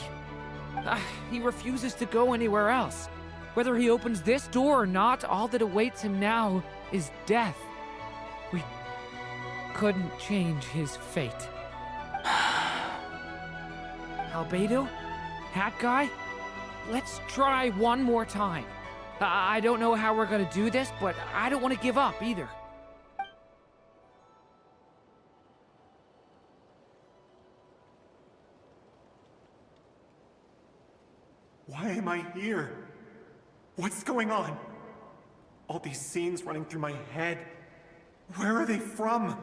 He refuses to go anywhere else. Whether he opens this door or not, all that awaits him now is death. We couldn't change his fate. Albedo? Hat Guy? Let's try one more time. I don't know how we're gonna do this, but I don't want to give up either. Why am I here? What's going on? All these scenes running through my head. Where are they from?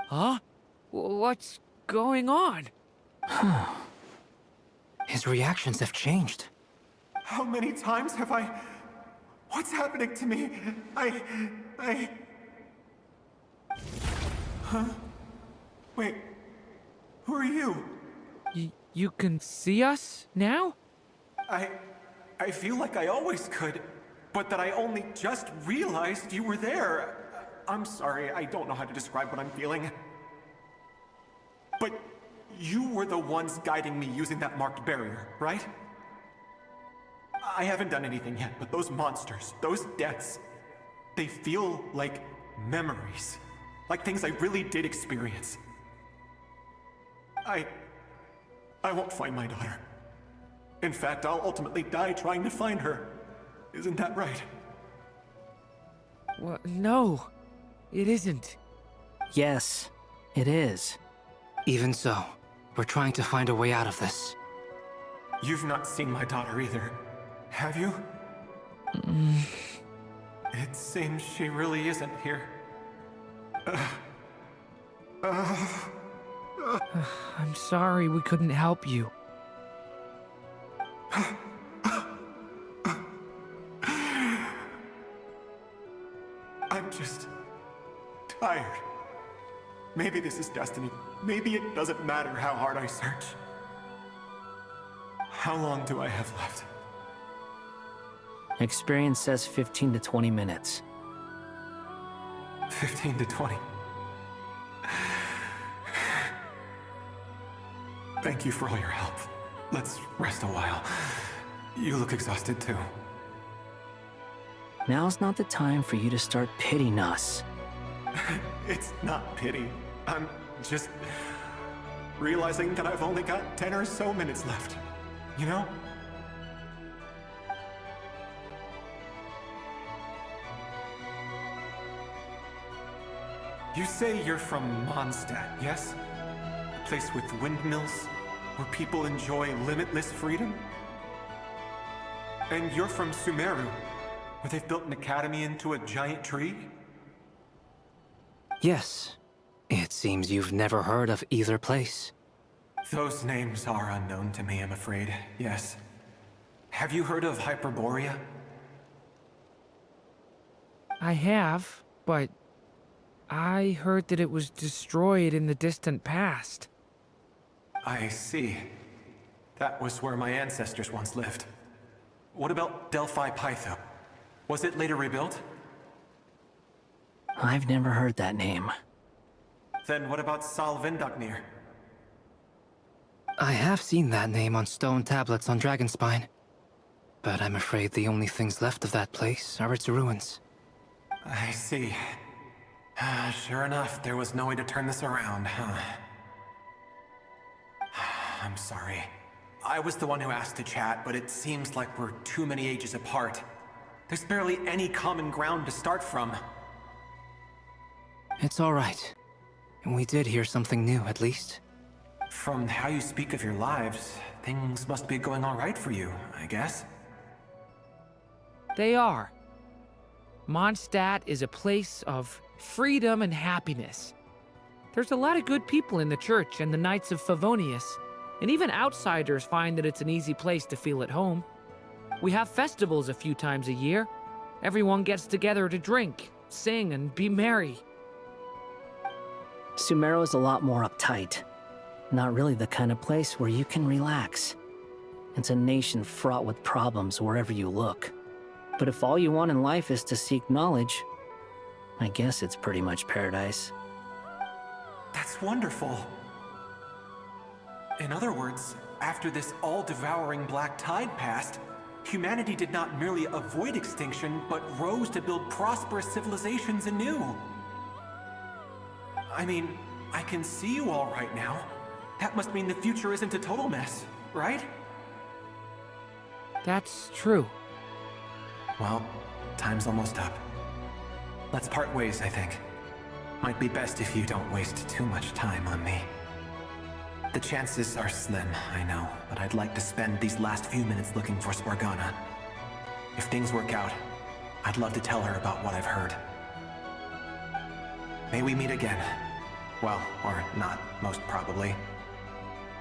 Huh? What's going on? His reactions have changed. How many times have I... What's happening to me? Huh? Wait. Who are you? You can see us now? I feel like I always could, but that I only just realized you were there. I'm sorry, I don't know how to describe what I'm feeling. But you were the ones guiding me using that marked barrier, right? I haven't done anything yet, but those monsters, those deaths, they feel like memories. Like things I really did experience. I won't find my daughter. In fact, I'll ultimately die trying to find her. Isn't that right? Well, no, it isn't. Yes, it is. Even so, we're trying to find a way out of this. You've not seen my daughter either, have you? It seems she really isn't here. I'm sorry we couldn't help you. I'm just tired. Maybe this is destiny. Maybe it doesn't matter how hard I search. How long do I have left? Experience says 15 to 20 minutes. 15 to 20. Thank you for all your help. Let's rest a while. You look exhausted too. Now's not the time for you to start pitying us. It's not pity. I'm just realizing that I've only got 10 or so minutes left. You know? You say you're from Mondstadt, yes? A place with windmills, where people enjoy limitless freedom? And you're from Sumeru, where they've built an academy into a giant tree? Yes. It seems you've never heard of either place. Those names are unknown to me, I'm afraid, yes. Have you heard of Hyperborea? I have, but I heard that it was destroyed in the distant past. I see. That was where my ancestors once lived. What about Delphi Pytho? Was it later rebuilt? I've never heard that name. Then what about Sal Vindaknir? I have seen that name on stone tablets on Dragonspine. But I'm afraid the only things left of that place are its ruins. I see. Sure enough, there was no way to turn this around, huh? I'm sorry. I was the one who asked to chat, but it seems like we're too many ages apart. There's barely any common ground to start from. It's all right. We did hear something new, at least. From how you speak of your lives, things must be going all right for you, I guess. They are. Mondstadt is a place of freedom and happiness. There's a lot of good people in the church and the Knights of Favonius, and even outsiders find that it's an easy place to feel at home. We have festivals a few times a year. Everyone gets together to drink, sing, and be merry. Sumeru is a lot more uptight. Not really the kind of place where you can relax. It's a nation fraught with problems wherever you look. But if all you want in life is to seek knowledge, I guess it's pretty much paradise. That's wonderful. In other words, after this all-devouring black tide passed, humanity did not merely avoid extinction, but rose to build prosperous civilizations anew. I mean, I can see you all right now. That must mean the future isn't a total mess, right? That's true. Well, time's almost up. Let's part ways, I think. Might be best if you don't waste too much time on me. The chances are slim, I know, but I'd like to spend these last few minutes looking for Spargana. If things work out, I'd love to tell her about what I've heard. May we meet again. Well, or not, most probably.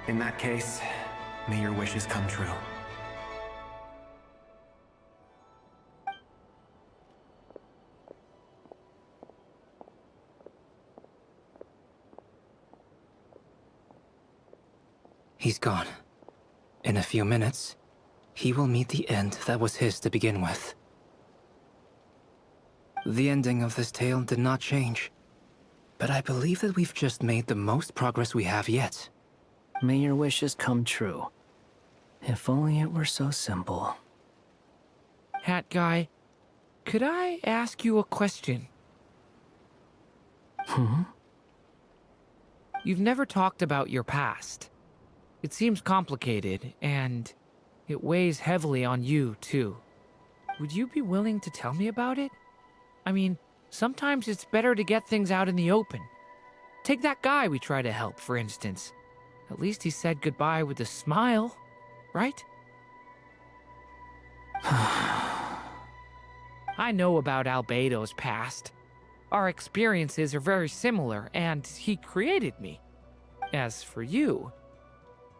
In that case, may your wishes come true. He's gone. In a few minutes, he will meet the end that was his to begin with. The ending of this tale did not change, but I believe that we've just made the most progress we have yet. May your wishes come true. If only it were so simple. Hat guy, could I ask you a question? You've never talked about your past. It seems complicated, and it weighs heavily on you, too. Would you be willing to tell me about it? I mean, sometimes it's better to get things out in the open. Take that guy we try to help, for instance. At least he said goodbye with a smile, right? I know about Albedo's past. Our experiences are very similar, and he created me. As for you,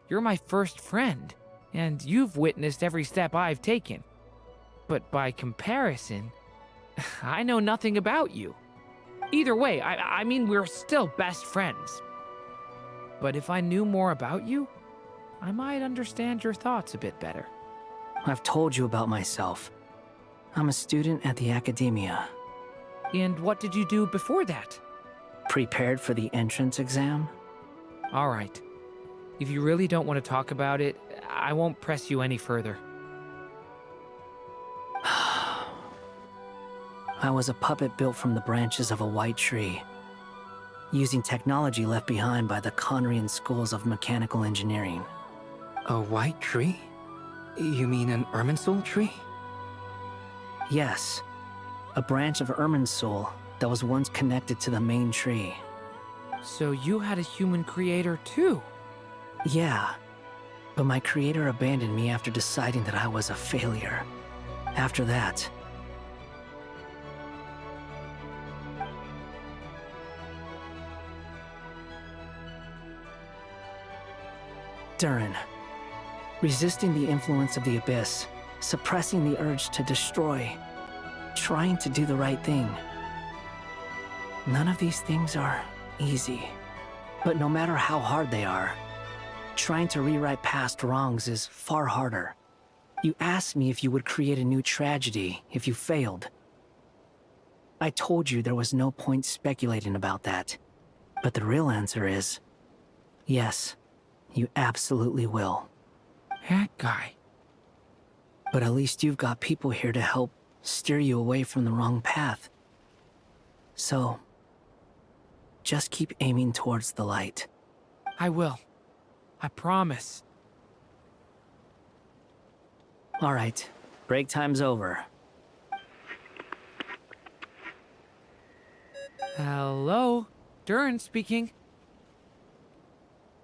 you're my first friend, and you've witnessed every step I've taken. But by comparison, I know nothing about you. Either way, I mean, we're still best friends. But if I knew more about you, I might understand your thoughts a bit better. I've told you about myself. I'm a student at the academia. And what did you do before that? Prepared for the entrance exam? All right. If you really don't want to talk about it, I won't press you any further. I was a puppet built from the branches of a white tree, using technology left behind by the Conrian schools of mechanical engineering. A white tree? You mean an Irminsul tree? Yes, a branch of Irminsul that was once connected to the main tree. So you had a human creator too? Yeah, but my creator abandoned me after deciding that I was a failure. After that, Durin, resisting the influence of the Abyss, suppressing the urge to destroy, trying to do the right thing. None of these things are easy, but no matter how hard they are, trying to rewrite past wrongs is far harder. You asked me if you would create a new tragedy if you failed. I told you there was no point speculating about that, but the real answer is, yes, you absolutely will. That guy. But at least you've got people here to help steer you away from the wrong path. So, just keep aiming towards the light. I will. I promise. All right, break time's over. Hello? Durin speaking.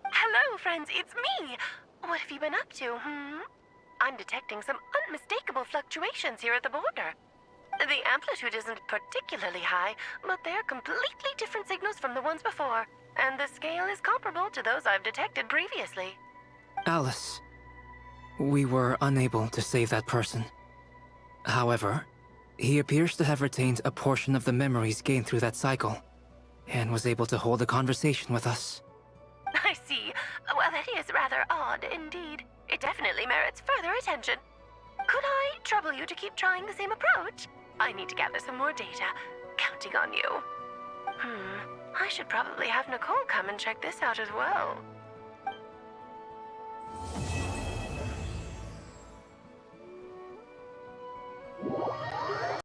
Hello, friends, it's me. What have you been up to, I'm detecting some unmistakable fluctuations here at the border. The amplitude isn't particularly high, but they're completely different signals from the ones before, and the scale is comparable to those I've detected previously. Alice, we were unable to save that person. However, he appears to have retained a portion of the memories gained through that cycle, and was able to hold a conversation with us. I see. Well, that is rather odd indeed. It definitely merits further attention. Could I trouble you to keep trying the same approach? I need to gather some more data. Counting on you. I should probably have Nicole come and check this out as well.